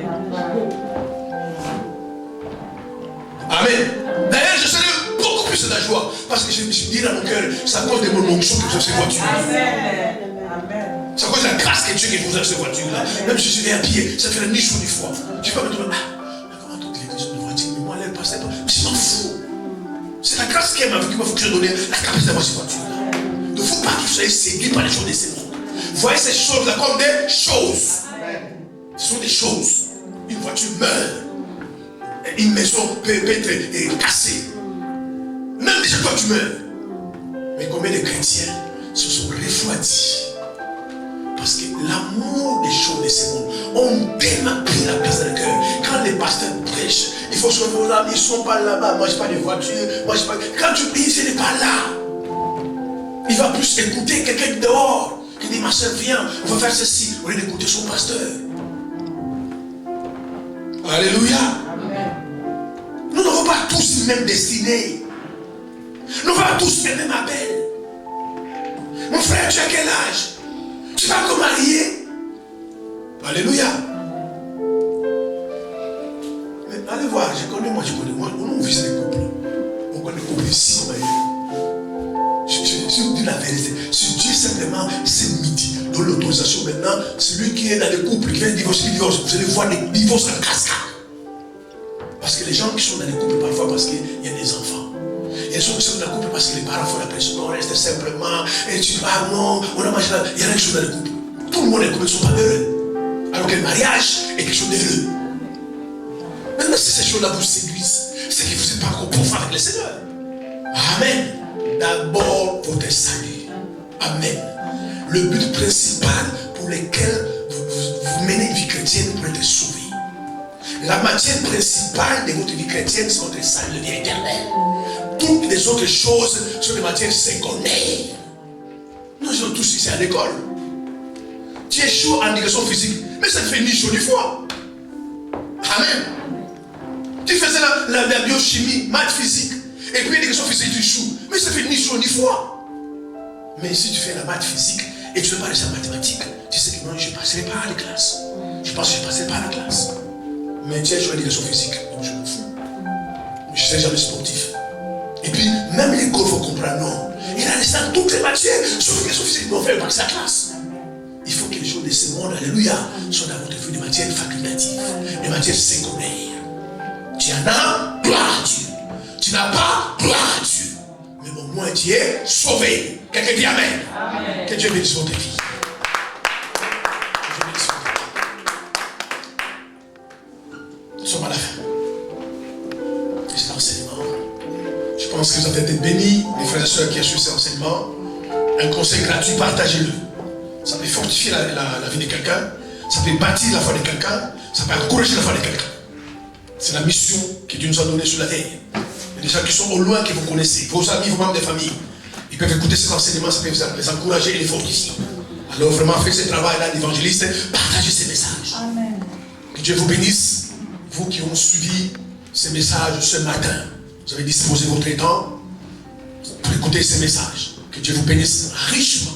[SPEAKER 1] Amen. D'ailleurs, je serai beaucoup plus de la joie. Parce que je me suis dit dans mon cœur, c'est à cause de mon onction que je fais cette voiture. Amen. C'est à cause de la grâce que Dieu vous a cette voiture-là. Même si je vais à pied, ça fait ni chaud ni froid. Je ne vais pas me dire, comment toutes les gens de voiture, mais moi, elle passe pas. Je m'en fous. C'est la grâce qui m'a fait que je donne la capacité d'avoir cette voiture-là. Ne faut pas que vous soyez séduits par les choses de ces mondes. Vous voyez ces choses-là comme des choses. Ce sont des choses. Une voiture meurt. Une maison peut être cassée. Même déjà toi tu meurs. Mais combien de chrétiens se sont refroidis parce que l'amour des choses de ce monde ont démaquillé la place dans le cœur. Quand les pasteurs prêchent, il faut se revoir là, ils ne sont pas là-bas. Moi je n'ai pas de voiture. Moi, pas... Quand tu pries, ce n'est pas là. Il va plus écouter quelqu'un dehors qui dit ma soeur viens, on va faire ceci. Au lieu d'écouter son pasteur. Alléluia. Nous n'avons pas tous la même destinée. Nous n'avons pas tous le même appel. Mon frère, tu as quel âge? Tu vas te marier? Alléluia. Mais allez voir, je connais. Nous, on vise les couples. On connaît les couples ici. Je vous dis la vérité. Si Dieu simplement, c'est midi, dans l'autorisation maintenant, celui qui est dans les couples, qui vient de divorcer, vous allez voir des divorces en cascade. Parce que les gens qui sont dans les couples parfois parce qu'il y a des enfants. Il y a des gens qui sont dans les couples parce que les parents font la pression. On reste simplement. Et tu dis, ah non, on a mangé là. Il y a quelque chose dans les couples. Tout le monde est couples ne sont pas heureux. Alors que le mariage est quelque chose d'heureux. Maintenant, si ces choses-là vous séduisent, c'est que vous n'êtes pas encore profond avec le Seigneur. Amen. D'abord votre salut. Amen. Le but principal pour lequel vous menez une vie chrétienne pour être sauvé. La matière principale de votre vie chrétienne, c'est votre salut, le bien éternel. Toutes les autres choses sont des matières secondaires. Nous sommes tous ici à l'école. Tu es chaud en éducation physique, mais ça ne fait ni chaud ni froid. Amen. Tu faisais la biochimie, maths physique, et puis l'éducation physique, tu choues, mais ça ne fait ni chaud ni froid. Mais si tu fais la maths physique et tu ne parles pas de mathématiques, tu sais que moi, je ne passerai pas à la classe. Je pense que je ne passerai pas à la classe. Mais tu as joué à l'éducation physique, donc je m'en fous. Je ne serai jamais sportif. Et puis, même l'école, il faut comprendre, non. Il a resté dans toutes les matières, sauf l'éducation physique, on fait passer à la classe. Il faut que les choses de ce monde, alléluia, soient dans votre vie des matières facultatives, des matières secondaires. Tu en as, gloire à Dieu. Tu n'as pas, gloire à Dieu. Mais au moins, tu es sauvé. Quelqu'un dit amen. Amen. Que Dieu bénisse votre vie. Nous sommes à la fin. C'est l'enseignement. Je pense que vous avez été bénis, les frères et sœurs qui ont suivi cet enseignement. Un conseil gratuit, partagez-le. Ça peut fortifier la vie de quelqu'un. Ça peut bâtir la foi de quelqu'un. Ça peut encourager la foi de quelqu'un. C'est la mission que Dieu nous a donnée sur la terre. Il y a des gens qui sont au loin que vous connaissez. Vos amis, vos membres de famille. Ils peuvent écouter ces enseignements. Ça peut les encourager et les fortifier. Alors vraiment, faites ce travail-là d'évangéliste. Partagez ces messages. Amen. Que Dieu vous bénisse. Vous qui ont suivi ces messages ce matin, vous avez disposé votre temps pour écouter ces messages. Que Dieu vous bénisse richement.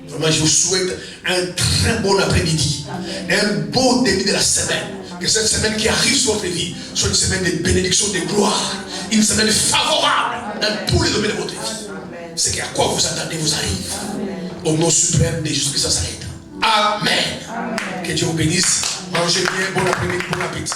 [SPEAKER 1] Vraiment, je vous souhaite un très bon après-midi. Un beau début de la semaine. Que cette semaine qui arrive sur votre vie soit une semaine de bénédiction, de gloire. Une semaine favorable dans tous les domaines de votre vie. C'est qu'à quoi vous attendez vous arrive. Au nom suprême de Jésus-Christ, ça s'arrête. Amen. Que Dieu vous bénisse. Mangez bien. Bon après-midi, bon appétit.